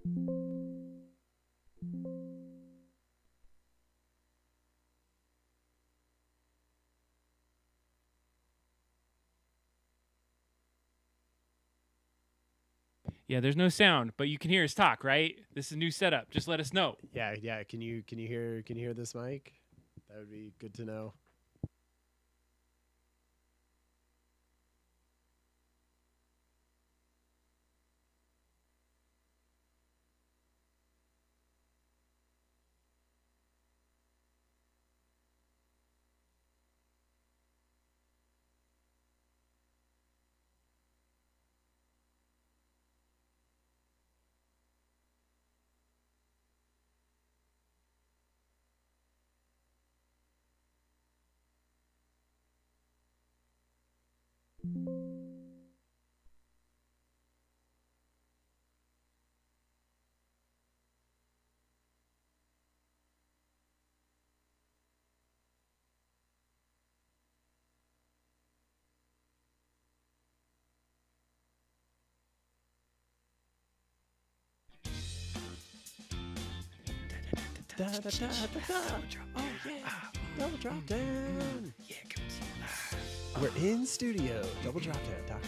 Yeah, there's no sound, but you can hear us talk, right? This is a new setup. Just let us know. Yeah. Can you hear this mic? That would be good to know. Da, da, da, da, da. Oh yeah, double drop down. Yeah, come see. We're in studio. DoubleDropDown.com.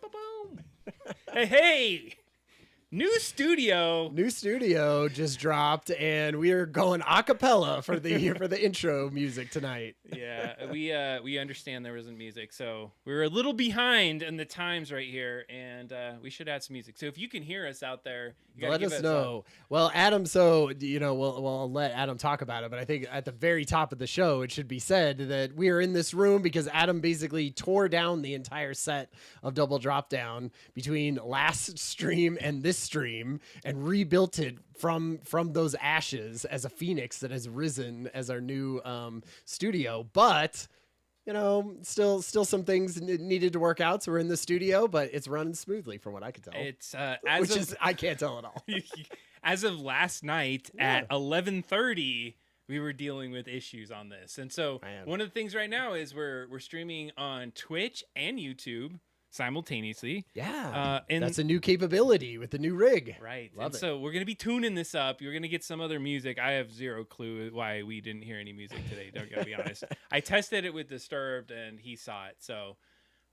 Boom. Hey. New studio. New studio just dropped, and we are going a cappella for the intro music tonight. Yeah, we understand there wasn't music, so we're a little behind in the times right here, and we should add some music. So if you can hear us out there, you gotta Let give us know. Well, Adam, so we'll let Adam talk about it, but I think at the very top of the show, it should be said that we are in this room because Adam basically tore down the entire set of Double Drop Down between last stream and this stream and rebuilt it from those ashes as a phoenix that has risen as our new studio. But still some things needed to work out, so we're in the studio, but it's running smoothly from what I can tell. It's I can't tell at all. As of last night at 11:30, we were dealing with issues on this, and so one of the things right now is we're streaming on Twitch and YouTube simultaneously. Yeah, and that's a new capability with the new rig. Right. Love and it. So we're going to be tuning this up. You're going to get some other music. I have zero clue why we didn't hear any music today. Don't gotta be honest. I tested it with Disturbed and he saw it. So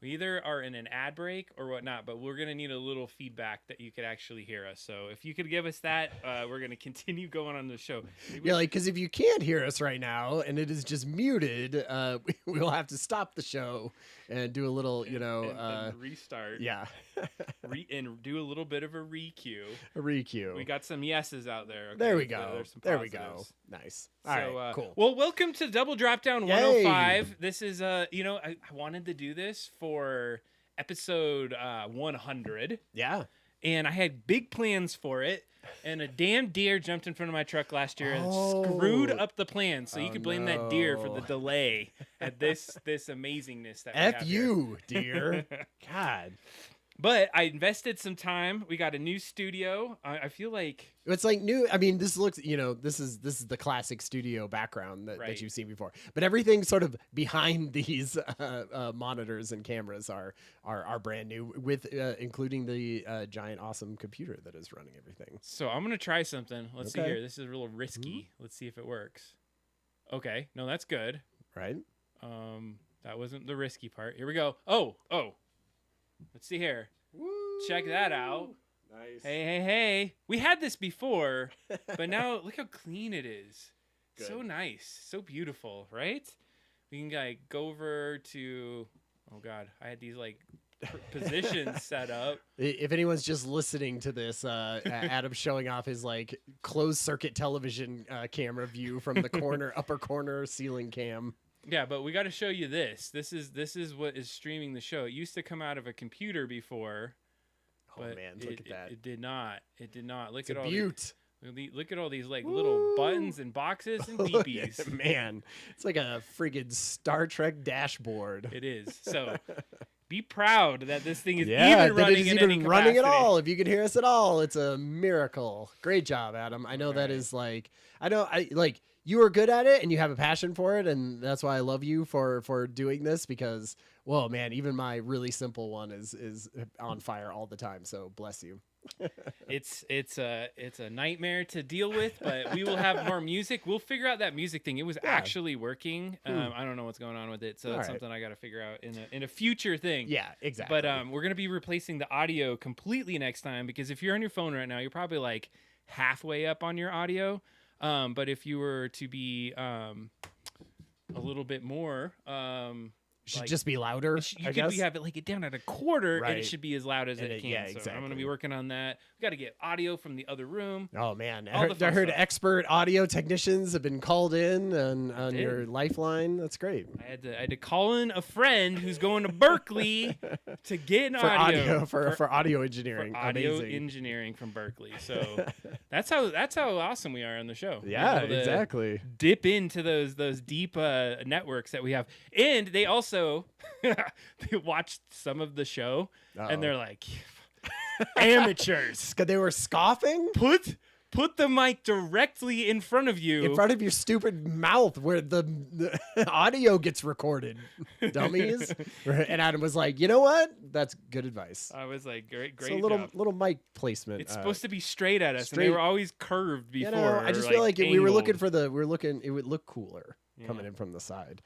we either are in an ad break or whatnot, but we're going to need a little feedback that you could actually hear us. So if you could give us that, we're going to continue going on the show. Yeah, because if you can't hear us right now and it is just muted, we'll have to stop the show and do a little, and restart. Yeah. And do a little bit of a re-cue. A re-cue. We got some yeses out there. Okay? There we go. There's some there we positives. go. Nice. All right, cool. Well, welcome to Double Drop Down 105. This is, I wanted to do this for episode 100. Yeah. And I had big plans for it. And a damn deer jumped in front of my truck last year and screwed up the plans. So you could blame that deer for the delay at this amazingness that we have you, deer. God. But I invested some time. We got a new studio. I feel like it's like new. I mean, this looks, this is the classic studio background that you've seen before. But everything sort of behind these monitors and cameras are brand new, with including the giant awesome computer that is running everything. So I'm gonna try something. Let's see here. This is a little risky. Let's see if it works. Okay, no, that's good. Right. That wasn't the risky part. Here we go. Oh. Let's see here. Woo! Check that out. Nice. Hey. We had this before, but now look how clean it is. Good. So nice. So beautiful, right? We can go over to, oh God, I had these positions set up. If anyone's just listening to this, Adam's showing off his closed circuit television camera view from the upper corner ceiling cam. Yeah, but we got to show you this. This is what is streaming the show. It used to come out of a computer before. Oh man, look at that. It did not. Look at all look at all these little buttons and boxes and beepies. Yeah, man, it's like a friggin' Star Trek dashboard. It is. So be proud that this thing is running at all. If you can hear us at all, it's a miracle. Great job, Adam. I know that is you are good at it and you have a passion for it, and that's why I love you for doing this, because Well, man, even my really simple one is on fire all the time. So bless you. It's a nightmare to deal with, but we will have more music. We'll figure out that music thing. It was actually working. I don't know what's going on with it, so that's something I got to figure out in a future thing. Yeah, exactly. But we're gonna be replacing the audio completely next time, because if you're on your phone right now, you're probably like halfway up on your audio. But if you were to be a little bit more, should like, just be louder. You could have it like it down at a quarter, and Right. it should be as loud as it can. Yeah, So exactly. I'm gonna be working on that. We got to get audio from the other room. Oh man, All the fun I heard stuff. expert audio technicians have been called in on your lifeline. That's great. I had to call in a friend who's going to Berkeley to get an audio for audio engineering. for audio Amazing. engineering from Berkeley. So that's how awesome we are on the show. Yeah, We're able to exactly. Dip into those deep networks that we have, and they also they watched some of the show, and they're like, amateurs. They were scoffing Put the mic directly in front of you. in front of your stupid mouth where the audio gets recorded, dummies. And Adam was like, you know what? That's good advice. I was like, great So a little job. mic placement. It's supposed to be straight at us, and straight- they were always curved before. You know, I just or, feel like we were looking angled. it would look cooler coming in from the side.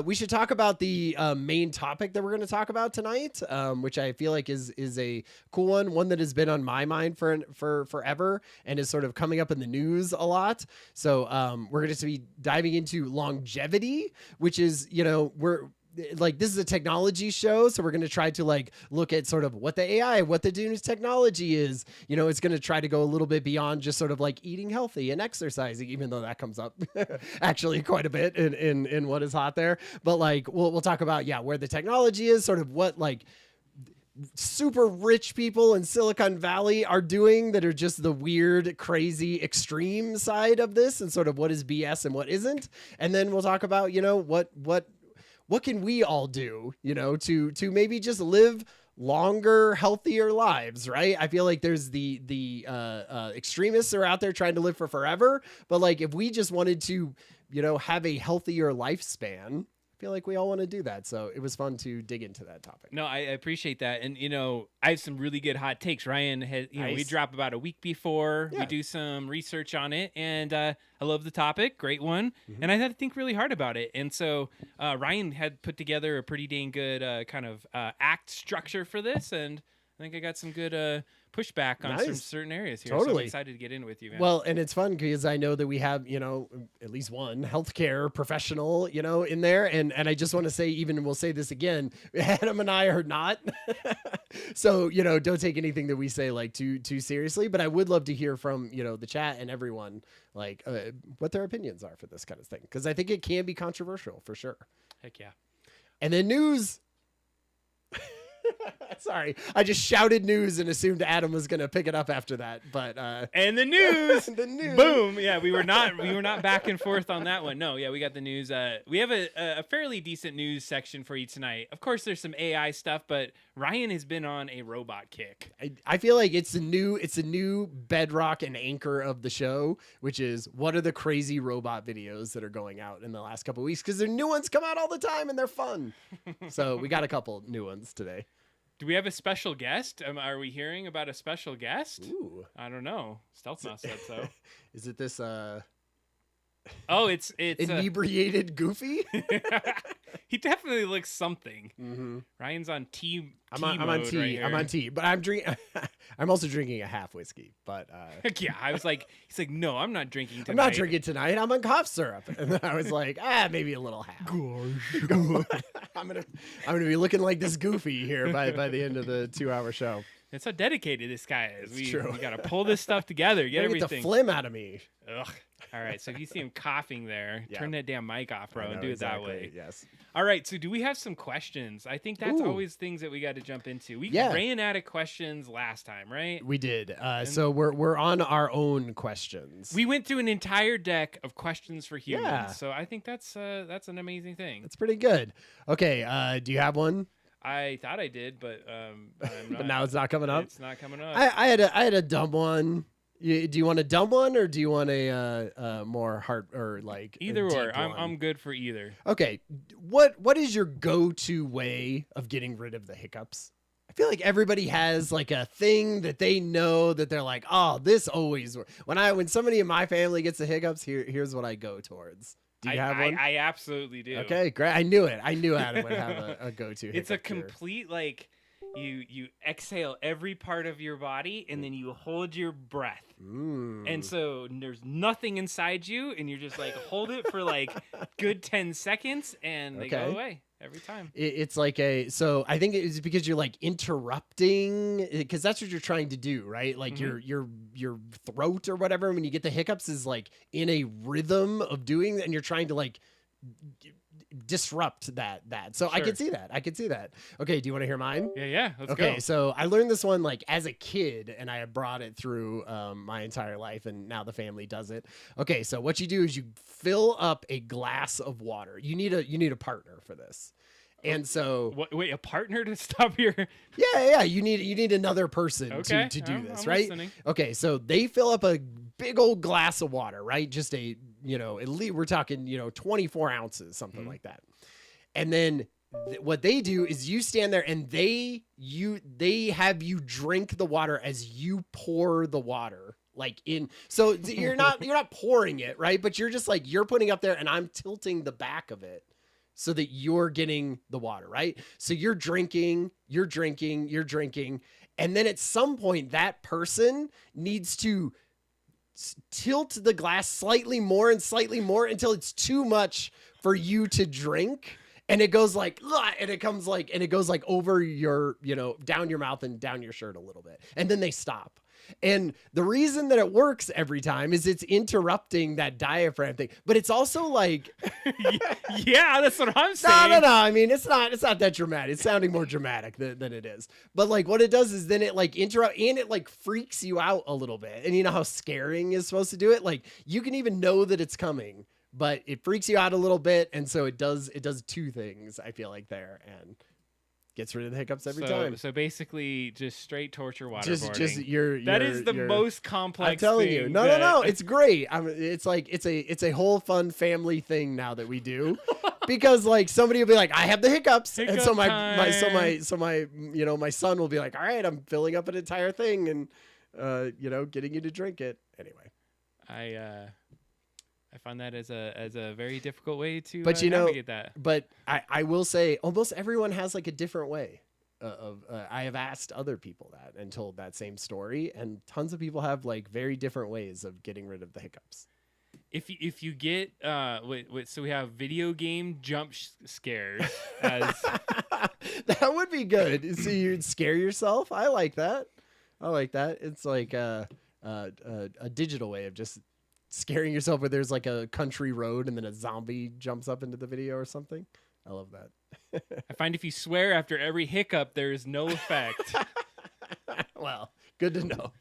We should talk about the main topic that we're going to talk about tonight, which I feel like is a cool one that has been on my mind for forever and is sort of coming up in the news a lot. So we're going to be diving into longevity, which is, this is a technology show, so we're going to try to look at sort of what the AI, what the new technology is. It's going to try to go a little bit beyond just sort of eating healthy and exercising, even though that comes up actually quite a bit in what is hot there. But we'll talk about where the technology is, sort of what super rich people in Silicon Valley are doing that are just the weird, crazy, extreme side of this, and sort of what is BS and what isn't. And then we'll talk about what can we all do, to maybe just live longer, healthier lives, right? I feel like there's the extremists are out there trying to live for forever, but if we just wanted to, have a healthier lifespan, I feel like we all want to do that. So it was fun to dig into that topic. No, I appreciate that. And, I have some really good hot takes. Ryan has, Nice. we drop about a week before. Yeah. We do some research on it. And I love the topic. Great one. And I had to think really hard about it. And so Ryan had put together a pretty dang good kind of act structure for this. And I think I got some good pushback on some certain areas here. So Totally. I'm excited to get in with you, man. Well, and it's fun because I know that we have, at least one healthcare professional, in there. And I just want to say, even we'll say this again, Adam and I are not. So, don't take anything that we say too seriously. But I would love to hear from, the chat and everyone, what their opinions are for this kind of thing. Because I think it can be controversial for sure. Heck yeah. And then news. Sorry, I just shouted news and assumed Adam was going to pick it up after that. But and the news, the news, boom! Yeah, we were not back and forth on that one. No, yeah, we got the news. We have a fairly decent news section for you tonight. Of course, there's some AI stuff, but Ryan has been on a robot kick. I feel like it's a new bedrock and anchor of the show, which is what are the crazy robot videos that are going out in the last couple of weeks, because their new ones come out all the time and they're fun. So we got a couple new ones today. Do we have a special guest? Are we hearing about a special guest? Ooh. I don't know. Stealth Mouse said so. Is it this Oh, it's inebriated Goofy? He definitely looks something. Mm-hmm. Ryan's on tea. I'm on tea. Right here. I'm on tea, but I'm also drinking a half whiskey. But yeah, I was like, he's like, no, I'm not drinking tonight. I'm not drinking tonight. I'm on cough syrup, and then I was like, maybe a little half. I'm gonna be looking like this Goofy here by the end of the 2-hour show. That's how dedicated this guy is. It's true. We got to pull this stuff together, get Get everything. the phlegm out of me. Ugh. All right, so if you see him coughing there, turn that damn mic off, bro, and do it that way. Yes. All right, so do we have some questions? I think that's always things that we got to jump into. We ran out of questions last time, right? We did. So we're on our own questions. We went through an entire deck of questions for humans. Yeah. So I think that's an amazing thing. That's pretty good. Okay, do you have one? I thought I did, but I'm not. But now it's not coming up. It's not coming up. I had a dumb one. Do you want a dumb one or do you want a more heart or like Either a or. deep I'm one? good for either. Okay. What is your go-to way of getting rid of the hiccups? I feel like everybody has like a thing that they know that they're like, oh, this always when somebody in my family gets the hiccups, here's what I go towards. Do you have one? I absolutely do. Okay, great. I knew it. I knew Adam would have a go-to. It's a hiccup cure. complete like you exhale every part of your body and then you hold your breath. And so there's nothing inside you and you're just like hold it for like good 10 seconds and they go away every time. It's like so I think it's because you're like interrupting because that's what you're trying to do, right? Like your throat or whatever when you get the hiccups is like in a rhythm of doing that and you're trying to like disrupt that. So sure. I could see that. Okay, do you want to hear mine? Yeah, let's go. Okay, so I learned this one like as a kid and I have brought it through my entire life and now the family does it. Okay, so what you do is you fill up a glass of water. You need a partner for this. And so wait, a partner to stop your Yeah, you need another person to do this, right? Listening. Okay, so they fill up a big old glass of water, right? Just at least we're talking, 24 ounces, something like that. And then what they do is you stand there and they have you drink the water as you pour the water. Like so you're not pouring it, right? But you're just like, you're putting up there and I'm tilting the back of it so that you're getting the water, right? So you're drinking. And then at some point that person needs to tilt the glass slightly more until it's too much for you to drink. And it goes like, and it goes like over your, down your mouth and down your shirt a little bit. And then they stop. And the reason that it works every time is it's interrupting that diaphragm thing, but it's also like, yeah, that's what I'm saying. No. I mean, it's not that dramatic. It's sounding more dramatic than it is. But like what it does is then it like interrupt and it like freaks you out a little bit. And you know how scaring is supposed to do it? Like you can even know that it's coming, but it freaks you out a little bit. And so it does two things, I feel like there, and gets rid of the hiccups every time. So basically, just straight torture waterboarding. That is the most complex. I'm telling thing you, no, it's great. It's like it's a whole fun family thing now that we do, because like somebody will be like, I have the hiccups, and so my son will be like, all right, I'm filling up an entire thing and getting you to drink it anyway. I find that as a very difficult way to navigate that. But I will say almost everyone has like a different way of I have asked other people that and told that same story, and tons of people have like very different ways of getting rid of the hiccups. If you get so we have video game jump scares as that would be good. So you'd scare yourself. I like that. It's like a digital way of just scaring yourself where there's like a country road and then a zombie jumps up into the video or something. I love that. I find if you swear after every hiccup, there is no effect. Well, good to know.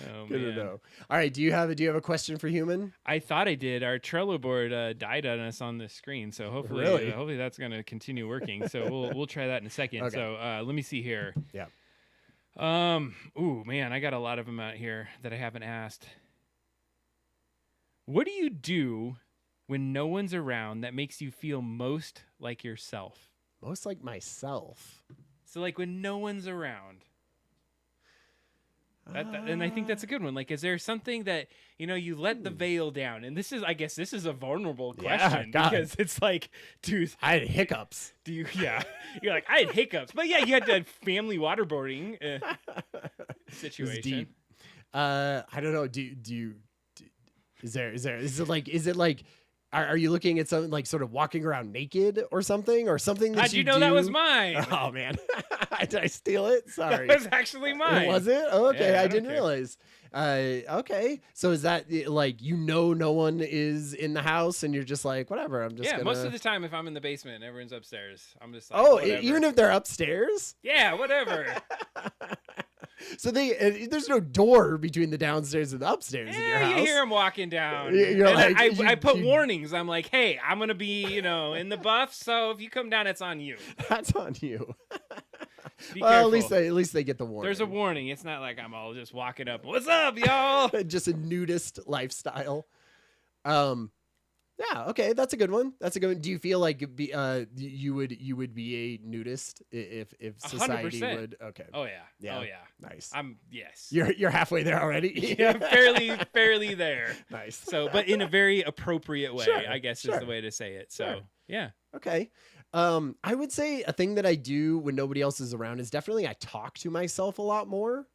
Oh, good man. to know. All right. Do you have a question for Human? I thought I did. Our Trello board died on us on the screen, so hopefully that's going to continue working. So we'll try that in a second. Okay. So let me see here. Yeah. Ooh, man, I got a lot of them out here that I haven't asked. What do you do when no one's around that makes you feel most like yourself? Most like myself. So like when no one's around. And I think that's a good one. Like, is there something that, you let the veil down? And I guess this is a vulnerable question because it's like, dude, I had hiccups. You're like, I had hiccups, but yeah, you had that family waterboarding situation. Deep. I don't know. Do you, is it like, are you looking at something like sort of walking around naked or something that How'd you know that was mine? Oh man. Did I steal it? Sorry. That was actually mine. Was it? Oh, okay. Yeah, I didn't realize. Okay. So is that like, no one is in the house and you're just like, whatever. I'm just gonna... most of the time if I'm in the basement and everyone's upstairs, I'm just like, whatever. Even if they're upstairs? Yeah, whatever. So there's no door between the downstairs and the upstairs in your house. You hear them walking down. I put warnings. I'm like, hey, I'm going to be, in the buff. So if you come down, it's on you. That's on you. Be Well, careful. at least they get the warning. There's a warning. It's not like I'm all just walking up. What's up, y'all? Just a nudist lifestyle. Yeah, okay, that's a good one. That's a good one. Do you feel like you would be a nudist if society 100%. would? Okay. Oh yeah. Yeah. Oh yeah. Nice. Yes. You're halfway there already. Yeah, fairly there. Nice. So, but in a very appropriate way, Sure, I guess sure. is the way to say it. So, Sure. yeah. Okay. I would say a thing that I do when nobody else is around is definitely I talk to myself a lot more.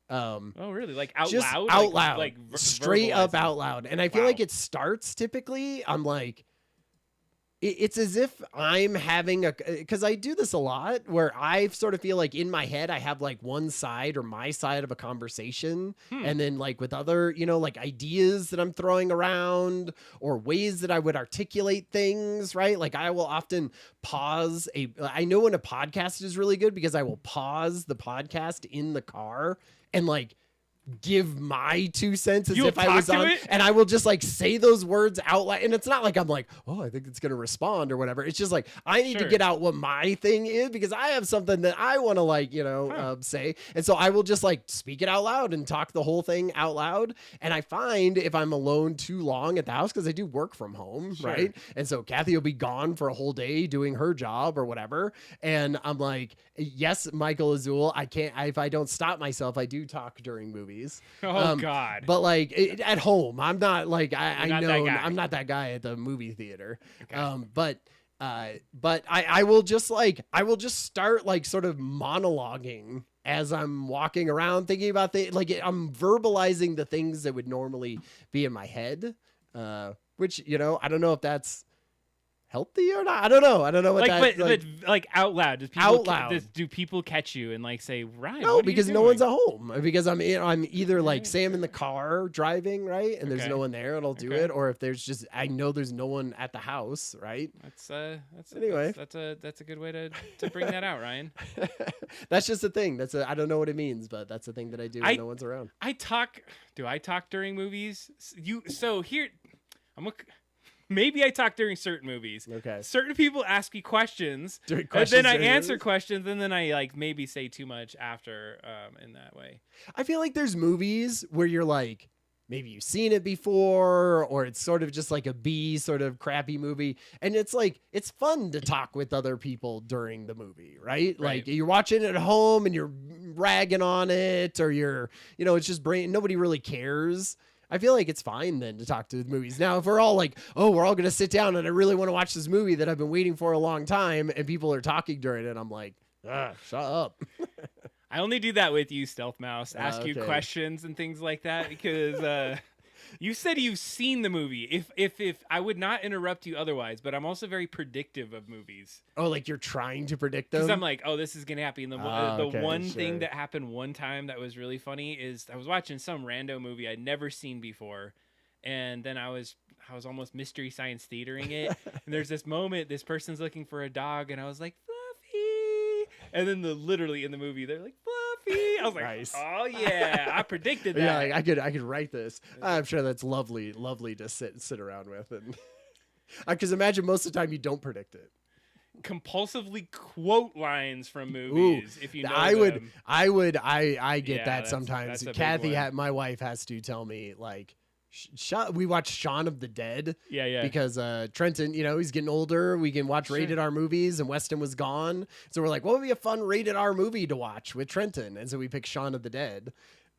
Oh, really? Like out Just loud? out loud, Like straight up verbalizing? out loud. And I feel Wow. like it starts typically. I'm like, it's as if I'm having because I do this a lot where I sort of feel like in my head I have like one side or my side of a conversation, and then like with other, like ideas that I'm throwing around or ways that I would articulate things, right? Like I will often pause I know when a podcast is really good because I will pause the podcast in the car and like give my 2 cents as You'll if I was talk to on it? and I will just like say those words out loud. And it's not like I'm like, oh, I think it's going to respond or whatever. It's just like, I need to Sure. get out what my thing is because I have something that I want to like, say. And so I will just like speak it out loud and talk the whole thing out loud. And I find if I'm alone too long at the house, because I do work from home, Sure. right? And so Kathy will be gone for a whole day doing her job or whatever. And I'm like, yes, Michael Azul, if I don't stop myself, I do talk during movies. Oh God. But like at home, I'm not like I You're not know that guy. I'm not that guy at the movie theater. Okay. But I will just start like sort of monologuing as I'm walking around thinking about I'm verbalizing the things that would normally be in my head. Which I don't know if that's healthy or not. I don't know what like, that but like out loud. Does people Out loud. do people catch you and like say, Ryan? No, what are you because no doing?" one's at home. Because I'm either like Right. say I'm in the car driving, right, and there's Okay. no one there, and I'll do Okay. it. Or if I know there's no one at the house, right? That's Anyway. that's a good way to bring that out, Ryan. That's just a thing. I don't know what it means, but that's a thing that I do when no one's around. Do I talk during movies? Here, maybe I talk during certain movies. Okay. Certain people ask me questions, During and questions then I during answer movies? questions, and then I like maybe say too much after in that way. I feel like there's movies where you're like, maybe you've seen it before, or it's sort of just like a B sort of crappy movie. And it's like, it's fun to talk with other people during the movie, right? Like you're watching it at home and you're ragging on it, or it's just nobody really cares. I feel like it's fine then to talk to the movies. Now, if we're all like, oh, we're all going to sit down and I really want to watch this movie that I've been waiting for a long time, and people are talking during it, I'm like, shut up. I only do that with you, Stealth Mouse. Ask you okay. questions and things like that because you said you've seen the movie. If I would not interrupt you otherwise, but I'm also very predictive of movies Oh, like you're trying to predict them? because I'm like, oh, this is gonna happen. The okay, one sure. thing that happened one time that was really funny is I was watching some rando movie I'd never seen before, and then I was almost Mystery Science Theatering it, and there's this moment this person's looking for a dog, and I was like, Fluffy, and then literally in the movie they're like, Fluffy. I was like, Nice. oh yeah, I predicted that. Yeah, like, I could write this. I'm sure that's lovely to sit around with, and because imagine most of the time you don't predict it. Compulsively quote lines from movies if you know I them. I get Yeah, that that's- sometimes. that's a big Kathy, one. my wife, has to tell me like, we watched Shaun of the Dead. Yeah. Because Trenton, he's getting older. We can watch Sure. rated R movies, and Weston was gone. So we're like, what would be a fun rated R movie to watch with Trenton? And so we picked Shaun of the Dead.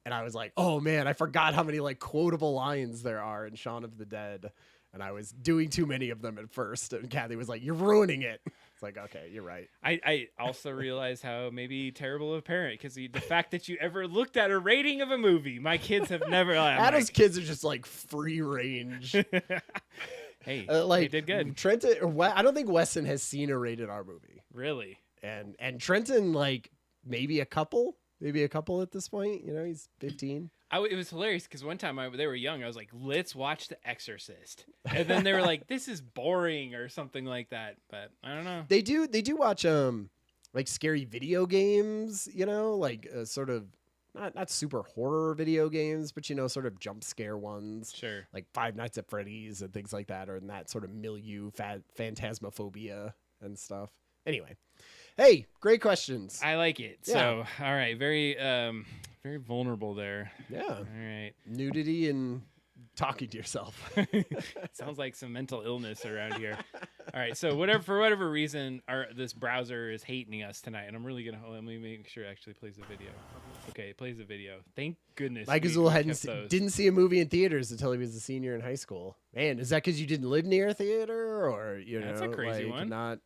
And I was like, oh man, I forgot how many like quotable lines there are in Shaun of the Dead. And I was doing too many of them at first. And Kathy was like, you're ruining it. It's like, okay, you're right. I also realized how maybe terrible of a parent because the fact that you ever looked at a rating of a movie, my kids have never. Adam's kids are just like free range. Hey, Like they did good. Trenton, I don't think Weston has seen a rated R movie. Really? And Trenton, like maybe a couple at this point. He's 15. It was hilarious because one time they were young. I was like, let's watch The Exorcist. And then they were like, this is boring or something like that. But I don't know. They do watch like scary video games, like sort of not super horror video games, but sort of jump scare ones. Sure. Like Five Nights at Freddy's and things like that, or in that sort of milieu, phantasmophobia and stuff. Anyway, hey, great questions. I like it. Yeah. So, all right, very vulnerable there. Yeah. All right. Nudity and talking to yourself. Sounds like some mental illness around here. All right, so for whatever reason, this browser is hating us tonight, and I'm really gonna let me make sure it actually plays the video. Okay, it plays the video. Thank goodness. Mike Azul didn't see a movie in theaters until he was a senior in high school. Man, is that because you didn't live near a theater, or That's a crazy one. Not?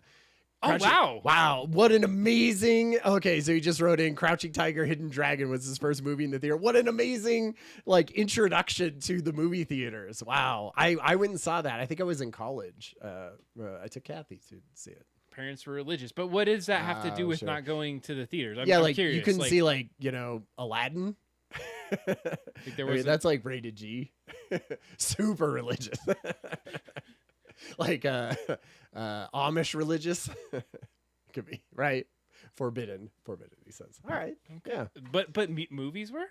Oh, wow. Wow, what an amazing... Okay, so he just wrote in Crouching Tiger, Hidden Dragon was his first movie in the theater. What an amazing, introduction to the movie theaters. Wow. I went and saw that. I think I was in college. I took Kathy to see it. Parents were religious. But what does that have to do with sure. not going to the theaters? I'm curious. You couldn't see, Aladdin? That's, rated G. Super religious. Amish religious. Could be, right? Forbidden, he says. All right. Okay. Yeah. But movies were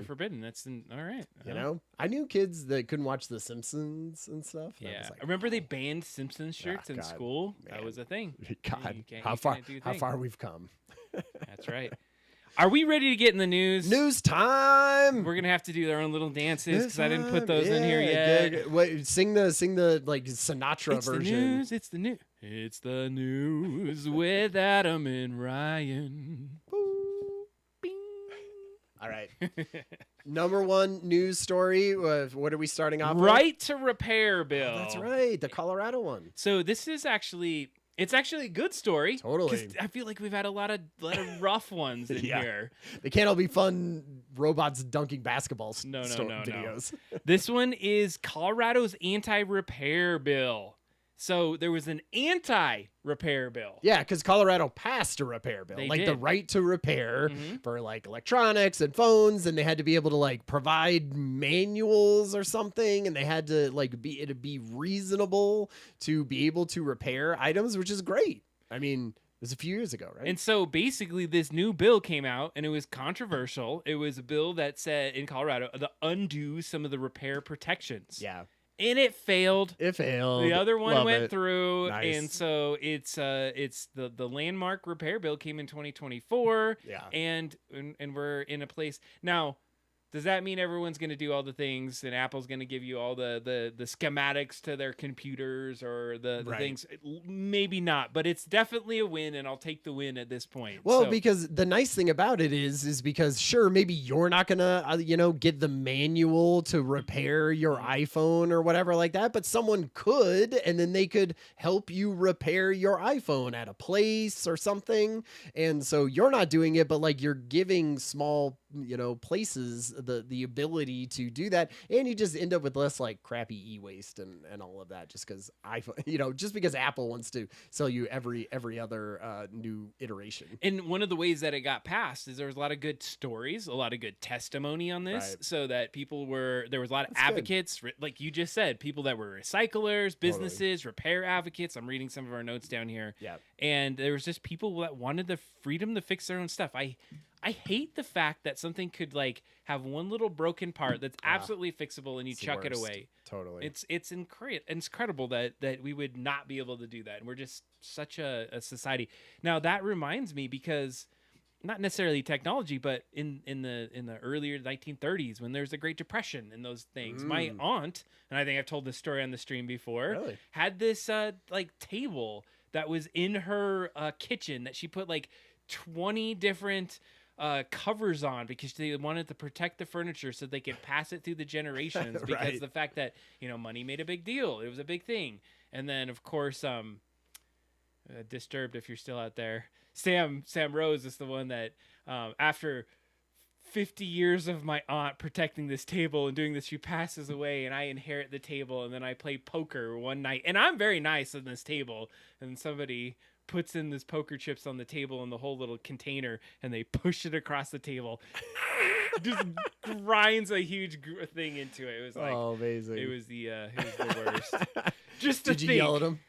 forbidden. All right. You know, I knew kids that couldn't watch The Simpsons and stuff. And yeah. I remember they banned Simpsons shirts in school. Man. That was a thing. God, how far we've come. That's right. Are we ready to get in the news? News time. We're gonna have to do our own little dances because I didn't put those in here yet. Good. Wait, sing the Sinatra version. It's the news. It's the news with Adam and Ryan. Bing. All right. Number one news story. What are we starting off with? Right to repair bill. Oh, that's right. The Colorado one. So this is actually. It's actually a good story. Totally. I feel like we've had a lot of rough ones in here. They can't all be fun robots dunking basketball videos. No. This one is Colorado's anti-repair bill. So there was an anti-repair bill. Yeah, because Colorado passed a repair bill. They the did. right to repair for electronics and phones, and they had to be able to provide manuals or something, and they had to it'd be reasonable to be able to repair items, which is great. I mean, it was a few years ago, right? And so basically this new bill came out and it was controversial. It was a bill that said in Colorado to undo some of the repair protections. Yeah. And it failed. The other one went through, nice. And so it's the landmark repair bill came in 2024. Yeah, and we're in a place now. Does that mean everyone's going to do all the things and Apple's going to give you all the schematics to their computers or the things? Maybe not, but it's definitely a win, and I'll take the win at this point. Well, because the nice thing about it is because sure, maybe you're not going to, get the manual to repair your iPhone or whatever like that, but someone could, and then they could help you repair your iPhone at a place or something. And so you're not doing it, but you're giving small places the ability to do that, and you just end up with less crappy e-waste and all of that, just because iPhone, just because Apple wants to sell you every other new iteration. And one of the ways that it got passed is there was a lot of good stories, a lot of good testimony on this, so that there was a lot of advocates, like you just said, people that were recyclers, businesses, repair advocates. I'm reading some of our notes down here. Yeah. And there was just people that wanted the freedom to fix their own stuff. I hate the fact that something could have one little broken part that's absolutely fixable and you chuck it away. Totally. It's incredible that we would not be able to do that. And we're just such a society. Now that reminds me, because not necessarily technology, but in the earlier 1930s when there's the Great Depression and those things, my aunt, and I think I've told this story on the stream before, had this table that was in her kitchen that she put 20 different covers on because they wanted to protect the furniture so they could pass it through the generations because the fact that money made a big deal, it was a big thing. And then of course Disturbed, if you're still out there, Sam Rose is the one that after 50 years of my aunt protecting this table and doing this, she passes away and I inherit the table, and then I play poker one night and I'm very nice on this table, and somebody puts in this poker chips on the table in the whole little container and they push it across the table. Just grinds a huge thing into it. It was amazing. It was the worst. Just Did you yell at him?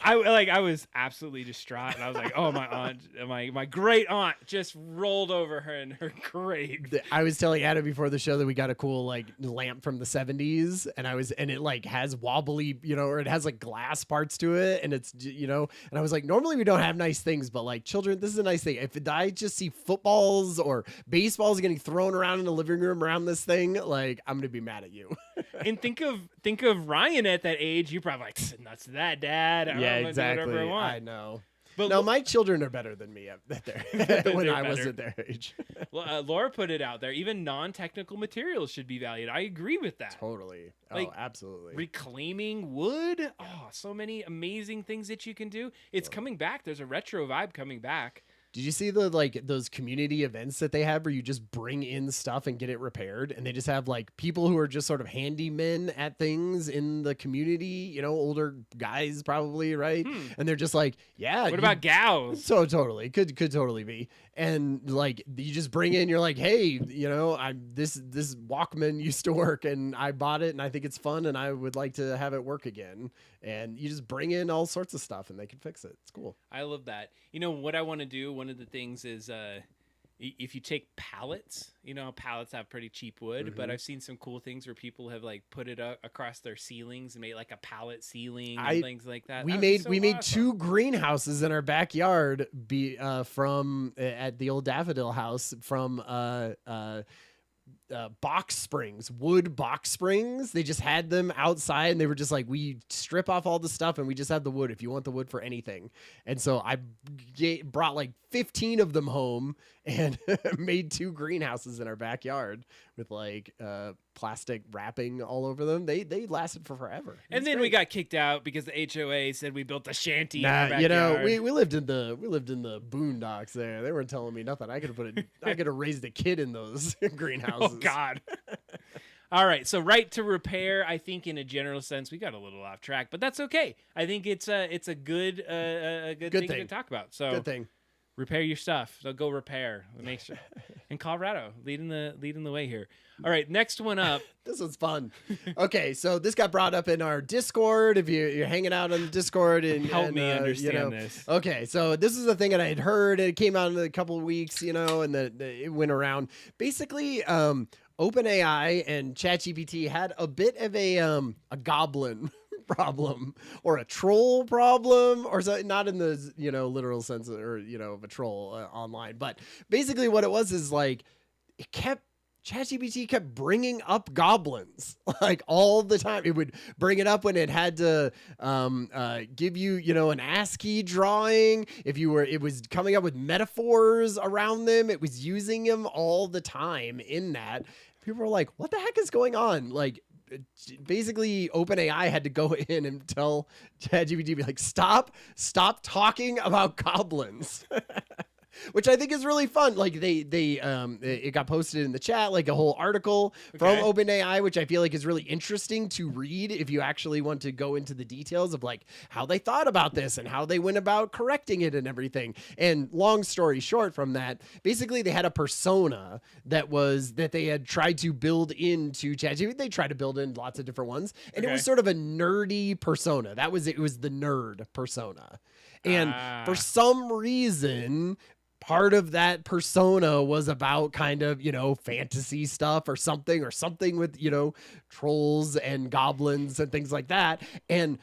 I was absolutely distraught, and I was like, oh, my aunt, my great aunt just rolled over her in her grave. I was telling Adam before the show that we got a cool like lamp from the 70s, and it like has wobbly, or it has like glass parts to it, and it's, and I was like, normally we don't have nice things, but like children, this is a nice thing. If I just see footballs or baseballs getting thrown around in the living room around this thing, like I'm gonna be mad at you. And think of Ryan at that age. You're probably like, nuts to that, Dad. Yeah, exactly. Do whatever I want. I know. But no, my children are better than me when I was better. at their age. Laura put it out there. Even non-technical materials should be valued. I agree with that. Totally. Like, absolutely. Reclaiming wood. Oh, so many amazing things that you can do. It's coming back. There's a retro vibe coming back. Did you see those community events that they have where you just bring in stuff and get it repaired, and they just have like people who are just sort of handymen at things in the community, older guys probably, right? And they're just like, yeah. What about gals? So totally could totally be. And like you just bring in, you're like, hey, this Walkman used to work and I bought it and I think it's fun and I would like to have it work again. And you just bring in all sorts of stuff and they can fix it. It's cool. I love that. What I want to do, one of the things is if you take pallets, pallets have pretty cheap wood, but I've seen some cool things where people have like put it across their ceilings and made like a pallet ceiling and things like that. We made 2 greenhouses in our backyard from at the old Daffodil House from box springs, wood box springs. They just had them outside and they were just like, we strip off all the stuff and we just have the wood if you want the wood for anything. And so I brought like 15 of them home and made 2 greenhouses in our backyard with like plastic wrapping all over them. They lasted for forever. And then we got kicked out because the HOA said we built a shanty in our backyard. we lived in the boondocks there. They weren't telling me nothing. I could have raised a kid in those greenhouses. Oh God. All right, so right to repair. I think in a general sense we got a little off track, but that's okay. I think it's a good thing to talk about. So good thing. Repair your stuff. So go repair. Make sure. In Colorado, leading the way here. All right, next one up. This was fun. Okay, so this got brought up in our Discord. If you're hanging out on the Discord and help me understand this. Okay, so this is a thing that I had heard. It came out in a couple of weeks, and it went around. Basically, OpenAI and ChatGPT had a bit of a goblin problem or a troll problem, or so, not in the literal sense or of a troll online, but basically what it was is like ChatGPT kept bringing up goblins like all the time. It would bring it up when it had to give you an ASCII drawing. It was coming up with metaphors around them. It was using them all the time in that. People were like, what the heck is going on? Like, basically OpenAI had to go in and tell ChatGPT, be like, stop talking about goblins. Which I think is really fun. Like it got posted in the chat, like a whole article from OpenAI, which I feel like is really interesting to read if you actually want to go into the details of like how they thought about this and how they went about correcting it and everything. And long story short from that, basically they had a persona that they had tried to build into ChatGPT. They tried to build in lots of different ones, and it was sort of a nerdy persona. It was the nerd persona. And for some reason, part of that persona was about kind of, fantasy stuff or something with, trolls and goblins and things like that. And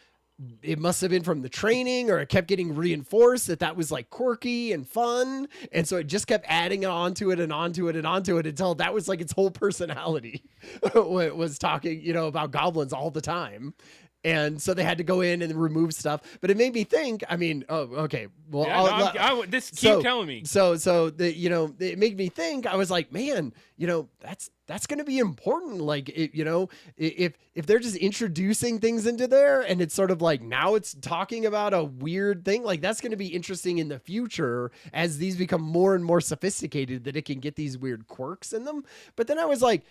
it must have been from the training, or it kept getting reinforced that was like quirky and fun. And so it just kept adding onto it and onto it and onto it until that was like its whole personality. It was talking, about goblins all the time. And so they had to go in and remove stuff, but it made me think. I mean, okay. Well, yeah, keep telling me. So it made me think. I was like, man, that's going to be important. Like, if they're just introducing things into there, and it's sort of like now it's talking about a weird thing, like that's going to be interesting in the future as these become more and more sophisticated, that it can get these weird quirks in them. But then I was like,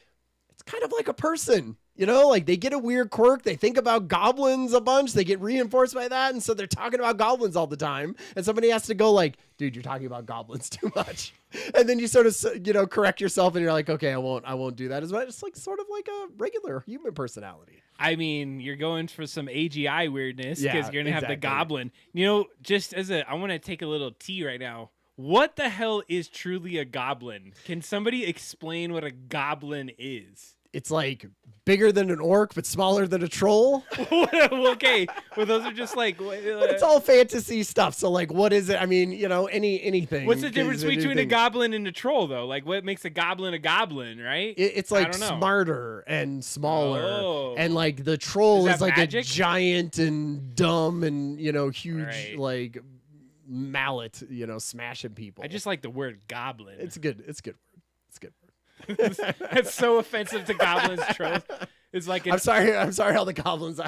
it's kind of like a person. Like they get a weird quirk. They think about goblins a bunch. They get reinforced by that. And so they're talking about goblins all the time. And somebody has to go like, dude, you're talking about goblins too much. And then you sort of, correct yourself and you're like, okay, I won't do that as much. It's like sort of like a regular human personality. I mean, you're going for some AGI weirdness because Yeah, you're going to have the exactly. goblin. Just I want to take a little tea right now. What the hell is truly a goblin? Can somebody explain what a goblin is? It's like bigger than an orc, but smaller than a troll. Okay. Well, those are just like. But it's all fantasy stuff. So, like, what is it? I mean, anything. What's the difference between a goblin and a troll, though? Like, what makes a goblin, right? It's like smarter and smaller. Oh. And, like, the troll is like magic? a giant and dumb and, huge, Right. like, mallet, smashing people. I just like the word goblin. It's good. It's a good word. It's a good word. That's so offensive to goblins, trolls. It's like I'm sorry. All the goblins.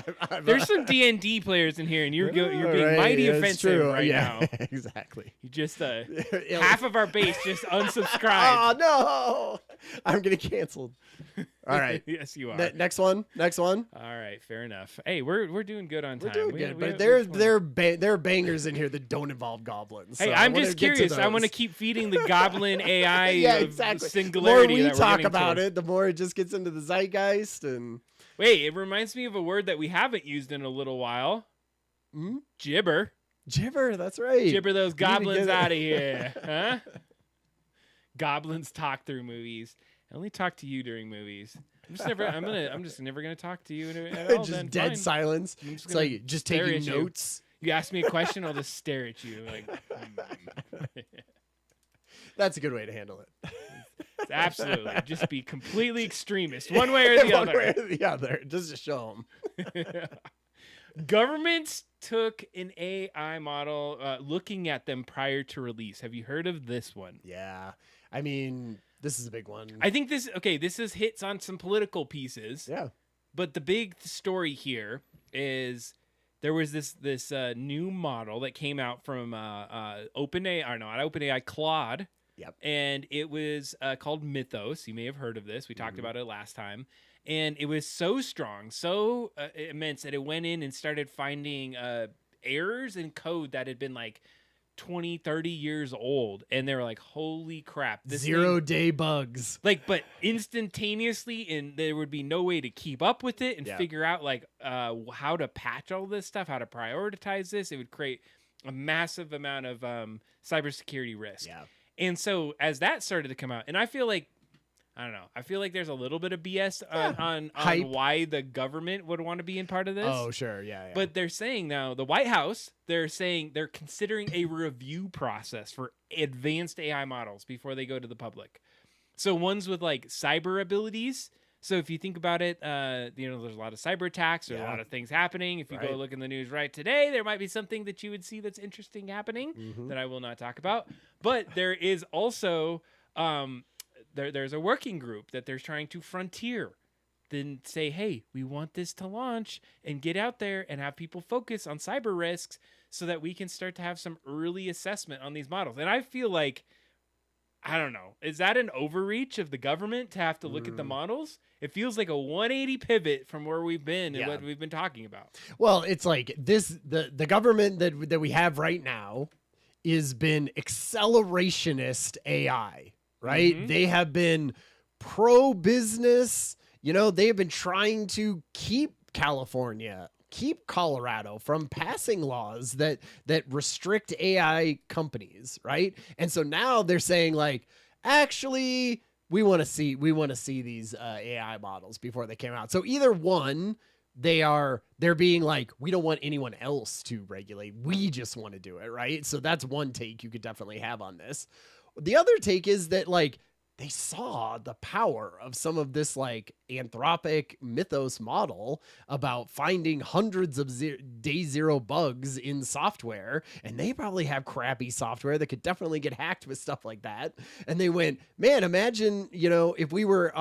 There's some D&D players in here, and you're being right, mighty that's offensive true. right now. Exactly. You just half of our base just unsubscribed. Oh no! I'm getting canceled. All right. Yes, you are. Next one. All right, fair enough. Hey, we're doing good on time. We're doing good, but there are bangers in here that don't involve goblins. Hey, so I'm just curious. I want to keep feeding the goblin AI singularity. The more we talk about to. it, the more it just gets into the zeitgeist. And wait, it reminds me of a word that we haven't used in a little while. Gibber. Gibber, that's right. Gibber those goblins out of here, huh? Goblins talk through movies. I only talk to you during movies. I'm just never gonna talk to you at all. Just then. dead Fine. silence. It's like just taking notes. You ask me a question, I'll just stare at you like. That's a good way to handle it. Absolutely, just be completely extremist, one way or the other. One way or the other, just to show them. Governments took an AI model, looking at them prior to release. Have you heard of this one? Yeah, I mean, this is a big one. I think this is hits on some political pieces. Yeah, but the big story here is there was this new model that came out from OpenAI, or not OpenAI, Claude. Yep. And it was called Mythos. You may have heard of this. We talked about it last time. And it was so strong, so immense that it went in and started finding errors in code that had been like 20, 30 years old. And they were like, holy crap. This 0-day bugs. Like, but instantaneously, and there would be no way to keep up with it and figure out like how to patch all this stuff, how to prioritize this. It would create a massive amount of cybersecurity risk. Yeah. And so as that started to come out, and I feel like, I don't know, I feel like there's a little bit of BS on why the government would want to be in part of this. Oh, sure. Yeah. But they're saying now, the White House, they're saying they're considering a review process for advanced AI models before they go to the public. So ones with like cyber abilities. So if you think about it, there's a lot of cyber attacks. There's a lot of things happening. If you go look in the news right today, there might be something that you would see that's interesting happening that I will not talk about. But there is also there's a working group that they're trying to frontier. Then say, hey, we want this to launch and get out there and have people focus on cyber risks so that we can start to have some early assessment on these models. And I feel like, I don't know, is that an overreach of the government to have to look at the models? It feels like a 180 pivot from where we've been and what we've been talking about. Well, it's like this, the government that we have right now has been accelerationist AI, right? Mm-hmm. They have been pro-business. They have been trying to keep California, keep Colorado from passing laws that restrict AI companies, right? And so now they're saying like, actually, we want to see these AI models before they came out. So either one, they're being like, we don't want anyone else to regulate. We just want to do it, right? So that's one take you could definitely have on this. The other take is that like, they saw the power of some of this like Anthropic Mythos model about finding hundreds of day zero bugs in software. And they probably have crappy software that could definitely get hacked with stuff like that. And they went, man, imagine, if we were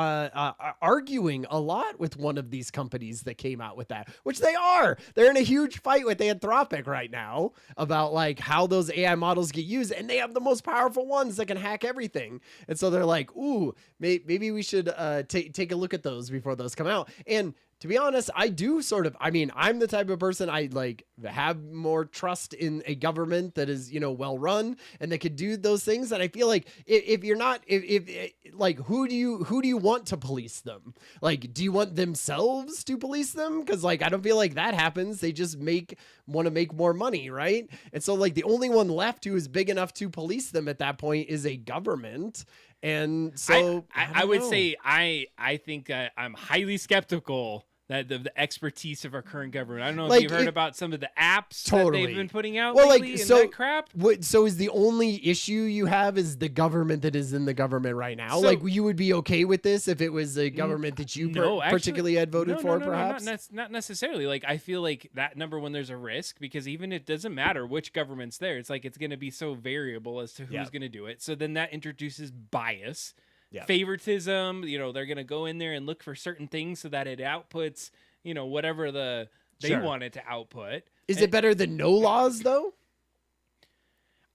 arguing a lot with one of these companies that came out with that, which they are. They're in a huge fight with Anthropic right now about like how those AI models get used. And they have the most powerful ones that can hack everything. And so they're like, like, ooh, maybe we should take a look at those before those come out. And to be honest, I do sort of, I mean, I'm the type of person I like have more trust in a government that is, well run and that could do those things. And I feel like if you're not, if like, who do you want to police them? Like, do you want themselves to police them? Cause like, I don't feel like that happens. They just want to make more money. Right. And so like the only one left who is big enough to police them at that point is a government. And so I would say I think I'm highly skeptical that the expertise of our current government. I don't know if you've heard about some of the apps that they've been putting out lately and that crap. So is the only issue you have is the government that is in the government right now? So, like, you would be okay with this if it was a government that you particularly had voted for, perhaps? Not necessarily. Like, I feel like that number one, there's a risk because even it doesn't matter which government's there. It's like it's going to be so variable as to who's going to do it. So then that introduces bias. Yeah. Favoritism, they're going to go in there and look for certain things so that it outputs, whatever they want it to output. Is it better than no laws though?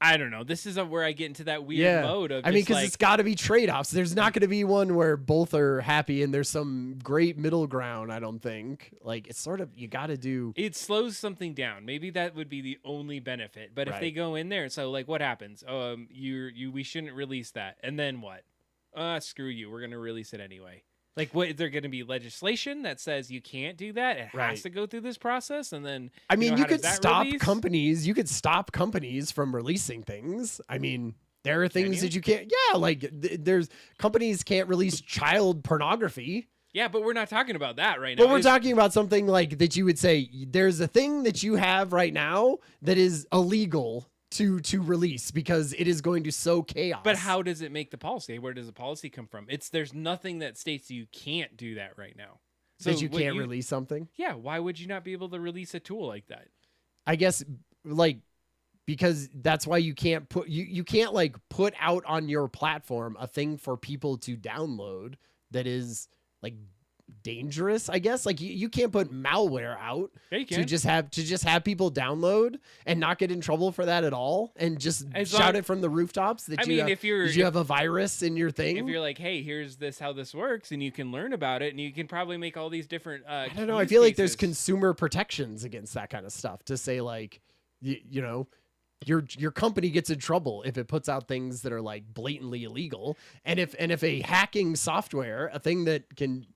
I don't know. This is where I get into that weird mode of because it's got to be trade-offs. There's not going to be one where both are happy and there's some great middle ground, I don't think. Like, it's sort of, you got to do... It slows something down. Maybe that would be the only benefit. But if they go in there, so like what happens? We shouldn't release that. And then what? Screw you. We're going to release it anyway. Like, what? Is there going to be legislation that says you can't do that? It has to go through this process, and then I mean, you could stop companies. You could stop companies from releasing things. I mean, there are things that you can't. Yeah, like there's companies can't release child pornography. Yeah, but we're not talking about that right now. But we're talking about something like that. You would say there's a thing that you have right now that is illegal to release because it is going to sow chaos. But how does it make the policy? Where does the policy come from? There's nothing that states you can't do that right now. So that you can't release something? Yeah, why would you not be able to release a tool like that? I guess because that's why you can't you can't like put out on your platform a thing for people to download that is like dangerous, I guess. Like you can't put malware out to just have people download and not get in trouble for that at all, and just shout it from the rooftops that you have a virus in your thing. If you're like, hey, here's how this works, and you can learn about it, and you can probably make all these different I don't know. I feel like there's consumer protections against that kind of stuff to say like your company gets in trouble if it puts out things that are like blatantly illegal, and if a hacking software, a thing that can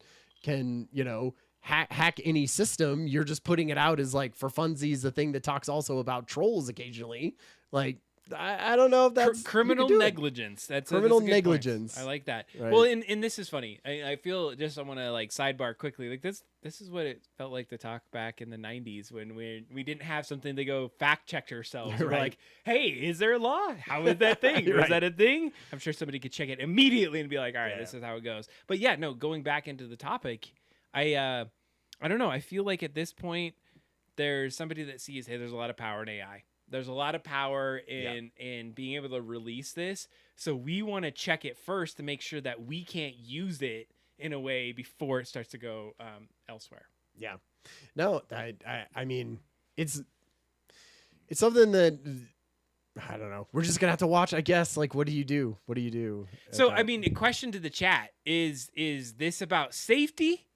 hack any system, you're just putting it out as like for funsies, a thing that talks also about trolls occasionally. Like, I don't know if that's criminal negligence. That's criminal negligence. I like that. Right. Well, and this is funny. I feel I want to like sidebar quickly. Like this is what it felt like to talk back in the 90s when we didn't have something to go fact check ourselves. We're like, hey, is there a law? How is that thing? Is that a thing? I'm sure somebody could check it immediately and be like, all right, this is how it goes. But yeah, no, going back into the topic, I don't know. I feel like at this point there's somebody that sees, hey, there's a lot of power in AI. There's a lot of power in being able to release this. So we want to check it first to make sure that we can't use it in a way before it starts to go elsewhere. Yeah. No, I mean, it's something that, I don't know. We're just going to have to watch, I guess. Like, what do you do? What do you do? So, I mean, a question to the chat is this about safety?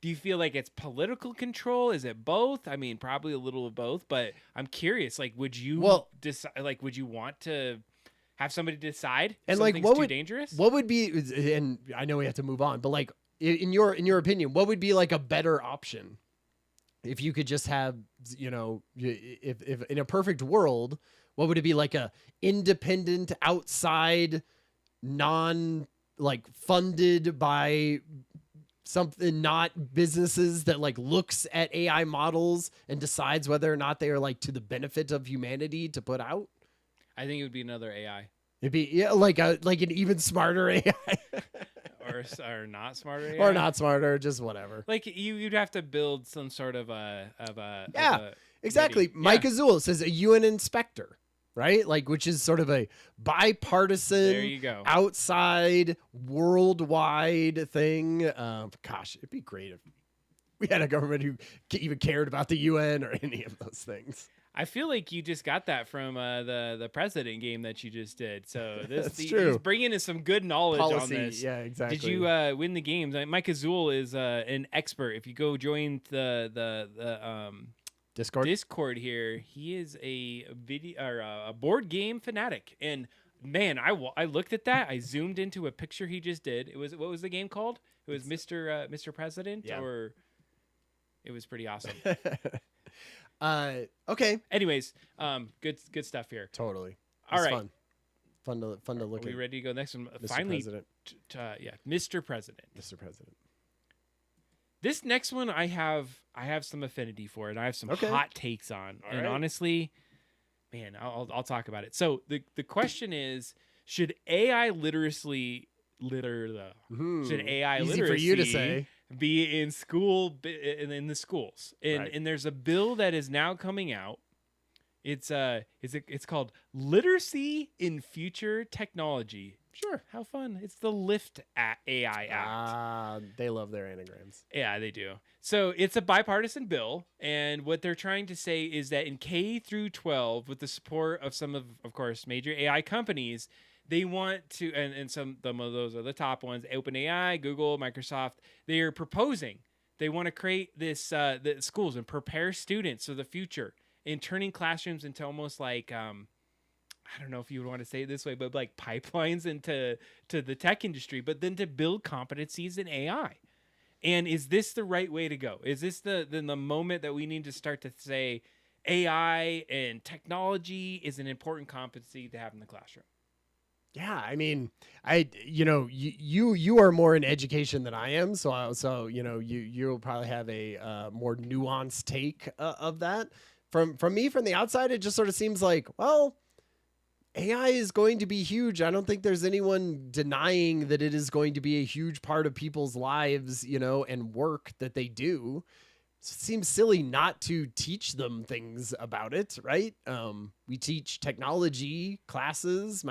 Do you feel like it's political control? Is it both? I mean, probably a little of both, but I'm curious. Like, would you decide? Like, would you want to have somebody decide? And like, what would dangerous? What would be? And I know we have to move on, but like, in your opinion, what would be like a better option if you could just have, if in a perfect world, what would it be like? A independent, outside, funded by something, not businesses, that like looks at AI models and decides whether or not they are like to the benefit of humanity to put out? I think it would be another AI. It'd be like an even smarter AI. or not smarter AI. Or not smarter, just whatever. Like you'd have to build some sort of exactly. Mike Azul says a UN inspector. Right? Like, which is sort of a bipartisan, there you go, outside, worldwide thing. Gosh, it'd be great if we had a government who even cared about the UN or any of those things. I feel like you just got that from the president game that you just did. So That's true. he's bringing in some good knowledge Policy, on this. yeah, exactly. Did you win the games? Mike Azul is an expert. If you go join the Discord here, he is a video or a board game fanatic. And man, I looked at that. I zoomed into a picture he just did. What was the game called? It was Mr. President, yeah. or it was pretty awesome. Okay. Anyways, good stuff here. Totally. All right. Fun to look at. Are we ready to go next one? Mr. Finally, President. Mr. President. Mr. President. This next one I have some affinity for, and I have some hot takes on. All and right. honestly, man, I'll talk about it. So the question is, should AI literacy should AI Easy literacy for you to say. be in school in the schools? And Right. and there's a bill that is now coming out. It's called Literacy in Future Technology. Sure, how fun. It's the LIFT AI Act. They love their anagrams. Yeah, they do. So it's a bipartisan bill, and what they're trying to say is that in K through 12, with the support of some of course, major AI companies, they want to, and some of those are the top ones, OpenAI, Google, Microsoft, they are proposing, they want to create this the schools and prepare students for the future in turning classrooms into almost like, I don't know if you would want to say it this way, but like pipelines into the tech industry, but then to build competencies in AI. And is this the right way to go? Is this the moment that we need to start to say AI and technology is an important competency to have in the classroom? Yeah, I mean, you are more in education than I am, so you'll probably have a more nuanced take of that. From me, from the outside, it just sort of seems like, well, AI is going to be huge. I don't think there's anyone denying that it is going to be a huge part of people's lives, and work that they do. It seems silly not to teach them things about it, right? We teach technology classes.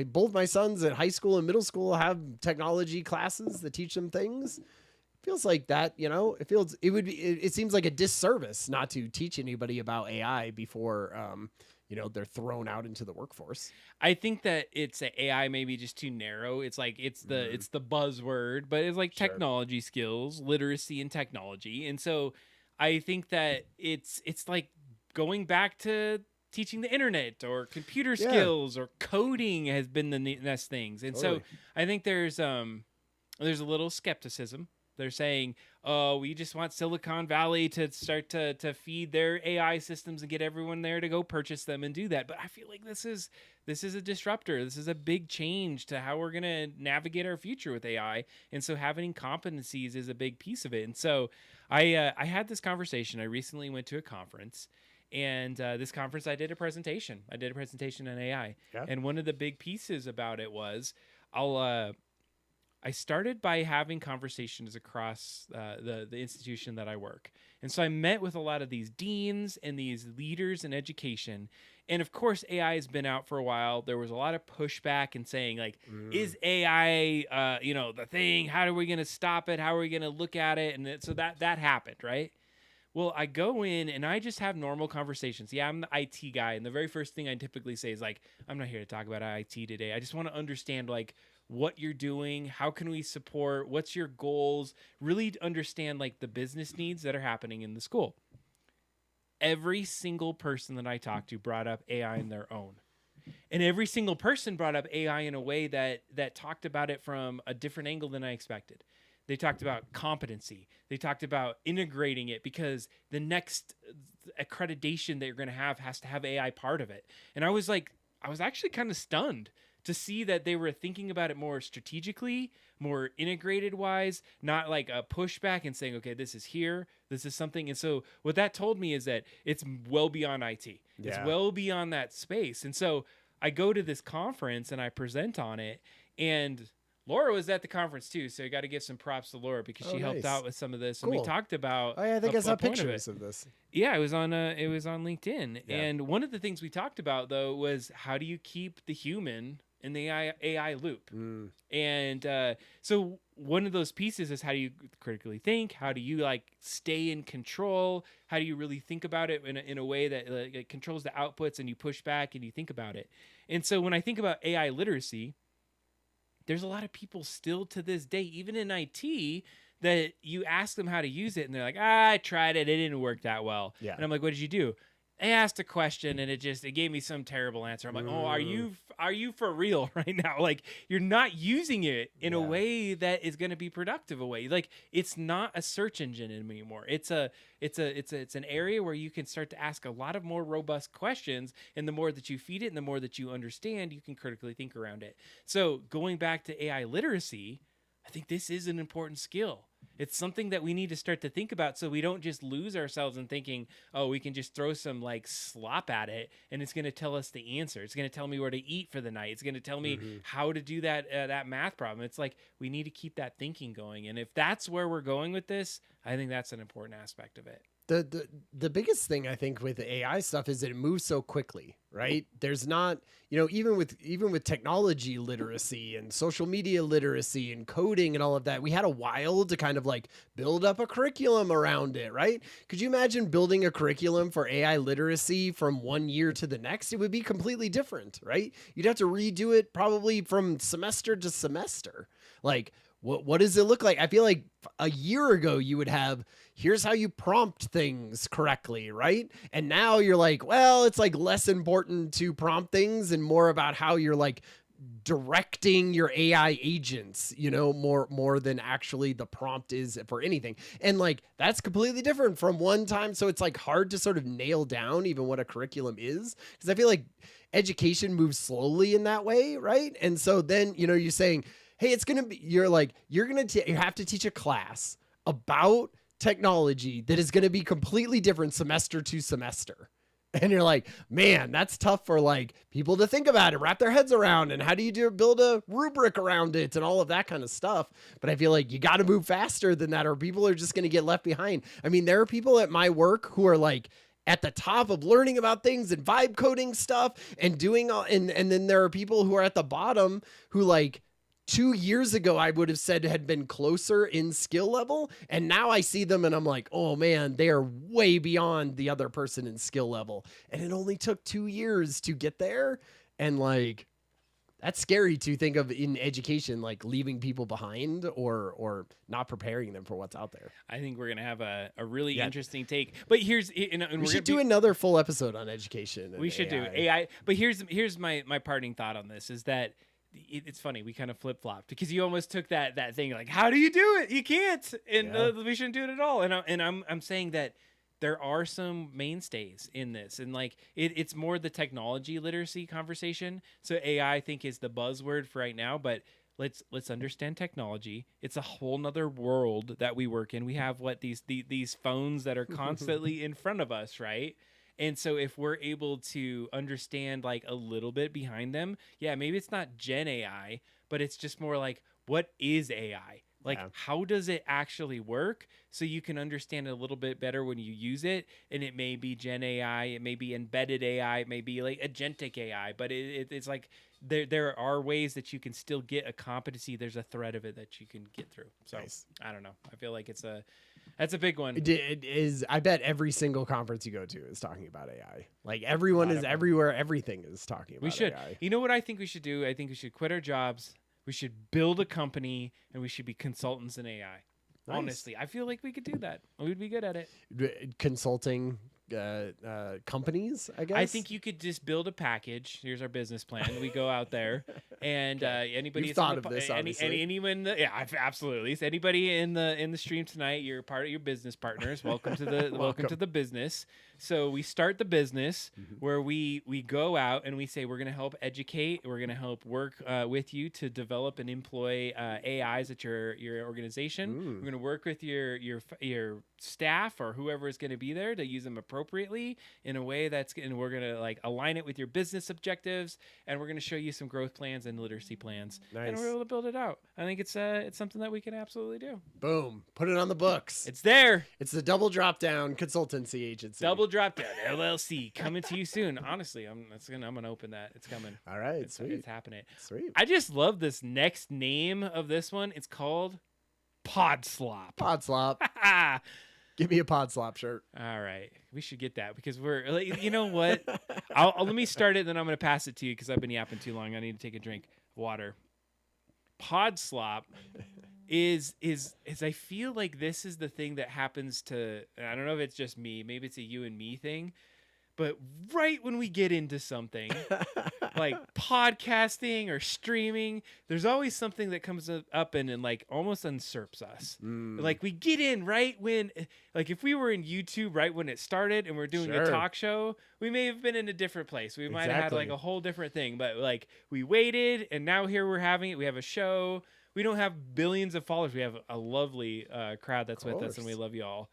Both my sons at high school and middle school have technology classes that teach them things. Feels like that, it seems like a disservice not to teach anybody about AI before, they're thrown out into the workforce. I think that it's AI maybe just too narrow. It's like it's the buzzword, but it's like technology skills, literacy in technology. And so I think that it's like going back to teaching the internet or computer skills or coding has been the next things. And so I think there's a little skepticism. They're saying, oh, we just want Silicon Valley to start to feed their AI systems and get everyone there to go purchase them and do that. But I feel like this is a disruptor. This is a big change to how we're going to navigate our future with AI. And so having competencies is a big piece of it. And so I had this conversation. I recently went to a conference. And this conference, I did a presentation. on AI. Yeah. And one of the big pieces about it was I started by having conversations across the institution that I work. And so I met with a lot of these deans and these leaders in education. And of course, AI has been out for a while. There was a lot of pushback and saying, like, is AI, the thing? How are we going to stop it? How are we going to look at it? And so that happened, right? Well, I go in and I just have normal conversations. Yeah, I'm the IT guy. And the very first thing I typically say is like, I'm not here to talk about IT today. I just want to understand like what you're doing. How can we support? What's your goals? Really understand like the business needs that are happening in the school. Every single person that I talked to brought up AI in their own. And every single person brought up AI in a way that talked about it from a different angle than I expected. They talked about competency. They talked about integrating it because the next accreditation that you're going to have has to have AI part of it. And I was actually kind of stunned to see that they were thinking about it more strategically, more integrated wise, not like a pushback and saying, okay, this is here, this is something. And so what that told me is that it's well beyond IT. Yeah. It's well beyond that space. And so I go to this conference and I present on it, and Laura was at the conference too, so I got to give some props to Laura because she helped out with some of this. Cool. And we talked about. Oh yeah, I think I saw pictures of this. Yeah, it was on LinkedIn, and one of the things we talked about though was how do you keep the human in the AI loop? And so one of those pieces is how do you critically think? How do you like stay in control? How do you really think about it in a way that it controls the outputs and you push back and you think about it? And so when I think about AI literacy, there's a lot of people still to this day, even in IT, that you ask them how to use it and they're like, I tried it. It didn't work that well. Yeah. And I'm like, what did you do? I asked a question and it gave me some terrible answer. I'm like, oh, are you for real right now? Like, you're not using it in a way that is going to be productive away. Like, it's not a search engine anymore. It's an area where you can start to ask a lot of more robust questions, and the more that you feed it and the more that you understand, you can critically think around it. So going back to AI literacy, I think this is an important skill. It's something that we need to start to think about so we don't just lose ourselves in thinking, oh, we can just throw some like slop at it and it's going to tell us the answer. It's going to tell me where to eat for the night. It's going to tell me how to do that math problem. It's like we need to keep that thinking going. And if that's where we're going with this, I think that's an important aspect of it. The biggest thing I think with AI stuff is that it moves so quickly, right? There's not, even with technology literacy and social media literacy and coding and all of that, we had a while to kind of like build up a curriculum around it, right? Could you imagine building a curriculum for AI literacy from one year to the next? It would be completely different, right? You'd have to redo it probably from semester to semester. Like, what does it look like? I feel like a year ago you would have, here's how you prompt things correctly, right? And now you're like, well, it's like less important to prompt things and more about how you're like directing your AI agents, more than actually the prompt is for anything. And like, that's completely different from one time. So it's like hard to sort of nail down even what a curriculum is. Because I feel like education moves slowly in that way, right? And so then, you're saying, hey, it's going to be, you have to teach a class about technology that is going to be completely different semester to semester. And you're like, man, that's tough for like people to think about it, wrap their heads around. And how do you build a rubric around it and all of that kind of stuff? But I feel like you got to move faster than that or people are just going to get left behind. I mean, there are people at my work who are like at the top of learning about things and vibe coding stuff and doing all, and then there are people who are at the bottom who like, 2 years ago, I would have said had been closer in skill level. And now I see them and I'm like, oh man, they are way beyond the other person in skill level. And it only took 2 years to get there. And like, that's scary to think of in education, like leaving people behind or not preparing them for what's out there. I think we're going to have a really interesting take. But here's... And we should do another full episode on education. We should do AI. But here's my parting thought on this is that it's funny, we kind of flip-flopped because you almost took that thing like, how do you do it? You can't, and we shouldn't do it at all. And I'm saying that there are some mainstays in this, and like it's more the technology literacy conversation. So AI, I think, is the buzzword for right now, but let's understand technology. It's a whole nother world that we work in. We have these phones that are constantly in front of us, right? And so if we're able to understand like a little bit behind them, maybe it's not Gen AI, but it's just more like, what is AI? Like, how does it actually work? So you can understand it a little bit better when you use it. And it may be Gen AI, it may be embedded AI, it may be like agentic AI, but it's like there are ways that you can still get a competency. There's a thread of it that you can get through. So I don't know. I feel like that's a big one. It is. I bet every single conference you go to is talking about AI. Like everyone is everywhere. Everything is talking about AI. You know what I think we should do? I think we should quit our jobs. We should build a company and we should be consultants in AI. Nice. Honestly, I feel like we could do that. We'd be good at it. Consulting companies, I guess. I think you could just build a package. Here's our business plan. We go out there, and anybody You've thought of this, obviously. Anyone, absolutely. So anybody in the stream tonight, you're part of your business partners. Welcome to the welcome to the business. So we start the business where we go out and we say we're going to help educate. We're going to help work with you to develop and employ AIs at your organization. We're going to work with your staff or whoever is going to be there to use them appropriately. appropriately in a way and we're going to like align it with your business objectives, and we're going to show you some growth plans and literacy plans. Nice. And we're able to build it out. I think it's something that we can absolutely do. Boom. Put it on the books. It's there. It's the Double Drop Down Consultancy Agency. Double Drop Down LLC coming to you soon. Honestly, I'm gonna open that. It's coming. All right, it's happening. Sweet. I just love this next name of this one. It's called Pod Slop. Pod Slop. Give me a Pod Slop shirt. All right, we should get that because we're like, you know what? I'll let me start it, then I'm gonna pass it to you because I've been yapping too long. I need to take a drink of water. Pod Slop is I feel like this is the thing that happens to, I don't know if it's just me, maybe it's a you and me thing, but right when we get into something like podcasting or streaming, there's always something that comes up and like almost usurps us. Like we get in right when, like if we were in YouTube right when it started and we're doing a talk show, we may have been in a different place. We might have had like a whole different thing, but like we waited and now here we're having it. We have a show. We don't have billions of followers. We have a lovely crowd that's with us, and we love you all.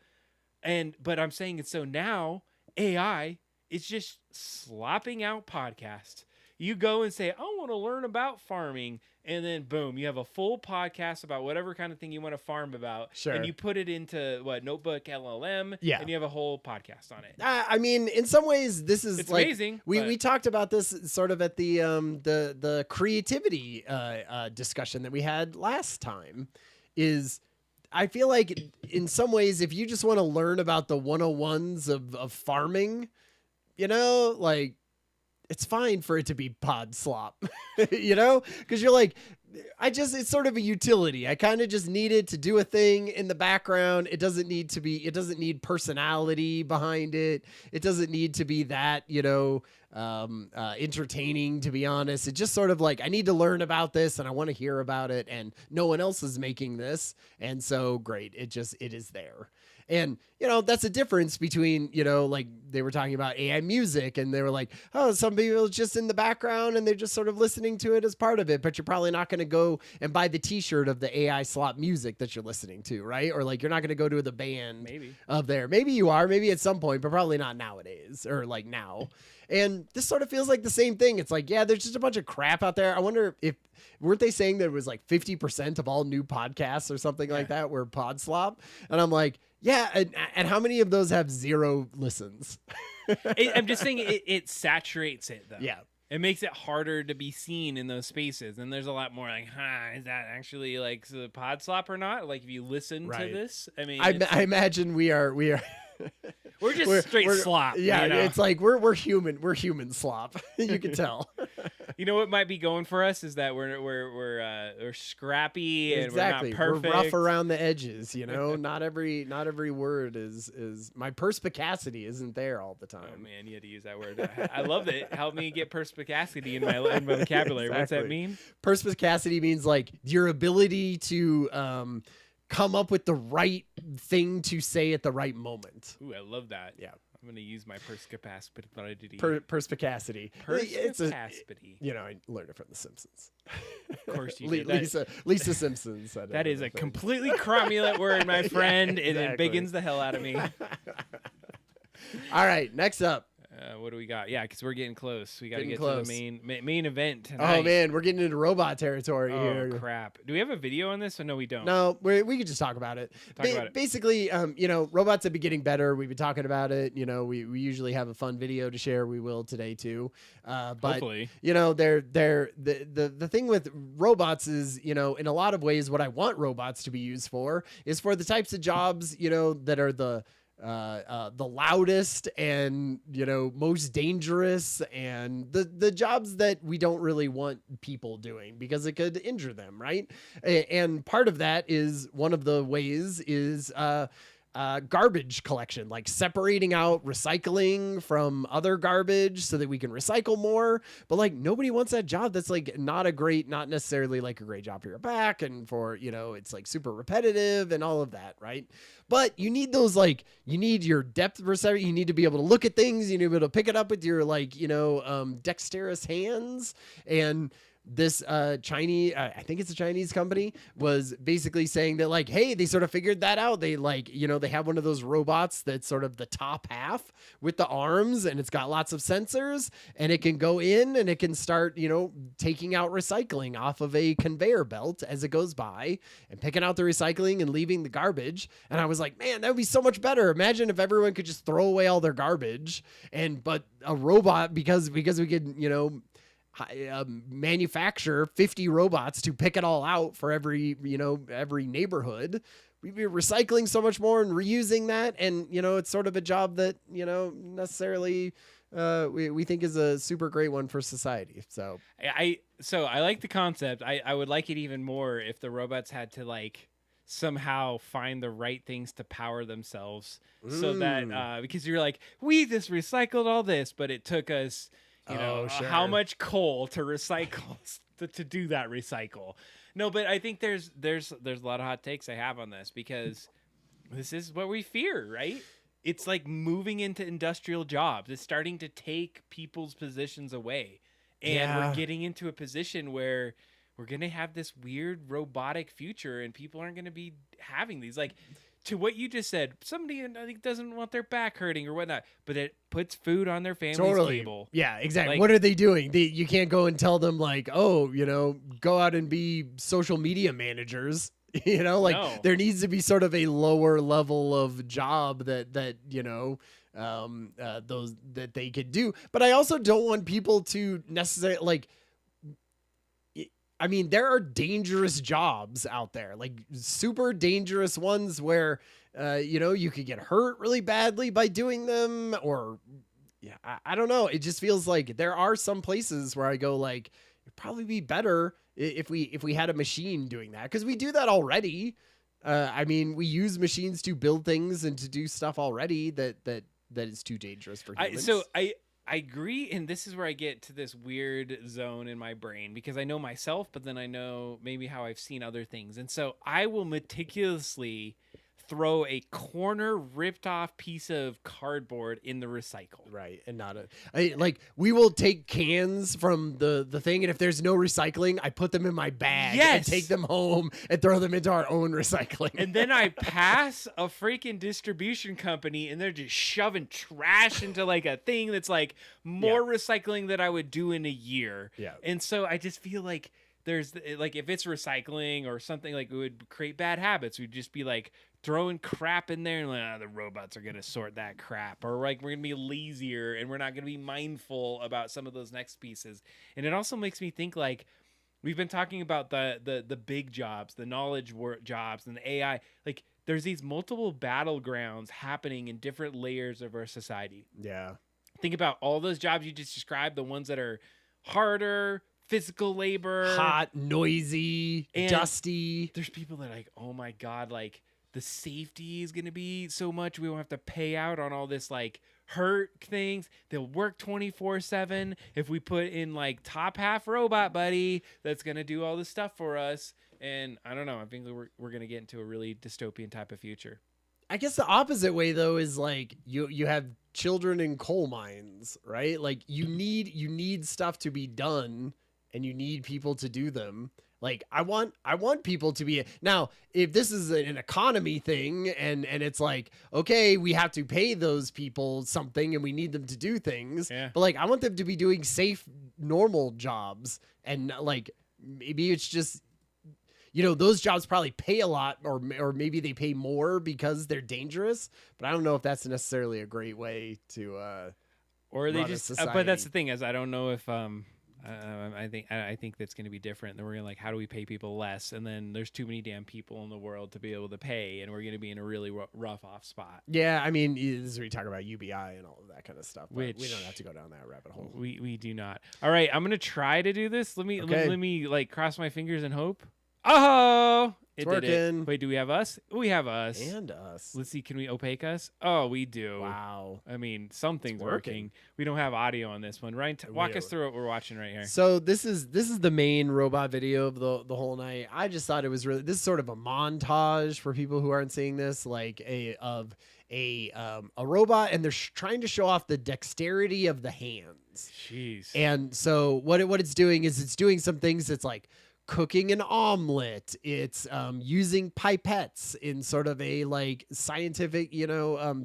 But I'm saying it's so now AI is just slopping out podcasts. You go and say, I want to learn about farming. And then boom, you have a full podcast about whatever kind of thing you want to farm about. Sure. And you put it into Notebook LLM. Yeah. And you have a whole podcast on it. I mean, in some ways, this is it's like amazing. We talked about this sort of at the creativity discussion that we had last time. I feel like in some ways, if you just want to learn about the 101s of farming, like it's fine for it to be Pod Slop, because you're like, it's sort of a utility. I kind of just need it to do a thing in the background. It doesn't need personality behind it. It doesn't need to be that, entertaining, to be honest. It's just sort of like, I need to learn about this and I want to hear about it, and no one else is making this. And so great. It is there. And, that's a difference between, like they were talking about AI music, and they were like, oh, some people just in the background and they're just sort of listening to it as part of it, but you're probably not going to go and buy the t-shirt of the AI slop music that you're listening to, right? Or like, you're not going to go to the band of there. Maybe you are, maybe at some point, but probably not nowadays or like now. And this sort of feels like the same thing. It's like, yeah, there's just a bunch of crap out there. I wonder weren't they saying that it was like 50% of all new podcasts or something like that were Pod Slop? And I'm like, yeah, and how many of those have 0 listens? I'm just saying it saturates it, though. Yeah. It makes it harder to be seen in those spaces. And there's a lot more like, is that actually like the Pod Slop or not? Like if you listen to this, I mean, I imagine we are. We're just straight slop. Yeah, it's like we're human slop. You can tell. You know what might be going for us is that we're scrappy and we're not perfect. We're rough around the edges. Not every word is my perspicacity isn't there all the time. Oh man, you had to use that word. I love it. Help me get perspicacity in my vocabulary. Exactly. What's that mean? Perspicacity means like your ability to come up with the right thing to say at the right moment. Ooh, I love that. Yeah. I'm going to use my perspicacity. Perspicacity. Perspicacity. I learned it from The Simpsons. Of course you did. Lisa Simpson said it. That is a completely cromulent word, my friend. Yeah, exactly. It biggins the hell out of me. All right, next up. What do we got? Yeah, because we're getting close. We got to get to the main event tonight. Oh man, we're getting into robot territory here. Oh crap! Do we have a video on this? Or no, we don't. No, we could just talk about it. Basically, robots have been getting better. We've been talking about it. We usually have a fun video to share. We will today too. But hopefully, the thing with robots is, in a lot of ways, what I want robots to be used for is for the types of jobs, that are the loudest and most dangerous, and the jobs that we don't really want people doing because it could injure them, right? And part of that is, one of the ways is garbage collection, like separating out recycling from other garbage so that we can recycle more. But like, nobody wants that job that's like not necessarily like a great job for your back, and for, it's like super repetitive and all of that, right? But you need those, like, you need your depth perception. You need to be able to look at things. You need to be able to pick it up with your, like, dexterous hands. And this Chinese, I think it's a Chinese company, was basically saying that like, hey, they sort of figured that out. They like, they have one of those robots that's sort of the top half with the arms, and it's got lots of sensors, and it can go in and it can start, taking out recycling off of a conveyor belt as it goes by and picking out the recycling and leaving the garbage. And I was like, man, that would be so much better. Imagine if everyone could just throw away all their garbage, but a robot, because we could, manufacture 50 robots to pick it all out for every neighborhood. We'd be recycling so much more and reusing that. And, it's sort of a job that, necessarily we think is a super great one for society. So I like the concept. I would like it even more if the robots had to like somehow find the right things to power themselves so that because you're like, we just recycled all this, but it took us how much coal to recycle to do that recycle. No, but I think there's a lot of hot takes I have on this, because this is what we fear, right? It's like moving into industrial jobs. It's starting to take people's positions away. And we're getting into a position where we're going to have this weird robotic future, and people aren't going to be having these. Like, to what you just said, somebody I think doesn't want their back hurting or whatnot, but it puts food on their family's table. Yeah, exactly. Like, what are they doing? You can't go and tell them like, oh, go out and be social media managers. No. There needs to be sort of a lower level of job that those that they could do. But I also don't want people to necessarily like. I mean, there are dangerous jobs out there, like super dangerous ones where, you could get hurt really badly by doing them, or I don't know. It just feels like there are some places where I go like, it'd probably be better if we had a machine doing that, because we do that already. I mean, we use machines to build things and to do stuff already that is too dangerous for humans. I agree, and this is where I get to this weird zone in my brain, because I know myself, but then I know maybe how I've seen other things. And so I will meticulously throw a corner ripped off piece of cardboard in the recycle. Right. And we will take cans from the thing, and if there's no recycling, I put them in my bag and take them home and throw them into our own recycling. And then I pass a freaking distribution company, and they're just shoving trash into like a thing that's like more recycling than I would do in a year. Yeah. And so I just feel like there's like, if it's recycling or something, like it would create bad habits. We'd just be like throwing crap in there and like, the robots are going to sort that crap, or like we're going to be lazier and we're not going to be mindful about some of those next pieces. And it also makes me think, like, we've been talking about the big jobs, the knowledge jobs, and the AI. Like, there's these multiple battlegrounds happening in different layers of our society. Yeah. Think about all those jobs you just described, the ones that are harder, physical labor, hot, noisy, dusty. There's people that are like, oh my God, like, the safety is going to be so much. We won't have to pay out on all this like hurt things. They'll work 24/7. If we put in like top half robot buddy, that's going to do all this stuff for us. And I don't know. I think we're going to get into a really dystopian type of future. I guess the opposite way though is like you have children in coal mines, right? Like you need stuff to be done, and you need people to do them. Like I want people to be, now if this is an economy thing and it's like, okay, we have to pay those people something and we need them to do things, but like I want them to be doing safe, normal jobs. And like maybe it's just, those jobs probably pay a lot, or maybe they pay more because they're dangerous, but I don't know if that's necessarily a great way to or they just but that's the thing, is I don't know if I think that's going to be different. Then we're going to like, how do we pay people less? And then there's too many damn people in the world to be able to pay, and we're going to be in a really rough off spot. Yeah, I mean, this is where you talk about UBI and all of that kind of stuff. Which we don't have to go down that rabbit hole. We do not. All right, I'm going to try to do this. Let me like cross my fingers and hope. Oh, It's it did it. working. Wait, do we have us? We have us. And us. Let's see. Can we opaque us? Oh, we do. Wow. I mean, something's working. working. We don't have audio on this one. Ryan, walk us through what we're watching right here. So this is the main robot video of the whole night. I just thought it was really, this is sort of a montage for people who aren't seeing this, like a robot, and they're trying to show off the dexterity of the hands. Jeez. And so what it's doing is it's doing some things that's like cooking an omelet. It's using pipettes in sort of a like scientific,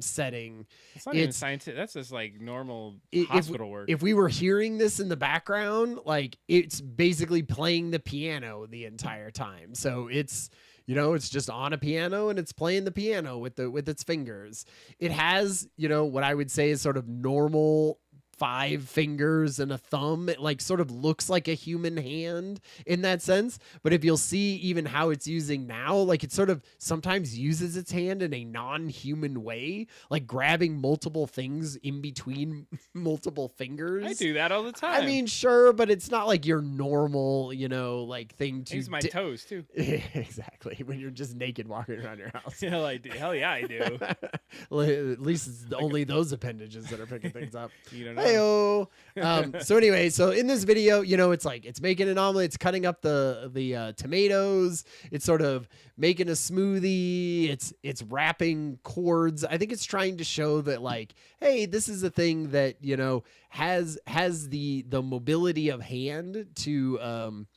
setting. It's not even scientific. That's just like normal hospital work. If we were hearing this in the background, like it's basically playing the piano the entire time. So it's, it's just on a piano and it's playing the piano with its fingers. It has, what I would say is sort of normal 5 fingers and a thumb. It like sort of looks like a human hand in that sense. But if you'll see even how it's using now, like it sort of sometimes uses its hand in a non-human way, like grabbing multiple things in between multiple fingers. I do that all the time. I mean, sure, but it's not like your normal, like thing to use my toes too. Exactly. When you're just naked walking around your house. Hell, I do. Hell yeah, I do. Well, at least it's only those appendages that are picking things up. You don't know. Heyo. So anyway, so in this video, it's like it's making an omelet, it's cutting up the tomatoes, it's sort of making a smoothie, it's wrapping cords. I think it's trying to show that like, hey, this is a thing that has the mobility of hand to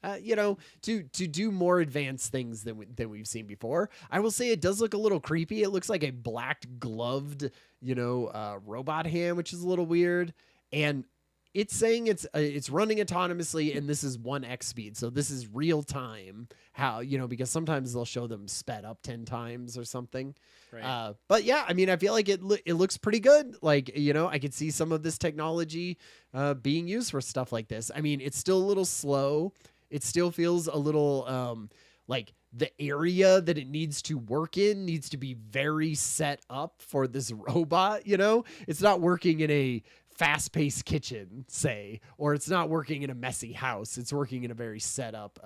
to do more advanced things than we've seen before. I will say it does look a little creepy. It looks like a black gloved, robot hand, which is a little weird. And it's saying it's running autonomously, and this is 1x speed. So this is real time. How, because sometimes they'll show them sped up 10 times or something. Right. But yeah, I mean, I feel like it looks pretty good. Like, I could see some of this technology being used for stuff like this. I mean, it's still a little slow. It still feels a little like the area that it needs to work in needs to be very set up for this robot. It's not working in a fast-paced kitchen, say, or it's not working in a messy house. It's working in a very set up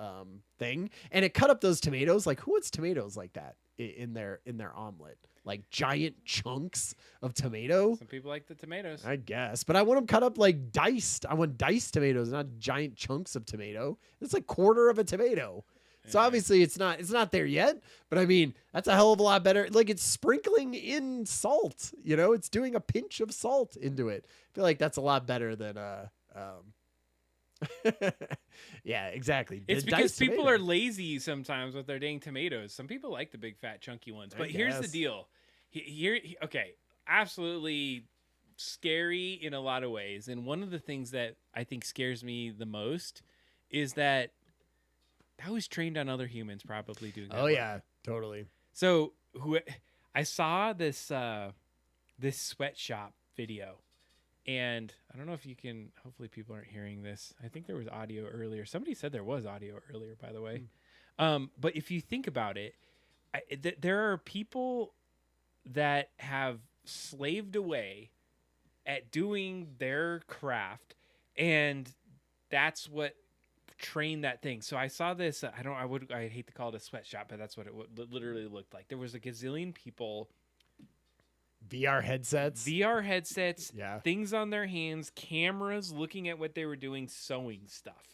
thing. And it cut up those tomatoes. Like, who wants tomatoes like that in their omelet? Like giant chunks of tomato. Some people like the tomatoes, I guess, but I want them cut up like diced. I want diced tomatoes, not giant chunks of tomato. It's like quarter of a tomato. Yeah. So obviously it's not there yet, but I mean, that's a hell of a lot better. Like it's sprinkling in salt, it's doing a pinch of salt into it. I feel like that's a lot better than yeah, exactly. It's because people are lazy sometimes with their dang tomatoes. Some people like the big fat chunky ones, but here's the deal. Okay, absolutely scary in a lot of ways. And one of the things that I think scares me the most is that was trained on other humans probably doing that. Oh yeah, totally. So I saw this this sweatshop video. And I don't know if you can, hopefully people aren't hearing this. I think there was audio earlier. Somebody said there was audio earlier, by the way. But if you think about it, there are people that have slaved away at doing their craft, and that's what trained that thing. So I saw this, I hate to call it a sweatshop, but that's what it literally looked like. There was a gazillion people, VR headsets, yeah, things on their hands, cameras looking at what they were doing, sewing stuff.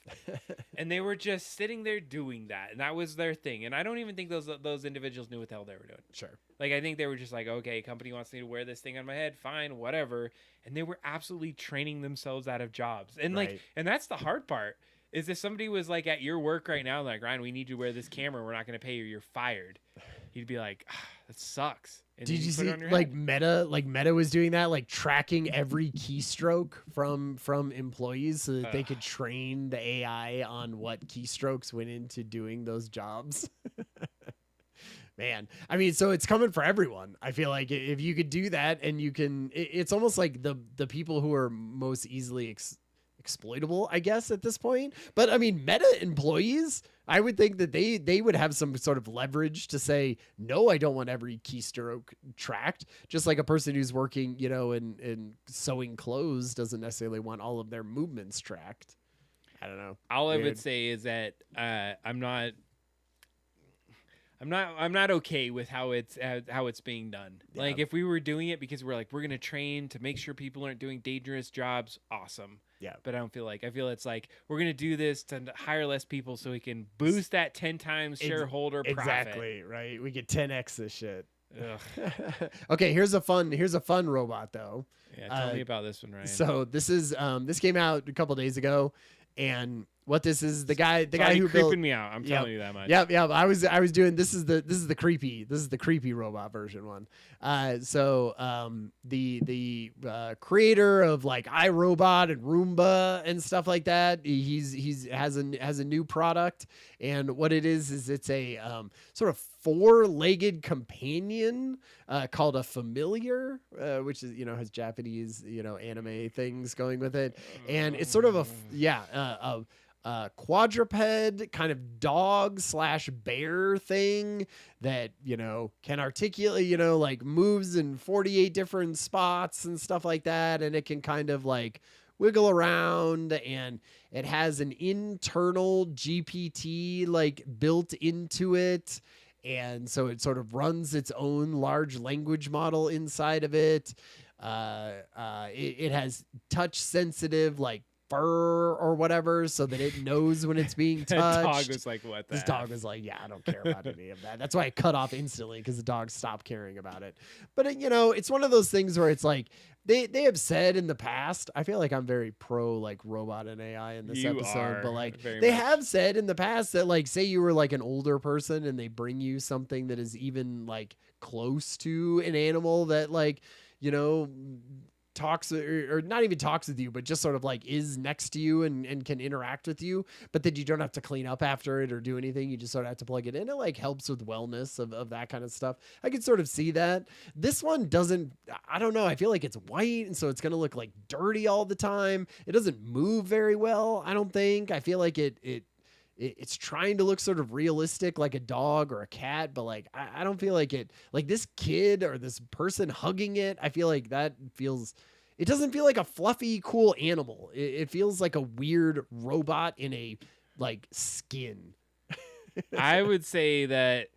And they were just sitting there doing that, and that was their thing. And I don't even think those individuals knew what the hell they were doing. Sure. Like, I think they were just like, okay, company wants me to wear this thing on my head, fine, whatever. And they were absolutely training themselves out of jobs. And and that's the hard part, is if somebody was like at your work right now, like, Ryan, we need you to wear this camera, we're not going to pay you, you're fired. You'd be like, that sucks. And did you see like Meta was doing that, like tracking every keystroke from employees so that they could train the AI on what keystrokes went into doing those jobs? Man, I mean, so it's coming for everyone. I feel like if you could do that, and you can, it's almost like the people who are most easily exploitable, I guess, at this point. But I mean, Meta employees, I would think that they would have some sort of leverage to say, no, I don't want every keystroke tracked. Just like a person who's working, in sewing clothes doesn't necessarily want all of their movements tracked. I don't know. All I would say is that I'm not I'm not okay with how it's being done. Yeah. Like if we were doing it because we're going to train to make sure people aren't doing dangerous jobs, awesome. Yeah. But I feel it's like we're going to do this to hire less people so we can boost that 10 times shareholder profit. Exactly, right? We get 10x this shit. Ugh. Okay, here's a fun robot though. Yeah, tell me about this one, Ryan. So this came out a couple days ago, and what this is, the guy who creeping built me out. I'm telling you that much. Yep. I was doing this is the creepy robot version one. The creator of like iRobot and Roomba and stuff like that, he's has a new product, and what it is it's a sort of four-legged companion called a familiar, which is has Japanese anime things going with it, and it's sort of a quadruped kind of dog / bear thing that can articulate, like moves in 48 different spots and stuff like that, and it can kind of like wiggle around, and it has an internal GPT like built into it, and so it sort of runs its own large language model inside of it. It has touch sensitive like fur or whatever, so that it knows when it's being touched. Dog was like, what the This dog was like, yeah, I don't care about any of that. That's why I cut off instantly, because the dog stopped caring about it. But it's one of those things where it's like they have said in the past, I feel like I'm very pro like robot and AI in this episode, but like they have said in the past that like, say you were like an older person and they bring you something that is even like close to an animal that like talks or not even talks with you, but just sort of like is next to you and can interact with you, but then you don't have to clean up after it or do anything. You just sort of have to plug it in. It like helps with wellness of that kind of stuff. I can sort of see that. This one doesn't, I don't know. I feel like it's white, and so it's going to look like dirty all the time. It doesn't move very well, I don't think. I feel like it's trying to look sort of realistic like a dog or a cat, but like I don't feel like it, like this kid or this person hugging it, I feel like it doesn't feel like a fluffy cool animal. It feels like a weird robot in a like skin. I would say that,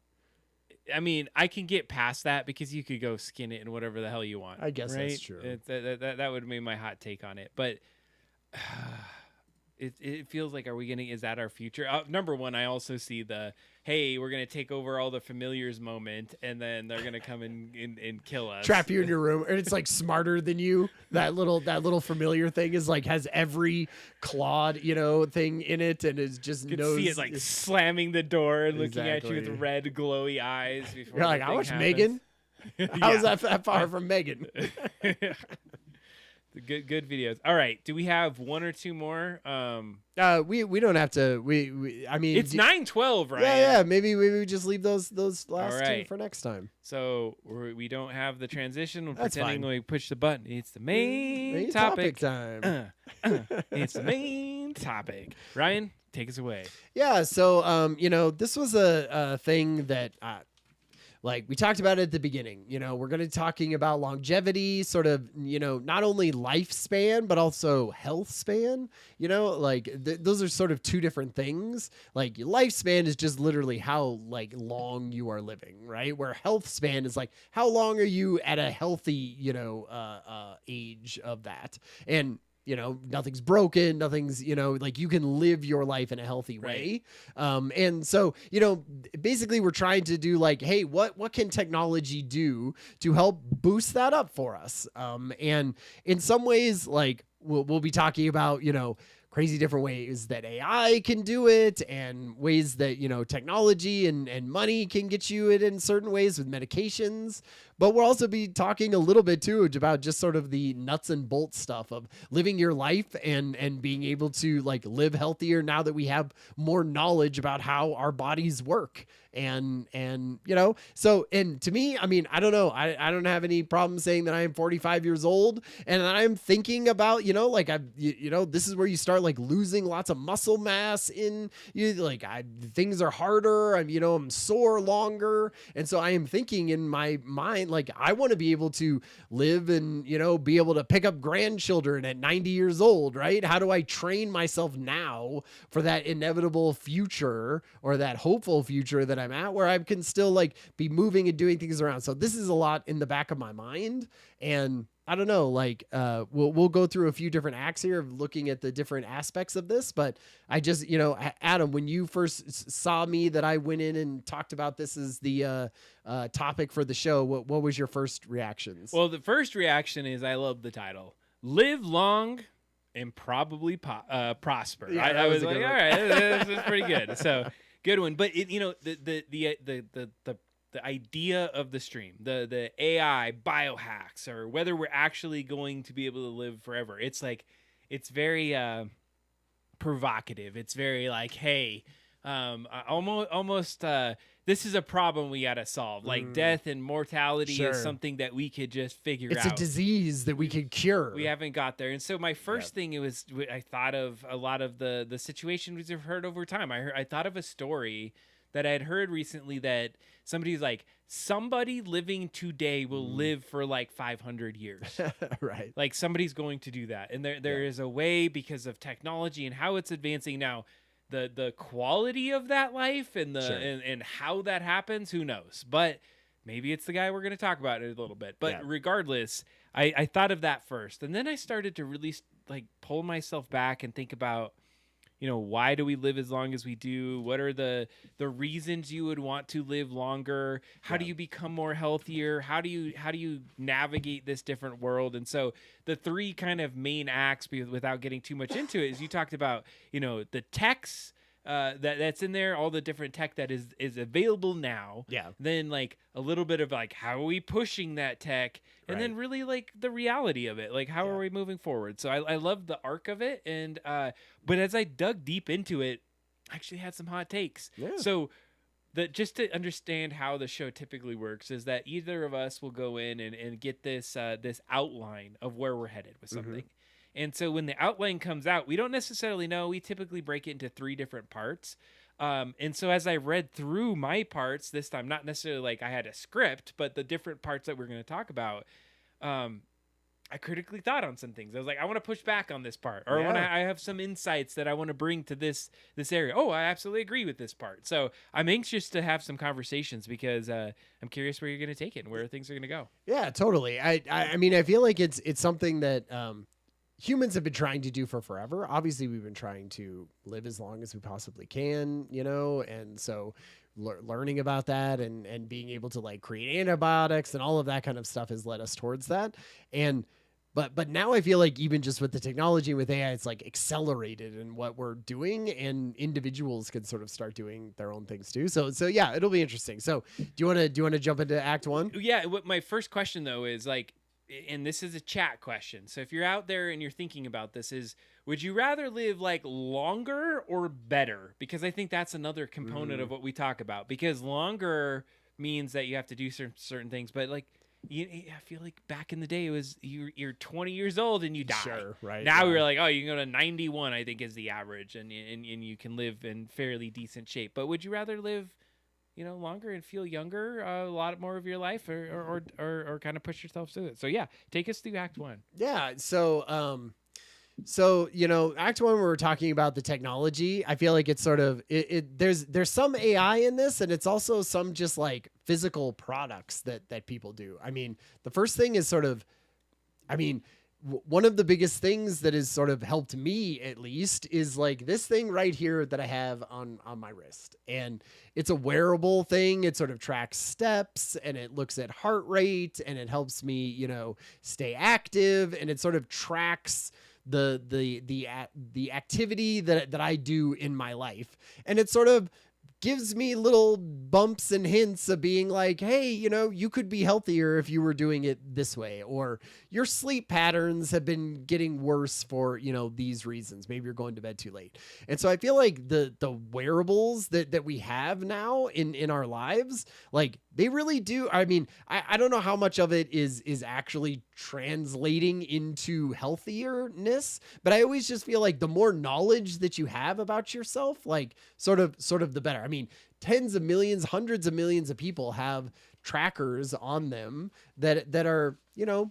I mean, I can get past that because you could go skin it and whatever the hell you want. I guess right? That's true. That would be my hot take on it, but it feels like, is that our future? Number one, I also see hey, we're going to take over all the familiars moment, and then they're going to come and kill us. Trap you in your room, and it's like smarter than you. That little familiar thing is like, has every clawed, thing in it, and is just you knows. See it like slamming the door and looking at you with red glowy eyes. Before you're like, I watched Megan. How's that far from Megan? Good videos. All right, do we have one or two more? We don't have to. I mean, it's 9:12, right? Yeah. Maybe we just leave those last two for next time. So we don't have the transition. We're That's pretending fine. we push the button. It's the main topic time. It's the main topic. Ryan, take us away. Yeah. So this was a thing that. Like we talked about it at the beginning, we're going to be talking about longevity, sort of, not only lifespan, but also health span, like those are sort of two different things. Like lifespan is just literally how like long you are living, right? Where health span is like, how long are you at a healthy, age of that? And nothing's broken, nothing's, like you can live your life in a healthy way. And so, basically we're trying to do like, hey, what can technology do to help boost that up for us? And in some ways, like we'll be talking about, crazy different ways that AI can do it, and ways that, technology and money can get you it in certain ways with medications. But we'll also be talking a little bit too about just sort of the nuts and bolts stuff of living your life and being able to like live healthier now that we have more knowledge about how our bodies work. And so, and to me, I mean, I don't know. I don't have any problem saying that I am 45 years old and I'm thinking about, like this is where you start like losing lots of muscle mass in you. Like things are harder. I'm sore longer. And so I am thinking in my mind, like I want to be able to live and, be able to pick up grandchildren at 90 years old, right? How do I train myself now for that inevitable future, or that hopeful future that I'm at where I can still like be moving and doing things around. So this is a lot in the back of my mind. And I don't know, like, we'll go through a few different acts here of looking at the different aspects of this, but I just, Adam, when you first saw me that I went in and talked about this as the topic for the show, what was your first reactions? Well, the first reaction is I love the title. Live long and probably prosper. Yeah, I was like, all right, this is pretty good. So good one. But the idea of the stream, the AI biohacks, or whether we're actually going to be able to live forever. It's like, it's very provocative. It's very like, hey, almost this is a problem we got to solve. Like death and mortality is something that we could just figure out. It's a disease that we could cure. We haven't got there. And so my first thing, I thought of a lot of the situations we've heard over time. I thought of a story that I had heard recently that somebody's like, somebody living today will live for like 500 years. Right. Like somebody's going to do that. And there is a way, because of technology and how it's advancing now, the quality of that life and and how that happens, who knows? But maybe it's the guy we're going to talk about in a little bit. But regardless, I thought of that first. And then I started to really like pull myself back and think about, why do we live as long as we do? What are the reasons you would want to live longer? How do you become more healthier? How do you navigate this different world? And so the three kind of main acts, without getting too much into it, is you talked about, the techs that's in there, all the different tech that is available now. Yeah. Then like a little bit of like, how are we pushing that tech? And then really like the reality of it, like how are we moving forward? So I love the arc of it. And but as I dug deep into it, I actually had some hot takes. Yeah. So just to understand how the show typically works is that either of us will go in and get this this outline of where we're headed with something. And so when the outline comes out, we don't necessarily know. We typically break it into 3 different parts. And so as I read through my parts this time, not necessarily like I had a script, but the different parts that we're going to talk about, I critically thought on some things. I was like, I want to push back on this part, or I have some insights that I want to bring to this area. Oh, I absolutely agree with this part. So I'm anxious to have some conversations because I'm curious where you're going to take it and where things are going to go. Yeah, totally. I mean, I feel like it's something that humans have been trying to do for forever. Obviously, we've been trying to live as long as we possibly can, and so learning about that and being able to like create antibiotics and all of that kind of stuff has led us towards that. And but now I feel like even just with the technology and with AI, it's like accelerated in what we're doing, and individuals can sort of start doing their own things too. So yeah, it'll be interesting. So do you want to jump into Act 1? Yeah. What my first question though is like, and this is a chat question. So if you're out there and you're thinking about this, would you rather live like longer or better? Because I think that's another component of what we talk about, because longer means that you have to do certain things. But like, I feel like back in the day, it was you're 20 years old and you die. Sure, right. Now we were like, oh, you can go to 91, I think is the average. And you can live in fairly decent shape. But would you rather live longer and feel younger a lot more of your life, or kind of push yourself through it? So yeah, take us through Act 1. Yeah. So Act 1, we're talking about the technology. I feel like it's sort of there's some AI in this, and it's also some just like physical products that people do. I mean, the first thing is one of the biggest things that has sort of helped me, at least, is like this thing right here that I have on my wrist. And it's a wearable thing. It sort of tracks steps, and it looks at heart rate, and it helps me, stay active, and it sort of tracks the activity that I do in my life. And it sort of gives me little bumps and hints of being like, hey, you could be healthier if you were doing it this way, or your sleep patterns have been getting worse for, these reasons. Maybe you're going to bed too late. And so I feel like the wearables that we have now in our lives, like they really do. I mean, I don't know how much of it is actually translating into healthierness, but I always just feel like the more knowledge that you have about yourself, like sort of the better. I mean, tens of millions, hundreds of millions of people have trackers on them that are,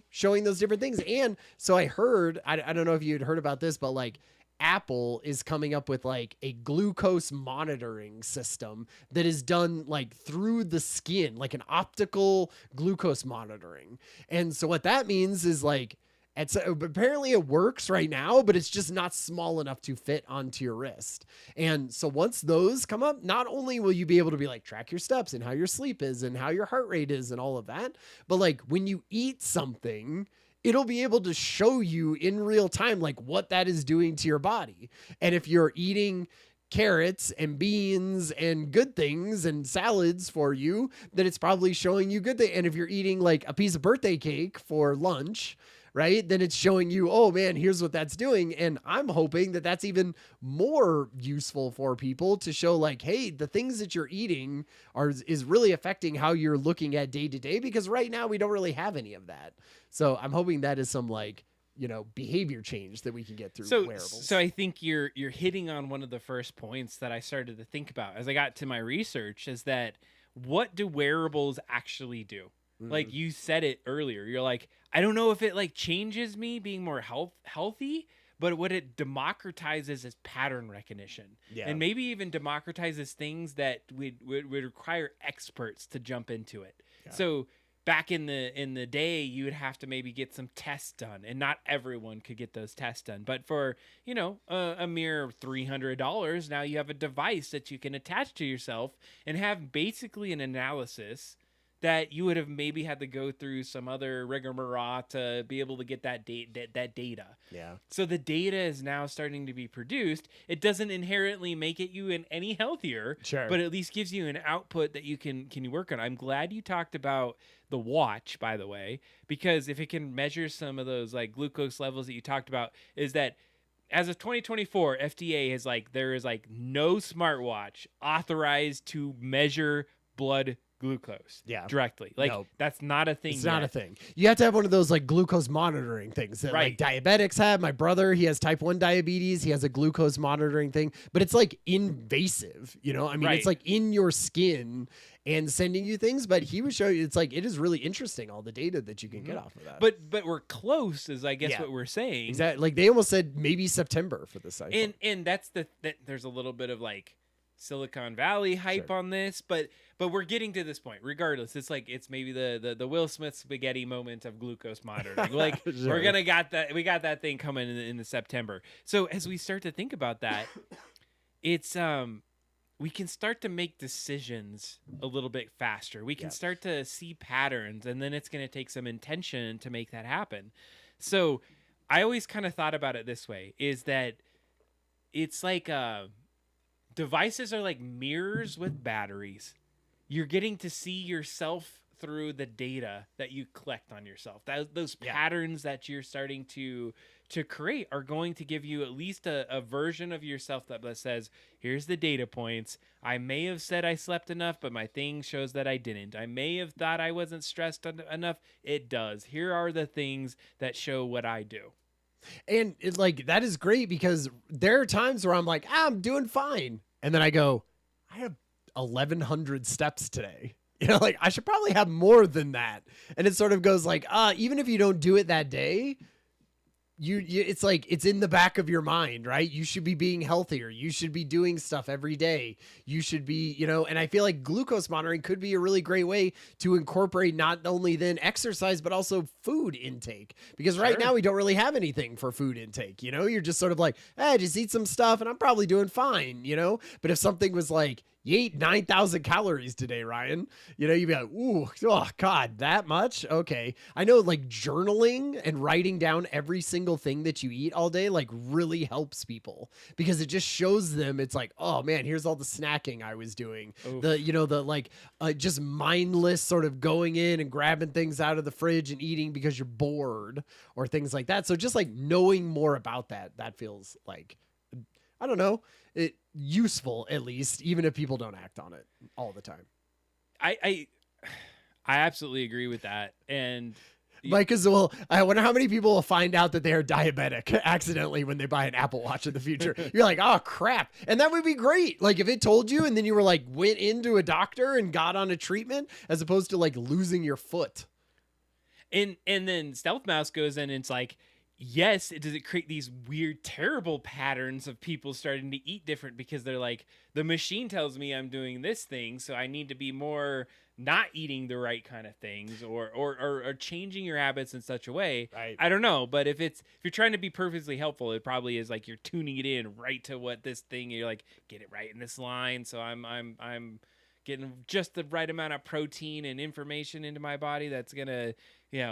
showing those different things. And so I heard, I don't know if you'd heard about this, but like Apple is coming up with like a glucose monitoring system that is done like through the skin, like an optical glucose monitoring. And so what that means is like, apparently it works right now, but it's just not small enough to fit onto your wrist. And so once those come up, not only will you be able to be like track your steps and how your sleep is and how your heart rate is and all of that, but like when you eat something, it'll be able to show you in real time like what that is doing to your body. And if you're eating carrots and beans and good things and salads for you, then it's probably showing you good things. And if you're eating like a piece of birthday cake for lunch, right, then it's showing you, oh man, here's what that's doing. And I'm hoping that that's even more useful for people to show like, hey, the things that you're eating is really affecting how you're looking at day to day, because right now we don't really have any of that. So I'm hoping that is some like, you know, behavior change that we can get through wearables. So I think you're hitting on one of the first points that I started to think about as I got to my research, is that what do wearables actually do? Like you said it earlier, you're like, I don't know if it like changes me being more healthy, but what it democratizes is pattern recognition. Yeah. And maybe even democratizes things that would require experts to jump into it. Yeah. So back in the day, you would have to maybe get some tests done, and not everyone could get those tests done. But for, you know, a mere $300, now you have a device that you can attach to yourself and have basically an analysis that you would have maybe had to go through some other rigmarole to be able to get that data. Yeah. So the data is now starting to be produced. It doesn't inherently make you any healthier, sure, but at least gives you an output that you can work on. I'm glad you talked about the watch, by the way, because if it can measure some of those like glucose levels that you talked about, is that as of 2024, FDA is like, there is like no smartwatch authorized to measure blood glucose directly. Like that's not a thing. It's not a thing. You have to have one of those like glucose monitoring things that like diabetics have. My brother, he has type 1 diabetes. He has a glucose monitoring thing, but it's like invasive, you know? I mean, it's like in your skin and sending you things, but he was showing you, it's like, it is really interesting, all the data that you can get off of that. But we're close, is I guess what we're saying. Exactly. Like they almost said maybe September for the cycle. And that's there's a little bit of like Silicon Valley hype on this, but we're getting to this point. Regardless, it's like it's maybe the Will Smith spaghetti moment of glucose monitoring. Like we got that thing coming in the September. So as we start to think about that, it's we can start to make decisions a little bit faster. We can start to see patterns, and then it's going to take some intention to make that happen. So I always kind of thought about it this way: is that it's like devices are like mirrors with batteries. You're getting to see yourself through the data that you collect on yourself. Those patterns that you're starting to create are going to give you at least a version of yourself that says, here's the data points. I may have said I slept enough, but my thing shows that I didn't. I may have thought I wasn't stressed enough. It does. Here are the things that show what I do. And it's like, that is great, because there are times where I'm like, I'm doing fine. And then I go, I have 1,100 steps today. You know, like I should probably have more than that. And it sort of goes like, even if you don't do it that day, it's like, it's in the back of your mind, right? You should be being healthier. You should be doing stuff every day. You should be, you know, and I feel like glucose monitoring could be a really great way to incorporate not only then exercise, but also food intake, because right now we don't really have anything for food intake. You know, you're just sort of like, just eat some stuff and I'm probably doing fine, you know? But if something was like, you ate 9,000 calories today, Ryan, you know, you'd be like, ooh, oh God, that much? Okay. I know like journaling and writing down every single thing that you eat all day, like really helps people, because it just shows them, it's like, oh man, here's all the snacking I was doing. Oof. Just mindless sort of going in and grabbing things out of the fridge and eating because you're bored or things like that. So just like knowing more about that feels like, I don't know, useful, at least, even if people don't act on it all the time. I absolutely agree with that. And Mike as well, I wonder how many people will find out that they are diabetic accidentally when they buy an Apple Watch in the future. You're like, oh crap. And that would be great. Like if it told you and then you were like, went into a doctor and got on a treatment, as opposed to like losing your foot. And then Stealth Mouse goes in and it's like, yes, does it create these weird, terrible patterns of people starting to eat different because they're like, the machine tells me I'm doing this thing, so I need to be more not eating the right kind of things, or changing your habits in such a way. Right. I don't know, but if you're trying to be purposely helpful, it probably is like you're tuning it in right to what this thing, you're like, get it right in this line, so I'm getting just the right amount of protein and information into my body that's gonna,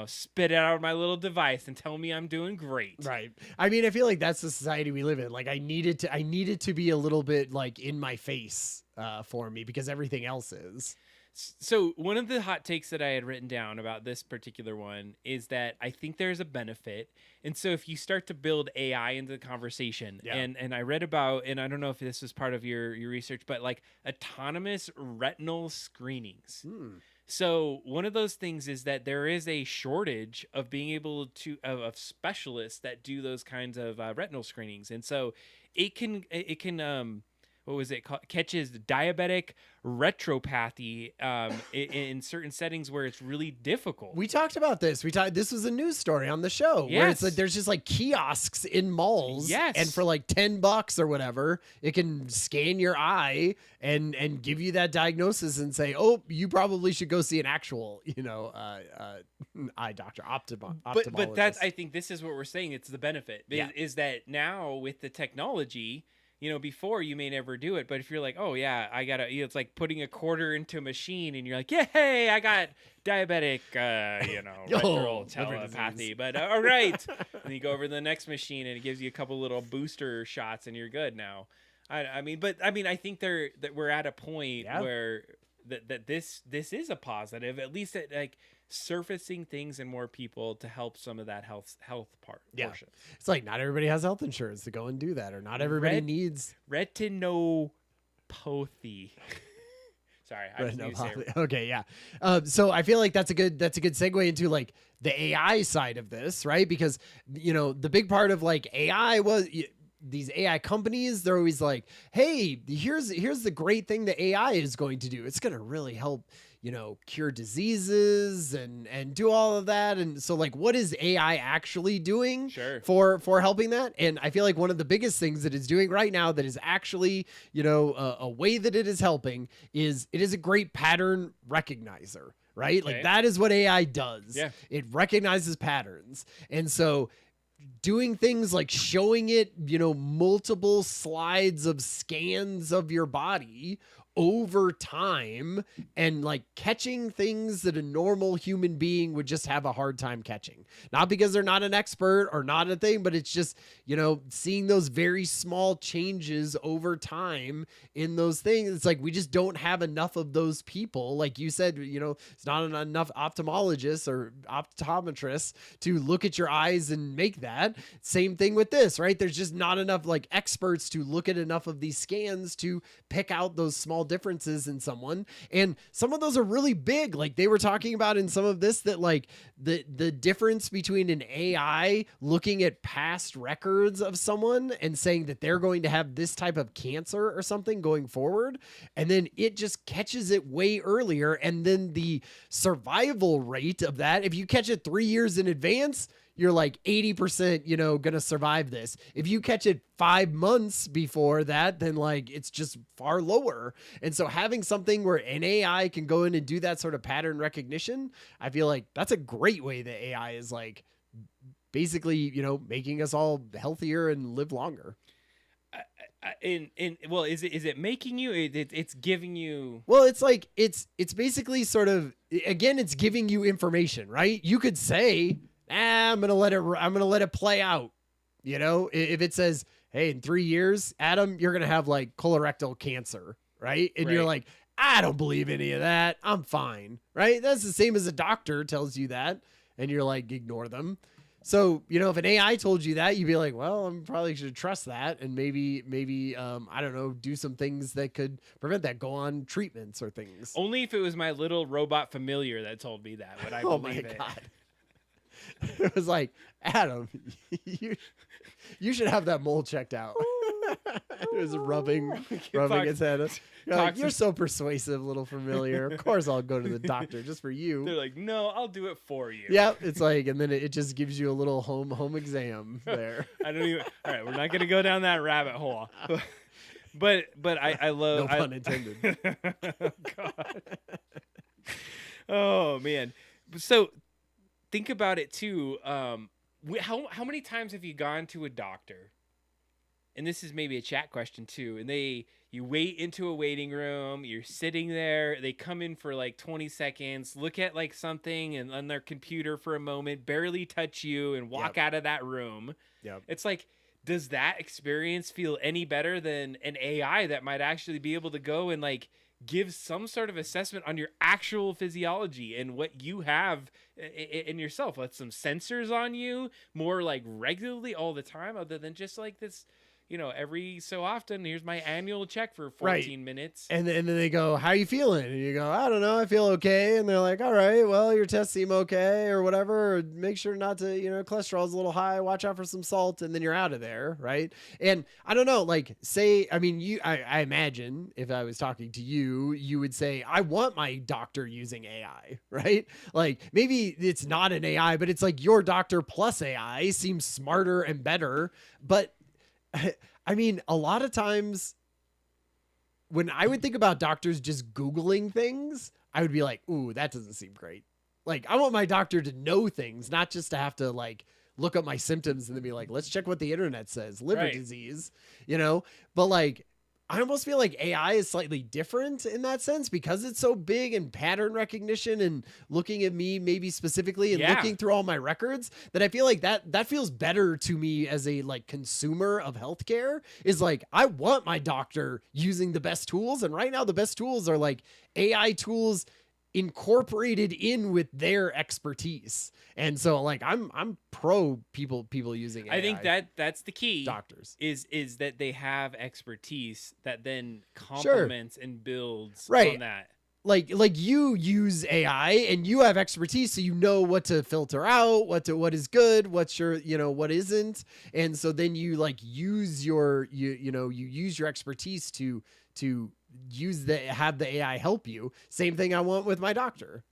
spit it out of my little device and tell me I'm doing great. Right. I mean, I feel like that's the society we live in. Like I needed to be a little bit like in my face for me, because everything else is. So one of the hot takes that I had written down about this particular one is that I think there's a benefit. And so if you start to build AI into the conversation, and I read about, and I don't know if this was part of your research, but like autonomous retinal screenings. So one of those things is that there is a shortage of being able to of specialists that do those kinds of retinal screenings. And so it can what was it called? Catches diabetic retropathy in certain settings where it's really difficult. We talked about this. This was a news story on the show where it's like there's just like kiosks in malls. Yes. And for like $10 or whatever, it can scan your eye and give you that diagnosis and say, oh, you probably should go see an actual, eye doctor, ophthalmologist. But that's, I think this is what we're saying. It's the benefit is that now with the technology, before you may never do it, but if you're like, oh yeah, I gotta, it's like putting a quarter into a machine and you're like, yeah, hey, I got diabetic, retinal telepathy, but all right. And you go over to the next machine and it gives you a couple little booster shots and you're good now. I mean, I think that we're at a point where that this is a positive, at least at like surfacing things in more people to help some of that health portion. It's like not everybody has health insurance to go and do that, or not everybody needs retinopathy. Sorry, I just need to say it. Okay, yeah. So I feel like that's a good segue into like the AI side of this, right? Because the big part of like AI was these AI companies, they're always like, hey, here's the great thing that AI is going to do. It's going to really help, cure diseases and do all of that. And so like, what is AI actually doing for helping that? And I feel like one of the biggest things that it's doing right now that is actually, a way that it is helping is it is a great pattern recognizer, right? Like that is what AI does. Yeah. It recognizes patterns. And so doing things like showing it, multiple slides of scans of your body over time and like catching things that a normal human being would just have a hard time catching. Not because they're not an expert or not a thing, but it's just, seeing those very small changes over time in those things. It's like we just don't have enough of those people. Like you said, it's not enough ophthalmologists or optometrists to look at your eyes and make that. Same thing with this, right? There's just not enough like experts to look at enough of these scans to pick out those small differences in someone. And some of those are really big. Like they were talking about in some of this that like the difference between an AI looking at past records of someone and saying that they're going to have this type of cancer or something going forward, and then it just catches it way earlier. And then the survival rate of that, if you catch it 3 years in advance, you're like 80%, going to survive this. If you catch it 5 months before that, then like it's just far lower. And so having something where an AI can go in and do that sort of pattern recognition, I feel like that's a great way that AI is like basically, making us all healthier and live longer. Well, is it making you? It's giving you. Well, it's like it's basically sort of, again, it's giving you information, right? You could say, I'm gonna let it play out. If it says, hey, in 3 years, Adam, you're gonna have like colorectal cancer, right? And you're like, I don't believe any of that. I'm fine, right? That's the same as a doctor tells you that, and you're like, ignore them. So, if an AI told you that, you'd be like, well, I'm probably should trust that. And maybe, I don't know, do some things that could prevent that, go on treatments or things. Only if it was my little robot familiar that told me that would I believe it. God. It was like, Adam, you should have that mole checked out. It was rubbing his head. You're so persuasive, little familiar. Of course I'll go to the doctor just for you. They're like, no, I'll do it for you. Yeah, it's like, and then it just gives you a little home exam there. I don't even. All right, we're not gonna go down that rabbit hole. But I love. No pun intended. Oh, God. Oh man. So think about it too. How many times have you gone to a doctor? And this is maybe a chat question too. And you wait into a waiting room, you're sitting there, they come in for like 20 seconds, look at like something and on their computer for a moment, barely touch you and walk out of that room. Yep. It's like, does that experience feel any better than an AI that might actually be able to go and like give some sort of assessment on your actual physiology and what you have in yourself? Let some sensors on you more like regularly all the time, other than just like this, every so often, here's my annual check for 14 minutes. And then they go, how you feeling? And you go, I don't know, I feel okay. And they're like, all right, well, your tests seem okay or whatever. Or make sure not to, cholesterol's a little high. Watch out for some salt. And then you're out of there, right? And I don't know, like I imagine if I was talking to you, you would say, I want my doctor using AI, right? Like maybe it's not an AI, but it's like your doctor plus AI seems smarter and better. But I mean, a lot of times when I would think about doctors just Googling things, I would be like, ooh, that doesn't seem great. Like, I want my doctor to know things, not just to have to like look up my symptoms and then be like, let's check what the internet says, liver disease, but like, I almost feel like AI is slightly different in that sense because it's so big and pattern recognition and looking at me maybe specifically and looking through all my records, that I feel like that feels better to me as a like consumer of healthcare. Is like, I want my doctor using the best tools. And right now the best tools are like AI tools incorporated in with their expertise. And so like I'm pro people using AI. I think that's the key. Doctors is that they have expertise that then complements and builds on that. Like you use AI and you have expertise, so you know what to filter out, what is good, what's your what isn't. And so then you like use your you use your expertise to have the AI help you. Same thing I want with my doctor.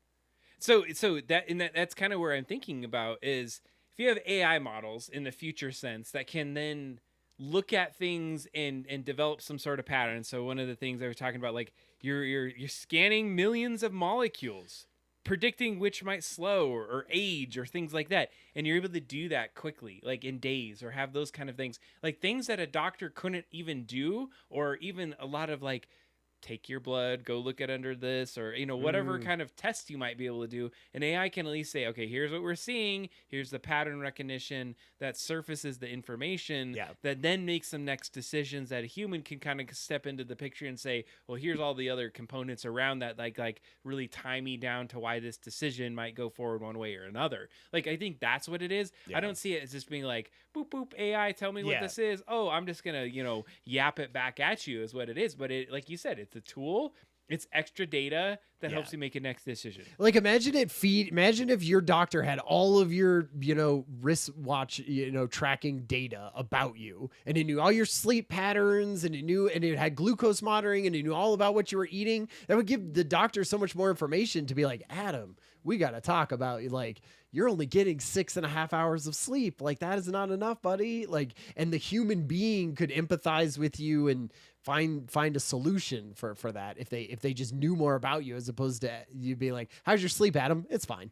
So that's kind of where I'm thinking about is if you have AI models in the future sense that can then look at things and develop some sort of pattern. So one of the things I was talking about, like you're scanning millions of molecules, predicting which might slow or age or things like that. And you're able to do that quickly, like in days, or have those kind of things, like things that a doctor couldn't even do, or even a lot of like, take your blood, go look at under this, or whatever kind of test you might be able to do. And AI can at least say, okay, here's what we're seeing, here's the pattern recognition that surfaces the information that then makes some next decisions that a human can kind of step into the picture and say, well, here's all the other components around that, like really tie me down to why this decision might go forward one way or another. Like, I think that's what it is. I don't see it as just being like, boop boop, AI, tell me what this is. Oh, I'm just gonna yap it back at you is what it is. But it, like you said, it's a tool. It's extra data that helps you make a next decision. Like, imagine if your doctor had all of your, wristwatch, tracking data about you, and it knew all your sleep patterns, and it had glucose monitoring, and it knew all about what you were eating. That would give the doctor so much more information to be like, Adam, we got to talk about, like, you're only getting 6.5 hours of sleep. Like, that is not enough, buddy. Like, and the human being could empathize with you and find a solution for that if they just knew more about you, as opposed to you being like, how's your sleep, Adam? It's fine.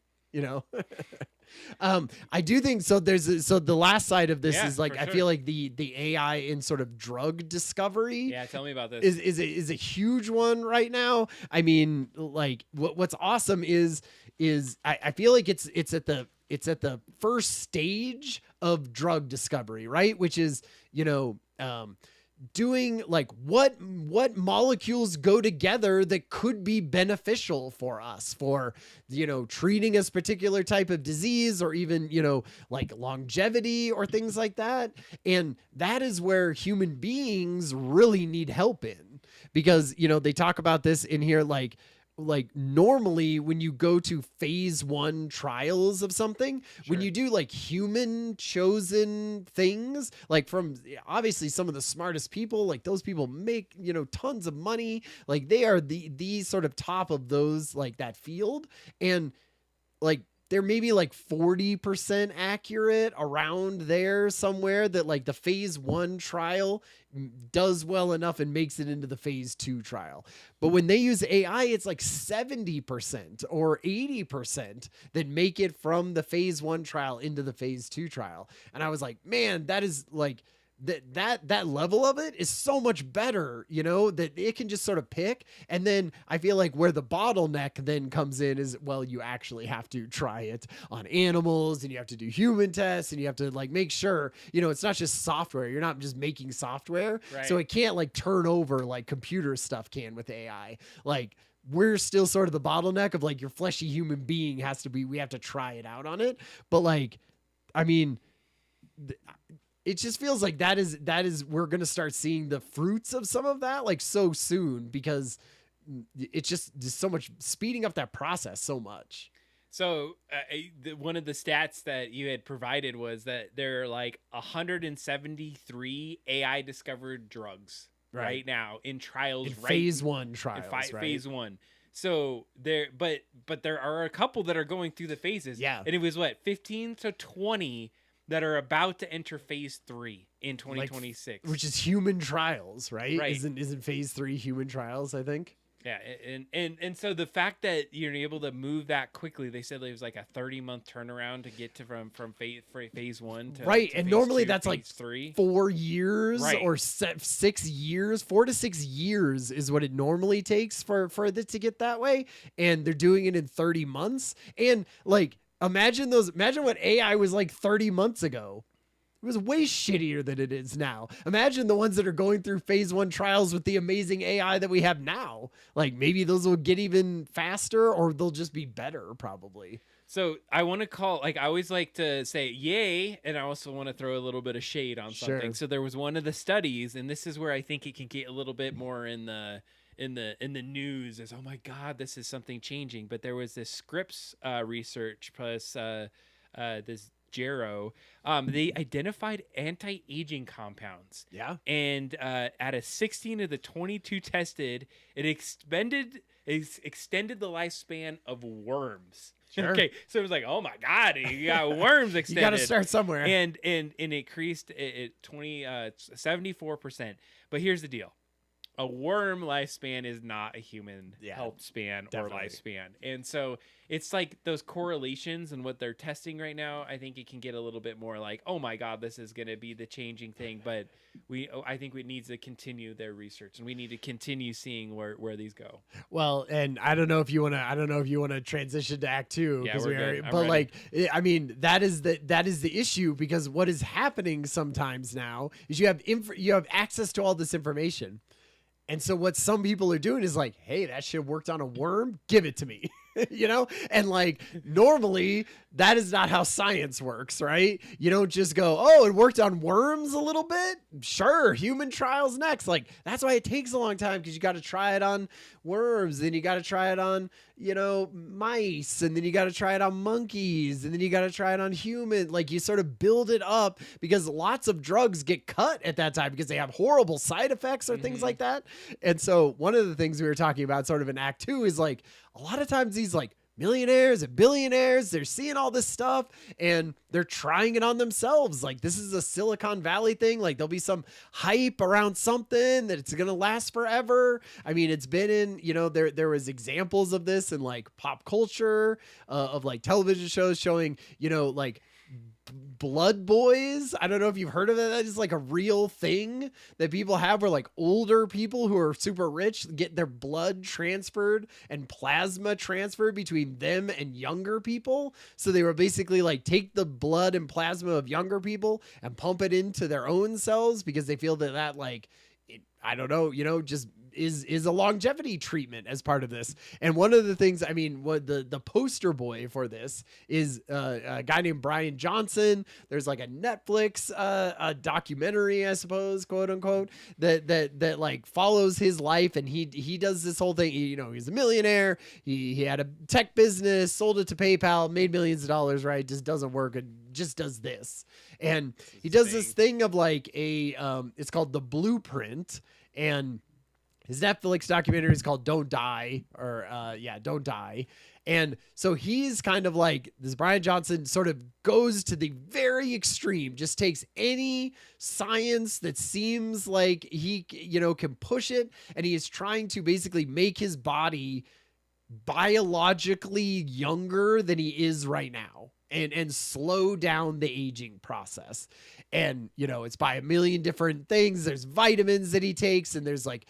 I do think so. So the last side of this is like, I feel like the AI in sort of drug discovery. Yeah. Tell me about this. Is a huge one right now. I mean, like what's awesome is I feel like it's at the first stage of drug discovery, right? Which is, doing like what molecules go together that could be beneficial for us for, treating a particular type of disease, or even, like longevity or things like that. And that is where human beings really need help in, because, they talk about this in here, like, like normally when you go to phase 1 trials of something, when Sure. you do like human chosen things, like from obviously some of the smartest people, like those people make, tons of money. Like they are the sort of top of those, like that field. And like they're maybe like 40% accurate around there somewhere, that like the phase 1 trial does well enough and makes it into the phase 2 trial. But when they use AI, it's like 70% or 80% that make it from the phase 1 trial into the phase 2 trial. And I was like, man, that is like, that level of it is so much better, that it can just sort of pick. And then I feel like where the bottleneck then comes in is, well, you actually have to try it on animals, and you have to do human tests, and you have to like make sure, it's not just software. You're not just making software. Right. So it can't like turn over like computer stuff can with AI. Like, we're still sort of the bottleneck of like your fleshy human being we have to try it out on it. But like, I mean, it just feels like that is we're going to start seeing the fruits of some of that like so soon, because it's just so much speeding up that process so much. So one of the stats that you had provided was that there are like 173 AI discovered drugs right now in trials, phase 1 trials, right? Phase 1. So but there are a couple that are going through the phases. Yeah. And it was 15 to 20 that are about to enter phase 3 in 2026, like, which is human trials, right? Right. Isn't phase 3 human trials, I think? Yeah, and so the fact that you're able to move that quickly, they said it was like a 30-month turnaround to get to from phase 1 to right, to and phase normally 2, that's like phase 3. 4 years, Right. or 6 years. 4 to 6 years is what it normally takes for it to get that way, and they're doing it in 30 months. And like, imagine what AI was like 30 months ago. It was way shittier than it is now. Imagine the ones that are going through phase 1 trials with the amazing AI that we have now. Like, maybe those will get even faster, or they'll just be better, probably. So I want to call, like, I always like to say yay, and I also want to throw a little bit of shade on something. Sure. So there was one of the studies, and this is where I think it can get a little bit more in the news, as, oh my God, this is something changing. But there was this Scripps research plus this Gero. They identified anti-aging compounds. Yeah. And out of 16 of the 22 tested, it extended the lifespan of worms. Sure. Okay, so it was like, oh my God, you got worms extended. You got to start somewhere. And it increased it 74%. But here's the deal. A worm lifespan is not a human health span definitely. or lifespan. And so it's like those correlations and what they're testing right now. I think it can get a little bit more like, oh my God, this is going to be the changing thing. But I think we need to continue their research, and we need to continue seeing where these go. Well, and I don't know if you want to transition to Act 2, Yeah, because we're good. I'm but ready. like, I mean, that is the issue, because what is happening sometimes now is you have access to all this information. And so what some people are doing is like, hey, that shit worked on a worm, give it to me. And like, normally that is not how science works, right? You don't just go, oh, it worked on worms a little bit. Sure. Human trials next. Like, that's why it takes a long time, because you got to try it on worms, then you got to try it on, mice, and then you got to try it on monkeys, and then you got to try it on human. Like, you sort of build it up, because lots of drugs get cut at that time because they have horrible side effects or things like that. And so one of the things we were talking about sort of in Act 2 is like, a lot of times these like millionaires and billionaires, they're seeing all this stuff and they're trying it on themselves. Like, this is a Silicon Valley thing. Like, there'll be some hype around something that it's going to last forever. I mean, it's been in, there was examples of this in like pop culture, of like television shows showing, like blood boys. I don't know if you've heard of it. That is like a real thing that people have, where like older people who are super rich get their blood transferred and plasma transferred between them and younger people. So they were basically like, take the blood and plasma of younger people and pump it into their own cells, because they feel that like, I don't know, just is a longevity treatment as part of this. And one of the things, I mean, what the poster boy for this is a guy named Brian Johnson. There's like a Netflix a documentary, I suppose, quote unquote, that like follows his life, and he does this whole thing. You know, he's a millionaire. He had a tech business, sold it to PayPal, made millions of dollars, right? Just doesn't work, and just does this. And he does this thing of like it's called The Blueprint, and his Netflix documentary is called Don't Die, or Don't Die. And so he's kind of like, this Brian Johnson sort of goes to the very extreme, just takes any science that seems like he, you know, can push it. And he is trying to basically make his body biologically younger than he is right now, and slow down the aging process. And, you know, it's by a million different things. There's vitamins that he takes, and there's like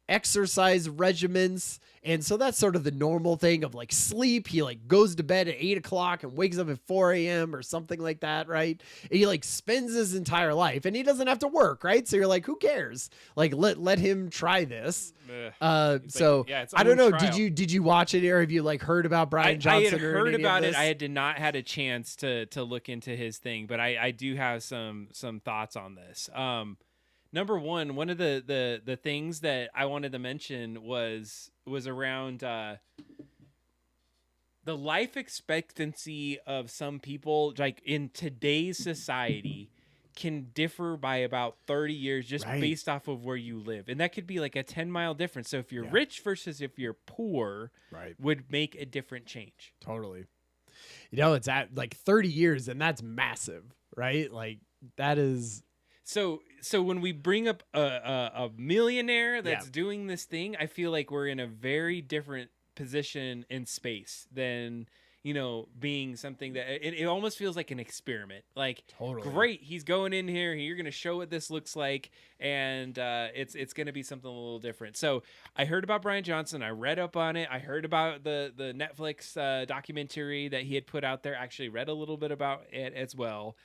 exercise regimens. And so that's sort of the normal thing of like sleep. He like goes to bed at 8 o'clock and wakes up at 4 a.m. or something like that, right? And he like spends his entire life, and he doesn't have to work, right? So you're like, who cares? Like, let him try this. I don't know. Trial. Did you watch it, or have you like heard about Brian Johnson? I had heard about it. I did not had a chance to look into his thing, but I do have some thoughts on this. Number one of the things that I wanted to mention was around the life expectancy of some people, like in today's society, can differ by about 30 years just based off of where you live. And that could be like a 10-mile difference. So if you're rich versus if you're poor, would make a different change. Totally. You know, it's at like 30 years, and that's massive, right? Like that is... So when we bring up a millionaire that's doing this thing, I feel like we're in a very different position in space than, you know, being something that it almost feels like an experiment. Like, great, he's going in here. You're going to show what this looks like, and it's going to be something a little different. So I heard about Brian Johnson. I read up on it. I heard about the Netflix documentary that he had put out there. Actually read a little bit about it as well.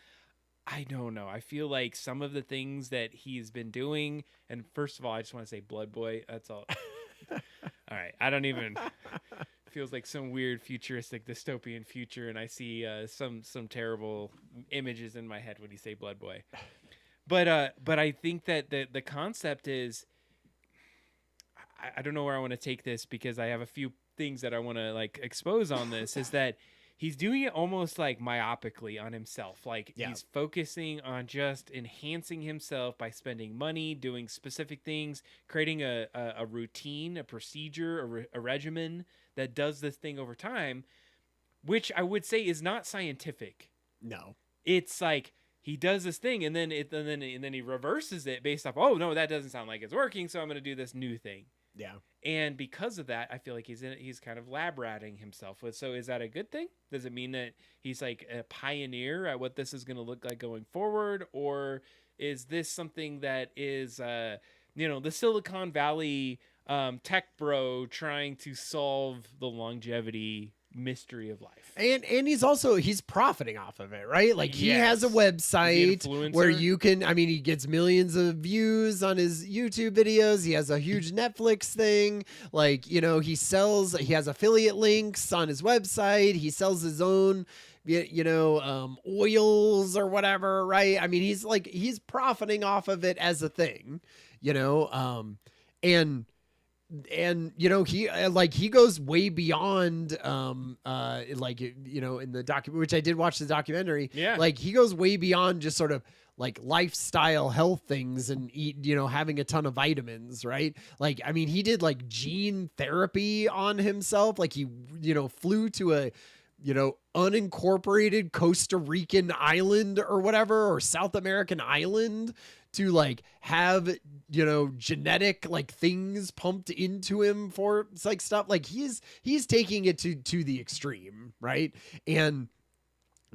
I don't know. I feel like some of the things that he's been doing, and first of all, I just want to say Blood Boy. That's all. All right. I don't even... Feels like some weird futuristic dystopian future, and I see some terrible images in my head when you say Blood Boy. But I think that the concept is... I don't know where I want to take this, because I have a few things that I want to like expose on this, is that he's doing it almost like myopically on himself. Like he's focusing on just enhancing himself by spending money, doing specific things, creating a routine, a procedure, a regimen that does this thing over time, which I would say is not scientific. No, it's like he does this thing, and then he reverses it based off, oh no, that doesn't sound like it's working, so I'm going to do this new thing. Yeah. And because of that, I feel like he's kind of lab ratting himself. So is that a good thing? Does it mean that he's like a pioneer at what this is going to look like going forward? Or is this something that is, the Silicon Valley tech bro trying to solve the longevity mystery of life? And he's profiting off of it, right? Like he has a website where you can, I mean, he gets millions of views on his YouTube videos. He has a huge Netflix thing. Like, he has affiliate links on his website. He sells his own, oils or whatever, right? I mean, he's profiting off of it as a thing, he goes way beyond in the document, which I did watch the documentary. Yeah. Like he goes way beyond just sort of like lifestyle health things and having a ton of vitamins, right? Like, I mean, he did like gene therapy on himself. Like he, flew to a, unincorporated Costa Rican island or whatever, or South American island to like have, genetic like things pumped into him for like stuff. Like he's taking it to the extreme. Right. And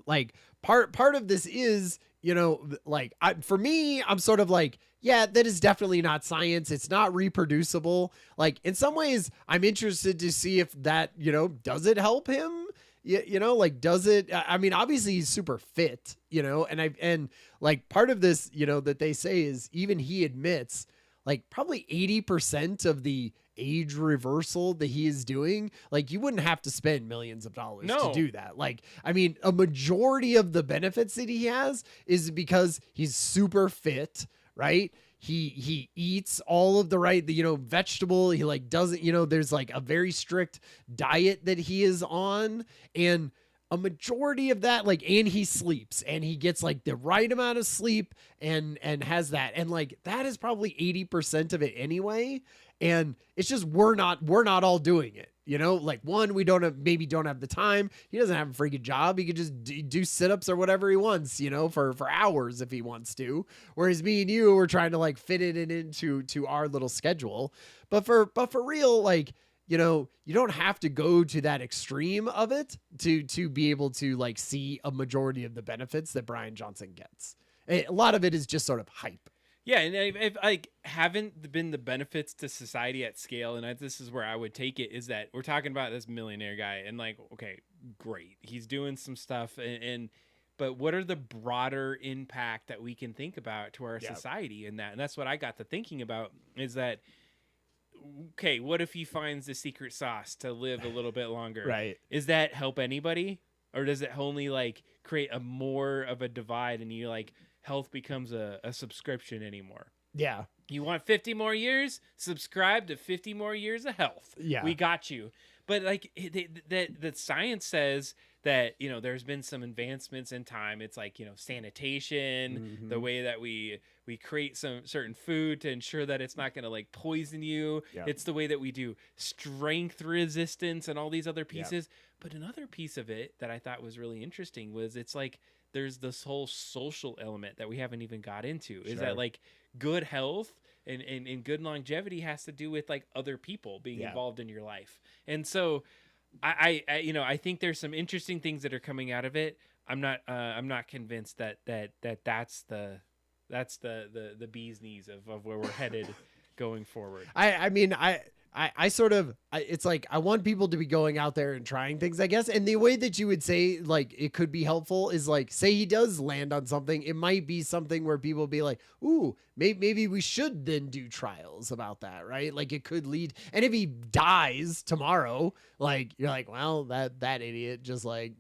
like part of this is, for me, I'm sort of like, yeah, that is definitely not science. It's not reproducible. Like in some ways I'm interested to see if that, does it help him? Does it, I mean, obviously he's super fit, and like part of this, that they say is even he admits like probably 80% of the age reversal that he is doing, like you wouldn't have to spend millions of dollars to No. do that. Like, I mean, a majority of the benefits that he has is because he's super fit, right? He eats all of the right, vegetable. He like doesn't, there's like a very strict diet that he is on, and a majority of that, like, and he sleeps and he gets like the right amount of sleep and has that. And like, that is probably 80% of it anyway. And it's just, we're not all doing it. Like one, we don't have the time. He doesn't have a freaking job. He could just do sit-ups or whatever he wants, for hours if he wants to. Whereas me and you, we're trying to like fit it into our little schedule. But for real, like, you don't have to go to that extreme of it to be able to like see a majority of the benefits that Brian Johnson gets. A lot of it is just sort of hype. Yeah, and if like haven't been the benefits to society at scale, and this is where I would take it, is that we're talking about this millionaire guy, and like, okay, great, he's doing some stuff, but what are the broader impact that we can think about to our society in that? And that's what I got to thinking about, is that, okay, what if he finds the secret sauce to live a little bit longer? Right. Is that help anybody? Or does it only like create a more of a divide, and you like health becomes a subscription anymore? Yeah. You want 50 more years? Subscribe to 50 more years of health. Yeah. We got you. But like the science says that, there's been some advancements in time. It's like, sanitation, the way that we create some certain food to ensure that it's not going to like poison you. Yeah. It's the way that we do strength resistance and all these other pieces. Yeah. But another piece of it that I thought was really interesting was it's like there's this whole social element that we haven't even got into. Is that like good health and good longevity has to do with like other people being involved in your life. And so I think there's some interesting things that are coming out of it. I'm not convinced that that's the bee's knees of where we're headed going forward. I sort of, it's like, I want people to be going out there and trying things, I guess. And the way that you would say like it could be helpful is like, say he does land on something, it might be something where people be like, ooh, maybe we should then do trials about that, right? Like it could lead. And if he dies tomorrow, like you're like, well, that idiot just like,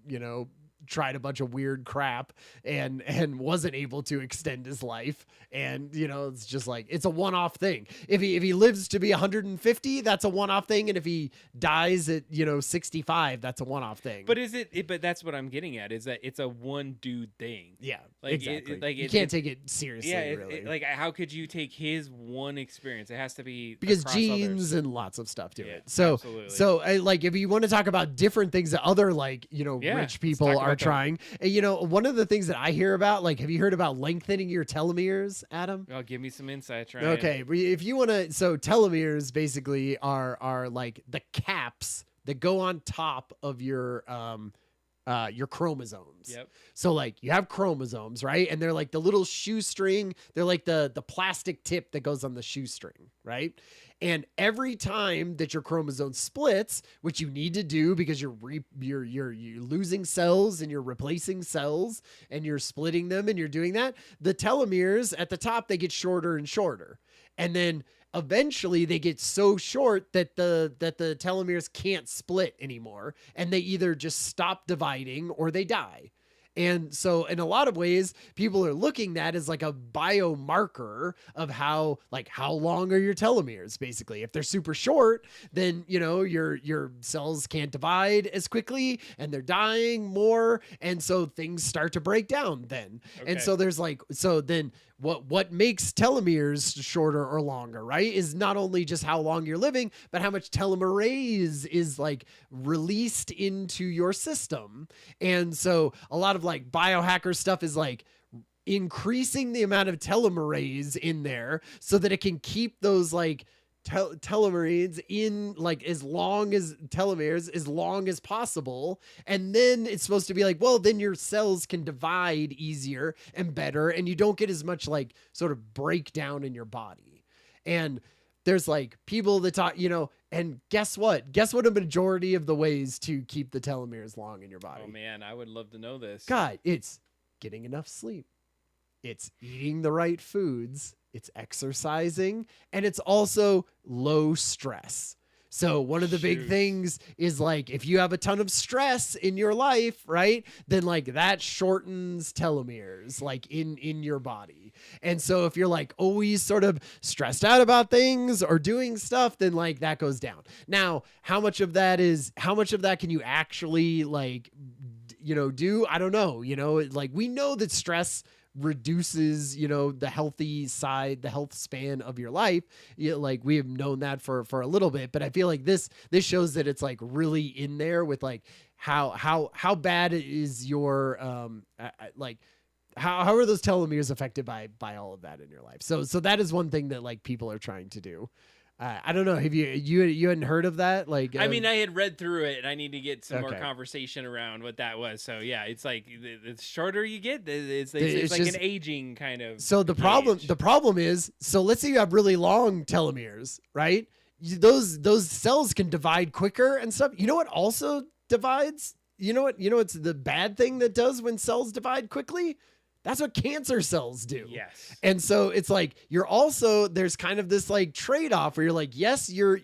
tried a bunch of weird crap and wasn't able to extend his life. And, it's just like, it's a one-off thing. If he lives to be 150, that's a one-off thing. And if he dies at, 65, that's a one-off thing. But but that's what I'm getting at, is that it's a one dude thing. Yeah, like, exactly. You can't take it seriously. Yeah. Really. Like how could you take his one experience? It has to be because genes and lots of stuff to it. So, absolutely. So like, if you want to talk about different things that other like, rich people are trying, and one of the things that I hear about, like, have you heard about lengthening your telomeres, Adam? Oh, give me some insights, Ryan. Okay, if you want to, so telomeres basically are like the caps that go on top of your chromosomes. Yep. So like you have chromosomes, right? And they're like the little shoestring. They're like the plastic tip that goes on the shoestring, right? And every time that your chromosome splits, which you need to do because you're losing cells and you're replacing cells and you're splitting them and you're doing that, the telomeres at the top, they get shorter and shorter. And then eventually they get so short that the telomeres can't split anymore, and they either just stop dividing or they die. And so in a lot of ways, people are looking at as like a biomarker of how long are your telomeres, basically. If they're super short, then, your cells can't divide as quickly and they're dying more. And so things start to break down then. Okay. And so there's then what makes telomeres shorter or longer, right, is not only just how long you're living, but how much telomerase is like released into your system. And so a lot of like biohacker stuff is like increasing the amount of telomerase in there so that it can keep those like telomeres in like as long as possible. And then it's supposed to be like, well, then your cells can divide easier and better, and you don't get as much like sort of breakdown in your body. And there's like people that talk, and guess what a majority of the ways to keep the telomeres long in your body? Oh man, I would love to know this. God, it's getting enough sleep. It's eating the right foods. it's exercising, and it's also low stress. So one of the big Shoot. things is like if you have a ton of stress in your life, right? Then like that shortens telomeres like in your body. And so if you're like always sort of stressed out about things or doing stuff, then like that goes down. Now, how much of that can you actually like do? I don't know. Like we know that stress reduces the health span of your life. Like we have known that for a little bit, but I feel like this shows that it's like really in there with like how bad is your like how are those telomeres affected by all of that in your life. So that is one thing that like people are trying to do. I don't know. Have you hadn't heard of that? Like, I mean, I had read through it, and I need to get some more Okay. conversation around what that was. So yeah, it's like the shorter you get, it's It's like just- an aging kind of. So the problem is, so let's say you have really long telomeres, right? Those cells can divide quicker and stuff. You know what also divides? You know what's the bad thing that does when cells divide quickly? That's what cancer cells do. Yes. And so it's like there's kind of this like trade-off where you're like, yes, you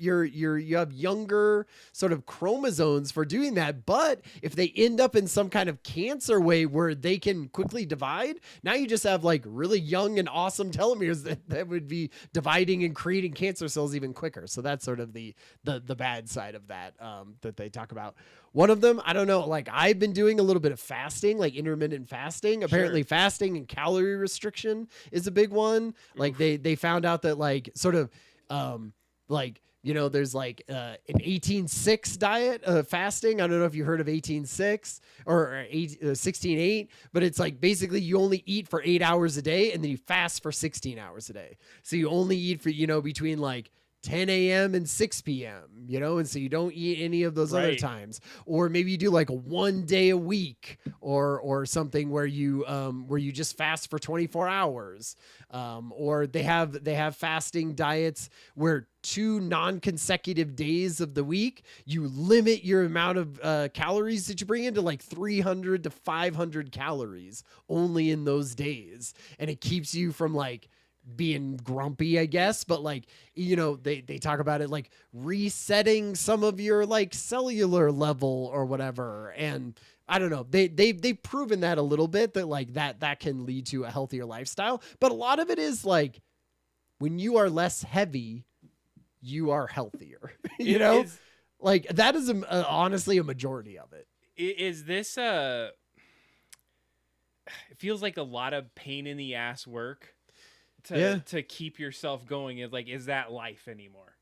have younger sort of chromosomes for doing that, but if they end up in some kind of cancer way where they can quickly divide, now you just have like really young and awesome telomeres that would be dividing and creating cancer cells even quicker. So that's sort of the bad side of that that they talk about. One of them, I don't know, like I've been doing a little bit of fasting, like intermittent fasting. Apparently fasting and calorie restriction is a big one. Like they found out that like sort of there's like an 18-6 diet of fasting. I don't know if you heard of 18-6 or 16-8, but it's like basically you only eat for 8 hours a day and then you fast for 16 hours a day. So you only eat for, between like 10 a.m. and 6 p.m., and so you don't eat any of those other times. Or maybe you do like a 1 day a week or something where you just fast for 24 hours. Or they have fasting diets where 2 non-consecutive days of the week, you limit your amount of calories that you bring into like 300 to 500 calories only in those days. And it keeps you from like being grumpy, I guess, but like, they talk about it like resetting some of your like cellular level or whatever. And I don't know, they've proven that a little bit that like that can lead to a healthier lifestyle. But a lot of it is like when you are less heavy, you are healthier, like that is honestly a majority of it. Is this it feels like a lot of pain in the ass work to keep yourself going. Is that life anymore?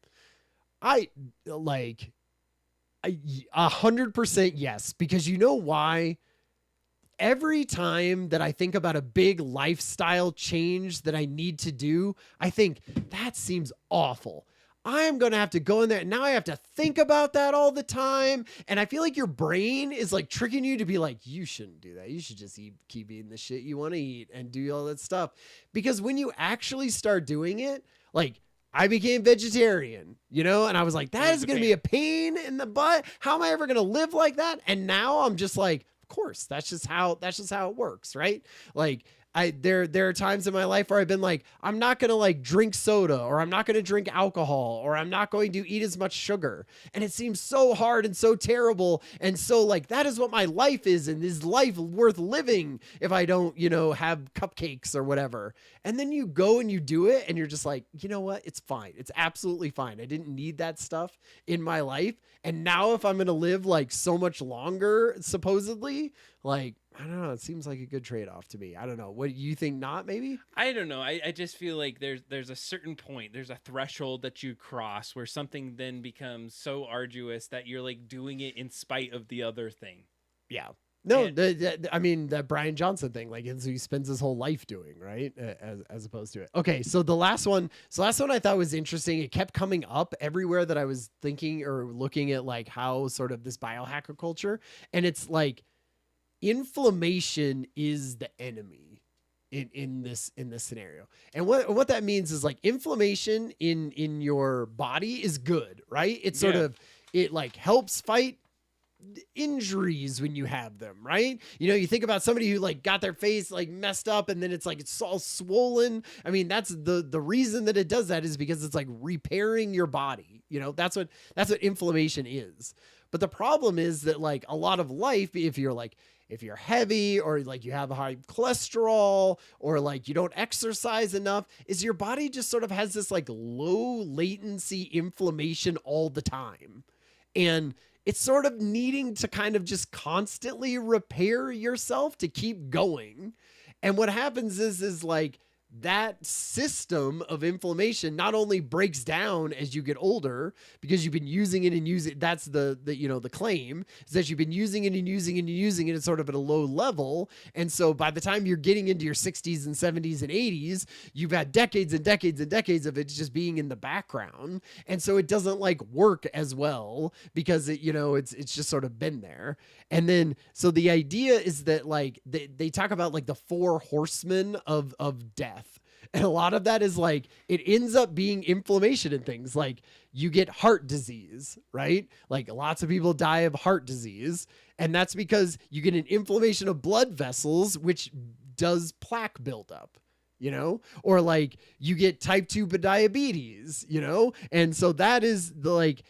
100% yes, because you know why? Every time that I think about a big lifestyle change that I need to do, I think that seems awful. I'm going to have to go in there. Now I have to think about that all the time. And I feel like your brain is like tricking you to be like, you shouldn't do that. You should just keep eating the shit you want to eat and do all that stuff. Because when you actually start doing it, like I became vegetarian, and I was like, that is going to be a pain in the butt. How am I ever going to live like that? And now I'm just like, of course, that's just how it works. Right. Like, there are times in my life where I've been like, I'm not going to like drink soda, or I'm not going to drink alcohol, or I'm not going to eat as much sugar. And it seems so hard and so terrible. And so like, that is what my life is. And is life worth living if I don't, have cupcakes or whatever? And then you go and you do it and you're just like, you know what? It's fine. It's absolutely fine. I didn't need that stuff in my life. And now if I'm going to live like so much longer, supposedly, like, I don't know. It seems like a good trade-off to me. I don't know. What you think? Not maybe? I don't know. I just feel like there's a certain point, there's a threshold that you cross where something then becomes so arduous that you're like doing it in spite of the other thing. Yeah. No, I mean, that Brian Johnson thing, like, and so he spends his whole life doing, right? As opposed to it. Okay. So the last one I thought was interesting. It kept coming up everywhere that I was thinking or looking at like how sort of this biohacker culture, and it's like, inflammation is the enemy in this scenario. And what that means is like inflammation in your body is good, right? It's sort of, it like helps fight injuries when you have them, right? You know, you think about somebody who like got their face like messed up and then it's like it's all swollen. I mean, that's the reason that it does that is because it's like repairing your body. You know, that's what inflammation is. But the problem is that like a lot of life, if you're heavy or like you have high cholesterol or like you don't exercise enough, is your body just sort of has this like low latency inflammation all the time. And it's sort of needing to kind of just constantly repair yourself to keep going. And what happens is like that system of inflammation not only breaks down as you get older because you've been using it and using it. That's the claim is that you've been using it and using it and using it. It's sort of at a low level. And so by the time you're getting into your 60s and 70s and 80s, you've had decades and decades and decades of it just being in the background. And so it doesn't like work as well because it's just sort of been there. And then, so the idea is that like they talk about like the 4 horsemen of death. And a lot of that is like, it ends up being inflammation and things like you get heart disease, right? Like lots of people die of heart disease. And that's because you get an inflammation of blood vessels, which does plaque buildup, you know, or like you get type 2 diabetes, you know? And so that is the like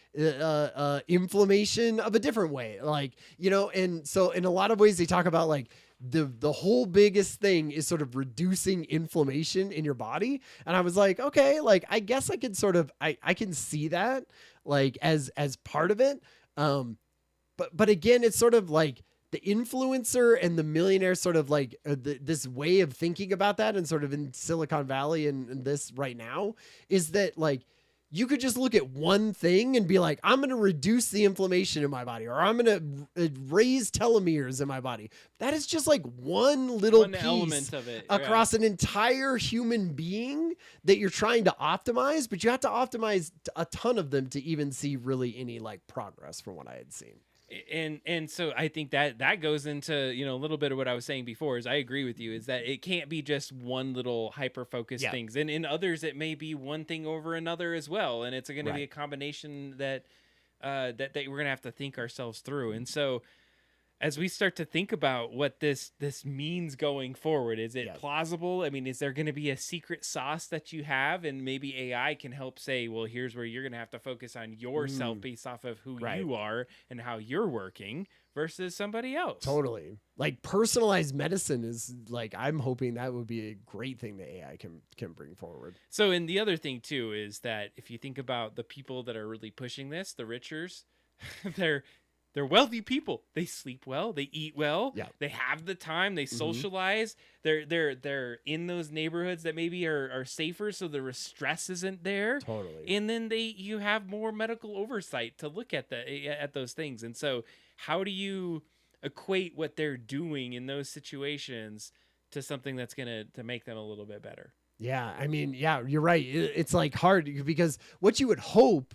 inflammation of a different way, like, you know, and so in a lot of ways they talk about like, the whole biggest thing is sort of reducing inflammation in your body. And I was like, okay, like, I guess I can sort of, I can see that like as part of it. But again, it's sort of like the influencer and the millionaire sort of like this way of thinking about that. And sort of in Silicon Valley and this right now is that like, you could just look at one thing and be like, I'm going to reduce the inflammation in my body, or I'm going to raise telomeres in my body. That is just like one little piece element of it across an entire human being that you're trying to optimize, but you have to optimize a ton of them to even see really any like progress from what I had seen. And so I think that goes into, you know, a little bit of what I was saying before is I agree with you is that it can't be just one little hyper focused things. And in others, it may be one thing over another as well. And it's going to be a combination that we're going to have to think ourselves through. And so as we start to think about what this means going forward, is it plausible? I mean, is there going to be a secret sauce that you have, and maybe AI can help say, well, here's where you're going to have to focus on yourself based off of who you are and how you're working versus somebody else. Totally. Like personalized medicine is like, I'm hoping that would be a great thing that AI can bring forward. So, and the other thing too, is that if you think about the people that are really pushing this, the richers, they're wealthy people. They sleep well. They eat well. Yeah. They have the time. They socialize. They're in those neighborhoods that maybe are safer, so the stress isn't there. Totally. And then you have more medical oversight to look at those things. And so, how do you equate what they're doing in those situations to something that's gonna to make them a little bit better? Yeah, I mean, yeah, you're right. It's like hard because what you would hope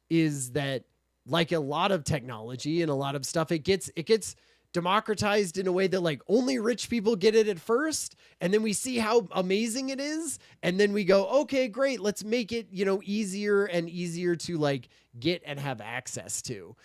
is that, like a lot of technology and a lot of stuff, it gets democratized in a way that like only rich people get it at first. And then we see how amazing it is. And then we go, okay, great. Let's make it, you know, easier and easier to like get and have access to.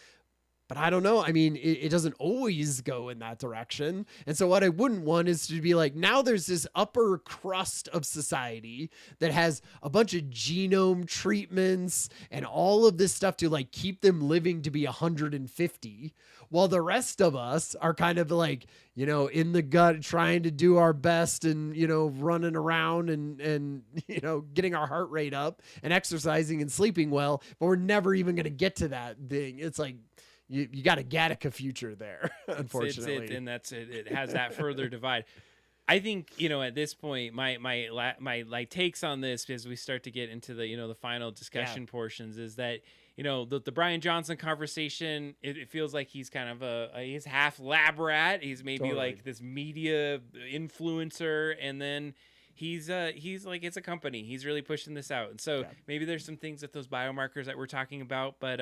But I don't know. I mean, it doesn't always go in that direction. And so what I wouldn't want is to be like, now there's this upper crust of society that has a bunch of genome treatments and all of this stuff to like keep them living to be 150, while the rest of us are kind of like, you know, in the gut trying to do our best and, you know, running around and you know, getting our heart rate up and exercising and sleeping well, but we're never even going to get to that thing. It's like, you got a Gattaca future there, unfortunately. And that's it. It has that further divide. I think, you know, at this point, my like takes on this as we start to get into the, you know, the final discussion portions is that, you know, the Brian Johnson conversation, it feels like he's kind of he's half lab rat. He's maybe like this media influencer, and then he's like, it's a company. He's really pushing this out. And so maybe there's some things with those biomarkers that we're talking about, but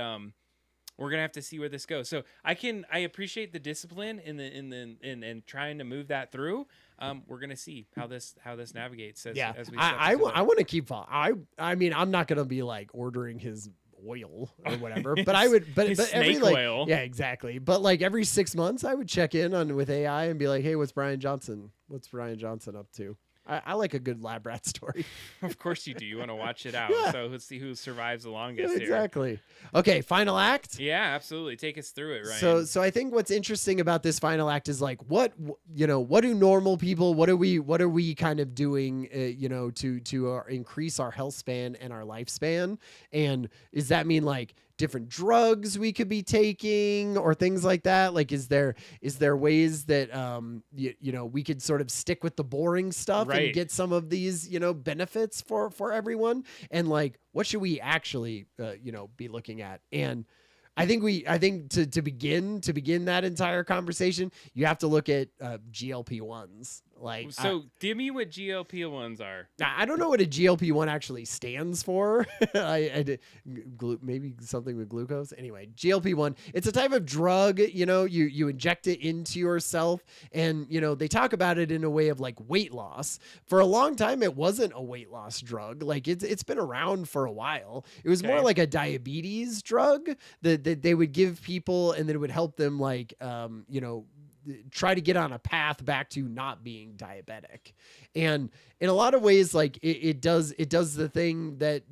we're gonna have to see where this goes. So I appreciate the discipline in trying to move that through. We're gonna see how this navigates. As we I want to keep following. I mean, I'm not gonna be like ordering his oil or whatever. But I would, but every snake like, oil. yeah, exactly. But like every 6 months, I would check in on with AI and be like, hey, what's Brian Johnson? What's Brian Johnson up to? I like a good lab rat story. Of course you do. You want to watch it out. Yeah. So let's see who survives the longest Yeah, here. exactly. Okay, final act. Yeah, absolutely. Take us through it, Ryan. So I think what's interesting about this final act is like what do normal people, what are we kind of doing to increase our health span and our lifespan, and does that mean like different drugs we could be taking or things like that? Like is there ways that we could sort of stick with the boring stuff Right. and get some of these benefits for everyone, and like what should we actually be looking at? And I think to begin that entire conversation, you have to look at GLP-1s. Like, so give me what GLP-1s are. I don't know what a GLP-1 actually stands for. Maybe something with glucose. Anyway, GLP-1, it's a type of drug, you inject it into yourself, and, they talk about it in a way of like weight loss. For a long time, it wasn't a weight loss drug. Like it's been around for a while. It was more like a diabetes drug that they would give people, and then it would help them like, try to get on a path back to not being diabetic. And in a lot of ways, like it does the thing that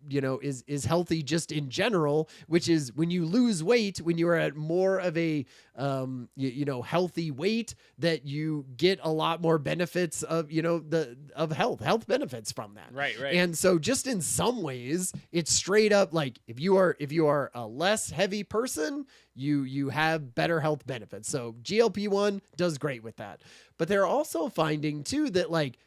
is healthy just in general, which is when you lose weight, when you are at more of a healthy weight, that you get a lot more benefits of health benefits from that. Right. And so just in some ways, it's straight up like if you are a less heavy person, you have better health benefits. So GLP-1 does great with that. But they're also finding too that like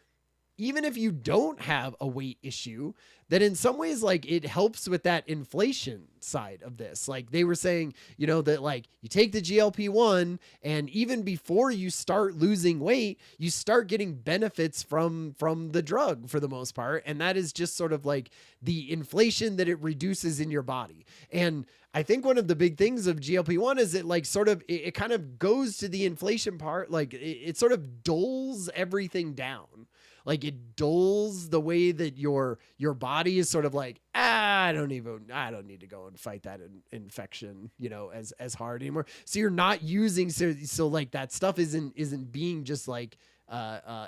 even if you don't have a weight issue, that in some ways like it helps with that inflation side of this. Like they were saying, that like you take the GLP-1 and even before you start losing weight, you start getting benefits from the drug for the most part. And that is just sort of like the inflation that it reduces in your body. And I think one of the big things of GLP-1 is it like sort of, it kind of goes to the inflation part. Like it sort of dulls everything down. Like it dulls the way that your body is sort of like, I don't need to go and fight that infection, as hard anymore. So you're not using, so like that stuff isn't being just like,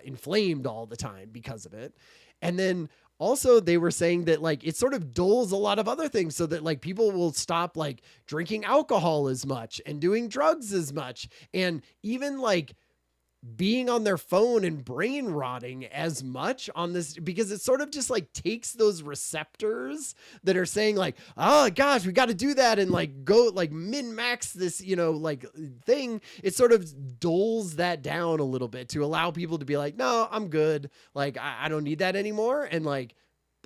inflamed all the time because of it. And then also they were saying that like it sort of dulls a lot of other things, so that like people will stop like drinking alcohol as much and doing drugs as much, and even like being on their phone and brain rotting as much on this, because it sort of just like takes those receptors that are saying like, oh gosh, we got to do that and like go like min max this, like thing. It sort of dulls that down a little bit to allow people to be like, no, I'm good. Like I don't need that anymore. And like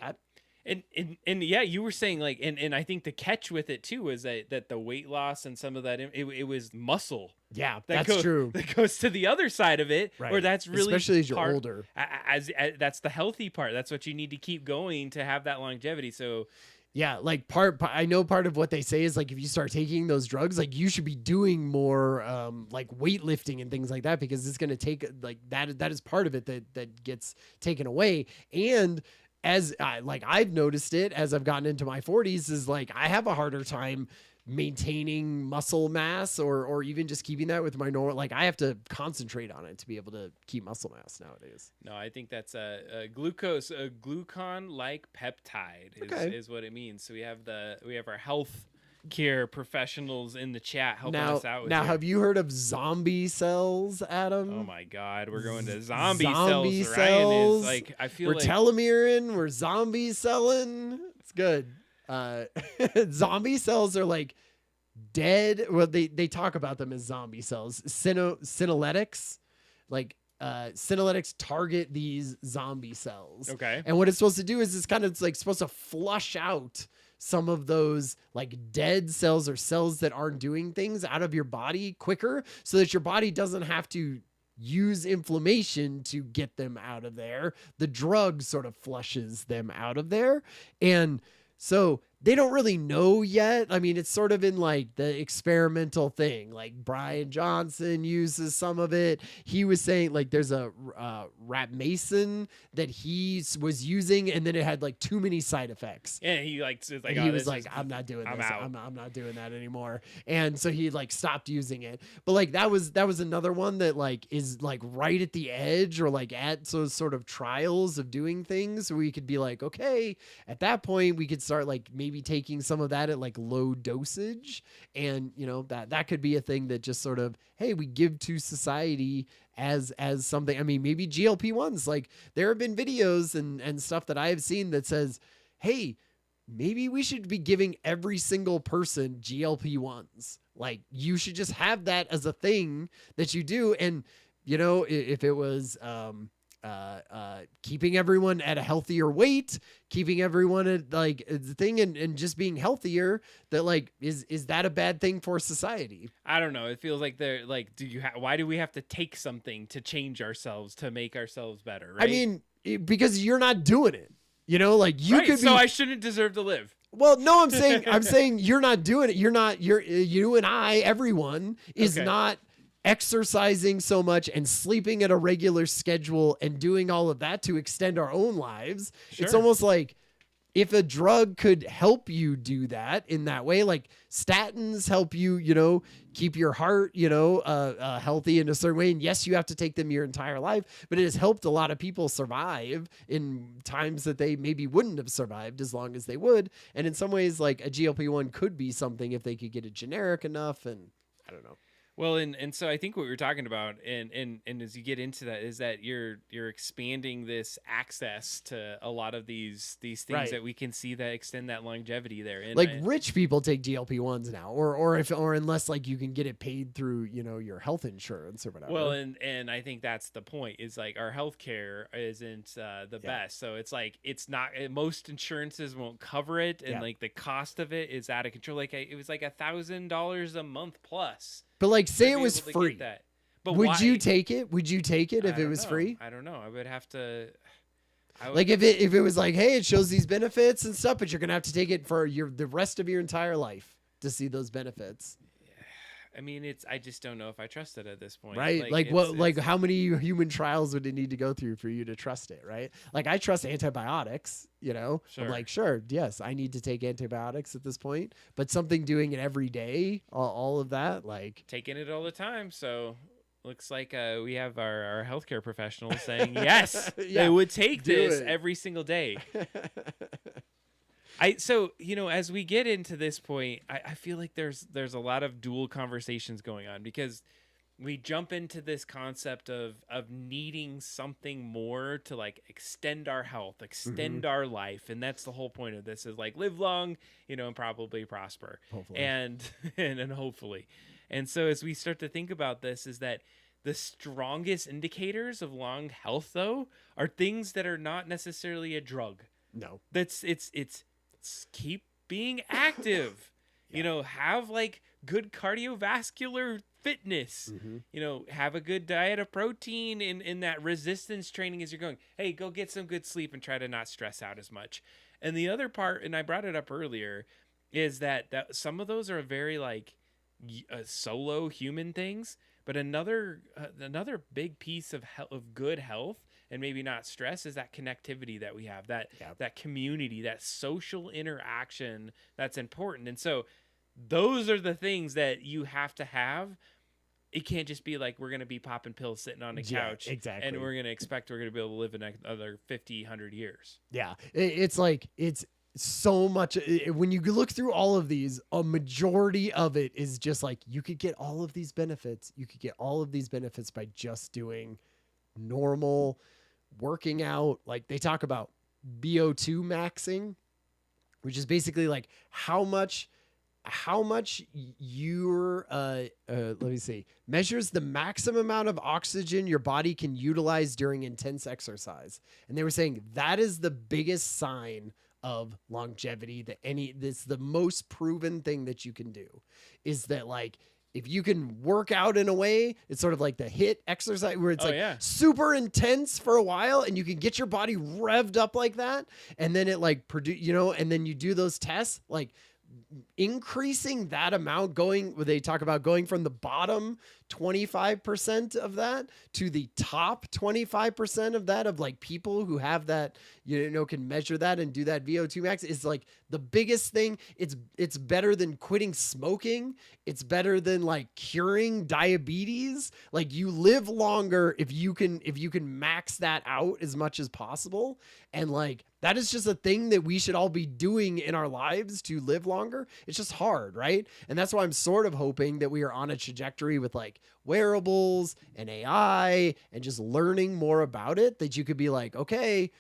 that. And yeah, you were saying like, and I think the catch with it too is that the weight loss and some of that, it was muscle. Yeah, that's true. That goes to the other side of it, right? Or that's really, especially as you're older. As that's the healthy part. That's what you need to keep going to have that longevity. So yeah, like I know part of what they say is like if you start taking those drugs, like you should be doing more like weightlifting and things like that, because it's going to take like that is part of it that gets taken away. And as I've noticed it as I've gotten into my 40s, is like I have a harder time maintaining muscle mass or even just keeping that with my normal, like I have to concentrate on it to be able to keep muscle mass nowadays. No, I think that's a glucon-like peptide is what it means. So we have our health care professionals in the chat helping us out with have you heard of zombie cells, Adam? Oh my God, we're going to zombie cells. Ryan is like, I feel we're like telomereing, we're zombie selling. It's good. Zombie cells are like dead. Well, they talk about them as zombie cells. Synoletics, like synoletics target these zombie cells. Okay. And what it's supposed to do is it's kind of like supposed to flush out some of those like dead cells or cells that aren't doing things out of your body quicker, so that your body doesn't have to use inflammation to get them out of there. The drug sort of flushes them out of there. And so they don't really know yet. I mean, it's sort of in like the experimental thing. Like Brian Johnson uses some of it. He was saying like there's a rat mason that he was using, and then it had like too many side effects. Yeah, he like was like, And he was like, I'm not doing I'm this. out. I'm not doing that anymore. And so he like stopped using it. But like that was another one that like is like right at the edge or like at those sort of trials of doing things where we could be like, okay, at that point we could start like maybe taking some of that at like low dosage. And you know, that could be a thing that just sort of, hey, we give to society as something. I mean, maybe GLP-1s, like there have been videos and stuff that I have seen that says, hey, maybe we should be giving every single person GLP-1s. Like you should just have that as a thing that you do. And you know, if it was keeping everyone at a healthier weight, keeping everyone at like the thing and just being healthier, that like is that a bad thing for society? I don't know. It feels like they're like, why do we have to take something to change ourselves, to make ourselves better? Right? I mean, because you're not doing it. You know, like you could be. So I shouldn't deserve to live. Well, no, I'm saying you're not doing it. You and I, everyone is not exercising so much and sleeping at a regular schedule and doing all of that to extend our own lives. Sure. It's almost like if a drug could help you do that in that way, like statins help you, you know, keep your heart, you know, healthy in a certain way. And yes, you have to take them your entire life, but it has helped a lot of people survive in times that they maybe wouldn't have survived as long as they would. And in some ways, like a GLP-1 could be something if they could get it generic enough. And I don't know. Well, and so I think what we were talking about, and as you get into that, is that you're expanding this access to a lot of these things that we can see that extend that longevity there. And like rich people take GLP-1s now, or unless like you can get it paid through, you know, your health insurance or whatever. Well, and I think that's the point, is like our healthcare isn't the best, so it's like it's not, most insurances won't cover it, and like the cost of it is out of control. Like it was like $1,000 a month plus. But like, say it was free. But would you take it? Would you take it if it was free? I don't know. I would have to. Like if it was like, hey, it shows these benefits and stuff, but you're gonna have to take it for the rest of your entire life to see those benefits. I mean, I just don't know if I trust it at this point. Right? Like how many human trials would it need to go through for you to trust it? Right? Like I trust antibiotics, you know, I'm like, sure, yes, I need to take antibiotics at this point, but something doing it every day, all of that, like taking it all the time. So looks like we have our healthcare professionals saying, yes, they would take this every single day. So, you know, as we get into this point, I feel like there's a lot of dual conversations going on, because we jump into this concept of needing something more to like extend our health, extend our life. And that's the whole point of this, is like live long, you know, and probably prosper. Hopefully. And hopefully. And so as we start to think about this, is that the strongest indicators of long health, though, are things that are not necessarily a drug. No. It's keep being active. You know, have like good cardiovascular fitness, you know, have a good diet of protein in that resistance training as you're going. Hey, go get some good sleep and try to not stress out as much. And the other part, and I brought it up earlier, is that some of those are very like solo human things, but another big piece of good health, and maybe not stress, is that connectivity that we have, that community, that social interaction that's important. And so those are the things that you have to have. It can't just be like, we're going to be popping pills sitting on a couch, exactly, and we're going to expect we're going to be able to live another 50, 100 years. Yeah. It's like, it's so much. When you look through all of these, a majority of it is just like, you could get all of these benefits. You could get all of these benefits by just doing normal working out. Like they talk about VO2 maxing, which is basically like how much your let me see, measures the maximum amount of oxygen your body can utilize during intense exercise. And they were saying that is the biggest sign of longevity, that's the most proven thing that you can do, is that like if you can work out in a way, it's sort of like the HIIT exercise where it's Oh, like yeah. super intense for a while and you can get your body revved up like that. And then it like produce, and then you do those tests, like increasing that amount, they talk about going from the bottom 25% of that to the top 25% of that, of like people who have that, can measure that and do that VO2 max, is like the biggest thing. It's better than quitting smoking. It's better than like curing diabetes. Like you live longer if you can max that out as much as possible. And like, that is just a thing that we should all be doing in our lives to live longer. It's just hard, right? And that's why I'm sort of hoping that we are on a trajectory with like wearables and AI and just learning more about it, that you could be like, okay,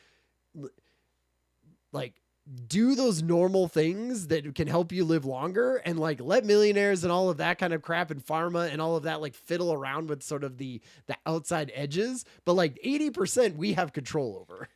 like do those normal things that can help you live longer, and like let millionaires and all of that kind of crap and pharma and all of that like fiddle around with sort of the outside edges. But like 80% we have control over.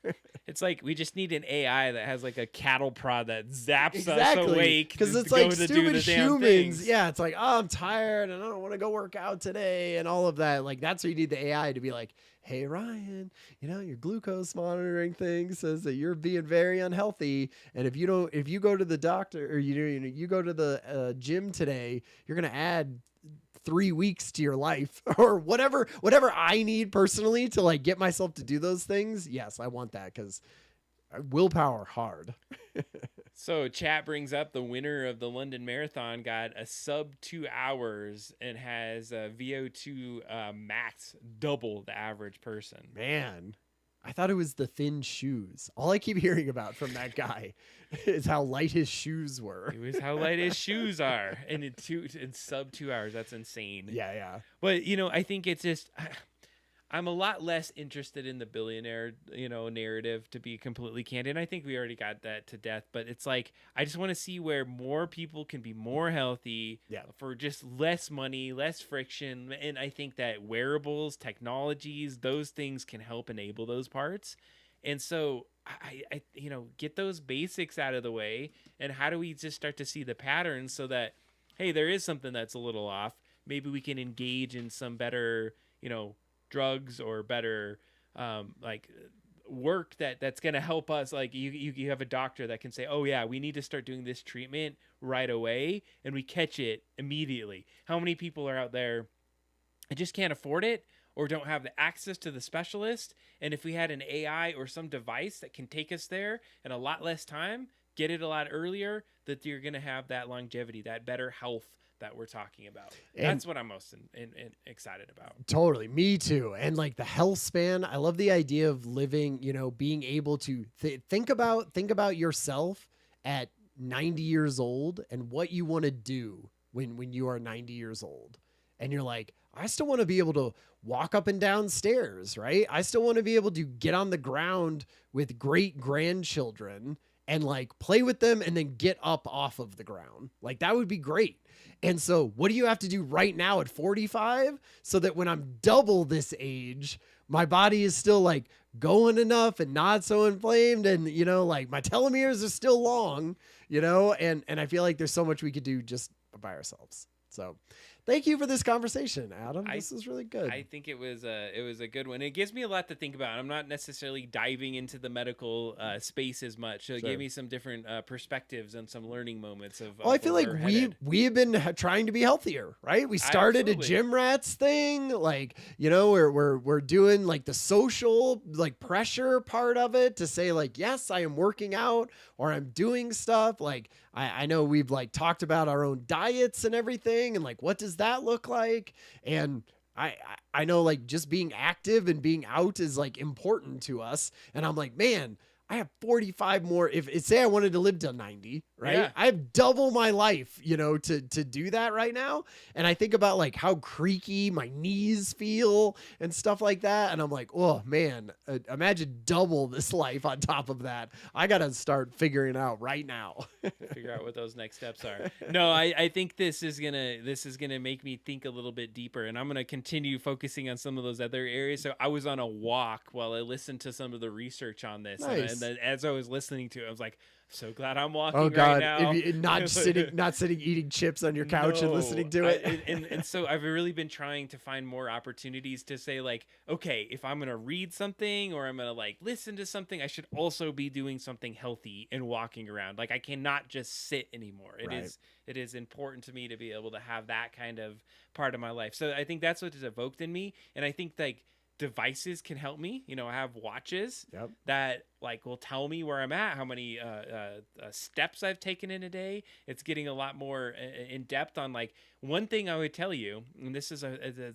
It's like we just need an AI that has like a cattle prod that zaps us Exactly. awake Because it's to like go to do stupid the damn humans. things. Yeah, it's like, oh, I'm tired and I don't want to go work out today and all of that. Like that's where you need the AI to be like, hey Ryan, your glucose monitoring thing says that you're being very unhealthy, and if you go to the doctor or you go to the gym today, you're gonna add 3 weeks to your life or whatever I need personally to like get myself to do those things. Yes, I want that, because willpower hard. So chat brings up the winner of the London Marathon got a sub 2 hours and has a VO2 max double the average person. Man, I thought it was the thin shoes. All I keep hearing about from that guy is how light his shoes were. It was how light his shoes are, and in sub 2 hours. That's insane. Yeah. But I think it's just, I'm a lot less interested in the billionaire, narrative, to be completely candid. I think we already got that to death, but it's like, I just want to see where more people can be more healthy for just less money, less friction. And I think that wearables, technologies, those things can help enable those parts. And so I get those basics out of the way. And how do we just start to see the patterns so that, hey, there is something that's a little off. Maybe we can engage in some better, drugs or better work that's going to help us. Like you have a doctor that can say, oh yeah, we need to start doing this treatment right away, and we catch it immediately. How many people are out there and just can't afford it or don't have the access to the specialist? And if we had an AI or some device that can take us there in a lot less time, get it a lot earlier, that you're going to have that longevity, that better health that we're talking about. That's what I'm most excited about. Totally. Me too. And like the health span, I love the idea of living, being able to think about yourself at 90 years old and what you want to do when you are 90 years old. And you're like, I still want to be able to walk up and down stairs, right? I still want to be able to get on the ground with great grandchildren and like play with them and then get up off of the ground. Like that would be great. And so what do you have to do right now at 45 so that when I'm double this age, my body is still like going enough and not so inflamed, and like my telomeres are still long, and I feel like there's so much we could do just by ourselves. So thank you for this conversation, Adam. This is really good. I think it was a good one. It gives me a lot to think about. I'm not necessarily diving into the medical space as much. So it gave me some different perspectives and some learning moments of. Well, I feel like we have been trying to be healthier, right? We started a gym rats thing, like we're doing like the social like pressure part of it to say like, yes, I am working out or I'm doing stuff. Like I know we've like talked about our own diets and everything, and like what does that look like? And I know like just being active and being out is like important to us. And I'm like, man, I have 45 more. If say I wanted to live till 90, right? Yeah. I have double my life, to do that right now. And I think about like how creaky my knees feel and stuff like that. And I'm like, oh man, imagine double this life on top of that. I got to start figuring it out right now. Figure out what those next steps are. No, I think this is gonna make me think a little bit deeper, and I'm gonna continue focusing on some of those other areas. So I was on a walk while I listened to some of the research on this. Nice. then as I was listening to it, I was like, so glad I'm walking Oh right God! now. If you, not sitting eating chips on your couch and listening to it. And so I've really been trying to find more opportunities to say like, okay, if I'm gonna read something or I'm gonna like listen to something, I should also be doing something healthy and walking around. Like I cannot just sit anymore. It is important to me to be able to have that kind of part of my life. So I think that's what is evoked in me, and I think like devices can help me. You know, I have watches that like will tell me where I'm at, how many steps I've taken in a day. It's getting a lot more in depth on like one thing I would tell you, and this is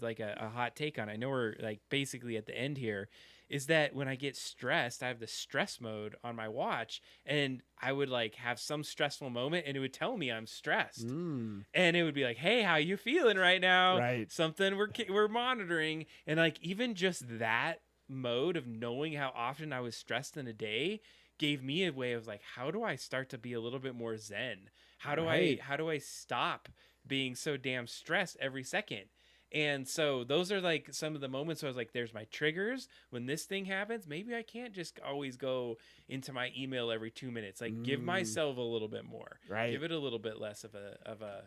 like a hot take on it. I know we're like basically at the end here, is that when I get stressed, I have the stress mode on my watch, and I would like have some stressful moment and it would tell me I'm stressed. And it would be like, hey, how you feeling right now? Right. Something we're monitoring. And like even just that mode of knowing how often I was stressed in a day gave me a way of like, how do I start to be a little bit more zen? How do I stop being so damn stressed every second? And so those are like some of the moments where I was like, there's my triggers. When this thing happens, maybe I can't just always go into my email every 2 minutes. Like give myself a little bit more. Right. Give it a little bit less of a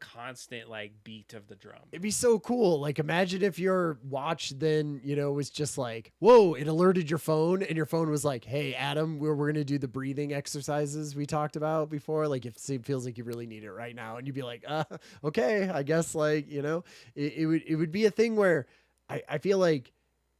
constant like beat of the drum. It'd be so cool. Like imagine if your watch then, was just like, whoa, it alerted your phone and your phone was like, hey, Adam, we're going to do the breathing exercises we talked about before. Like if it feels like you really need it right now. And you'd be like, okay, I guess like, it would be a thing where I feel like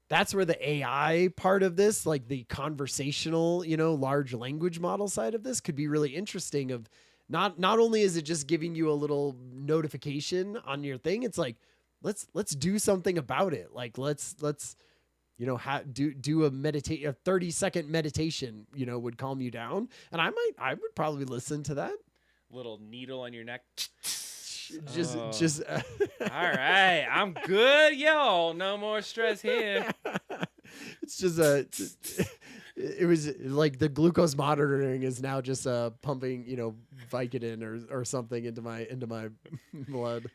that's where the AI part of this, like the conversational, large language model side of this could be really interesting of, not only is it just giving you a little notification on your thing, it's like let's do something about it. Like let's do a 30-second meditation, would calm you down. And I would probably listen to that. Little needle on your neck. Just all right, I'm good, yo. No more stress here. It's just it was like the glucose monitoring is now just pumping, Vicodin or something into my blood.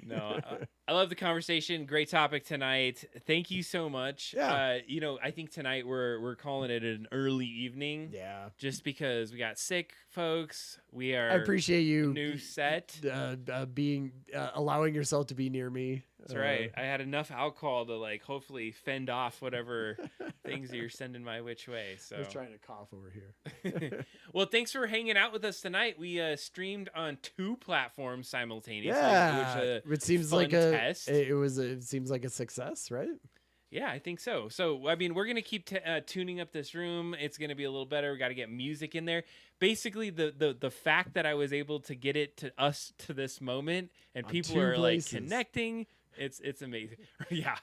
No, I love the conversation. Great topic tonight. Thank you so much. Yeah. I think tonight we're calling it an early evening. Yeah. Just because we got sick folks. I appreciate you. New set. Being allowing yourself to be near me. That's right. I had enough alcohol to like hopefully fend off whatever things that you're sending my which way. So I was trying to cough over here. Well, thanks for hanging out with us tonight. We streamed on 2 platforms simultaneously. Yeah, which seems like a test. It seems like a success, right? Yeah, I think so. So, I mean, we're going to keep tuning up this room. It's going to be a little better. We got to get music in there. Basically, the fact that I was able to get it to us to this moment and on people are places. Like connecting, it's amazing. Yeah.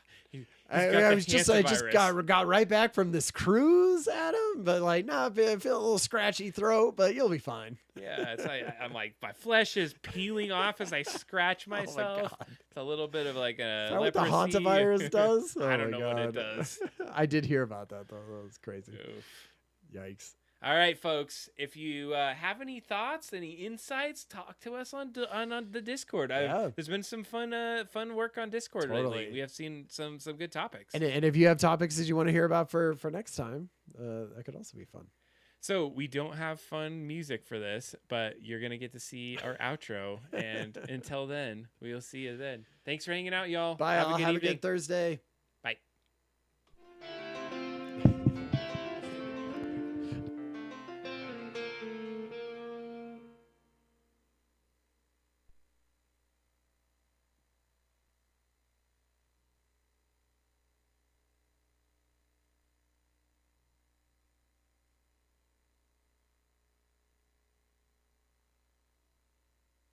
I just got right back from this cruise, Adam, but like, I feel a little scratchy throat, but you'll be fine. Yeah, I'm like, my flesh is peeling off as I scratch myself. Oh my it's a little bit of like a Is that what the hantavirus does? Oh I don't know what it does. I did hear about that though. That was crazy. Oof. Yikes. All right, folks. If you have any thoughts, any insights, talk to us on the Discord. There's been some fun work on Discord lately. We have seen some good topics. And if you have topics that you want to hear about for next time, that could also be fun. So we don't have fun music for this, but you're gonna get to see our outro. And until then, we'll see you then. Thanks for hanging out, y'all. Bye. Have a good Thursday.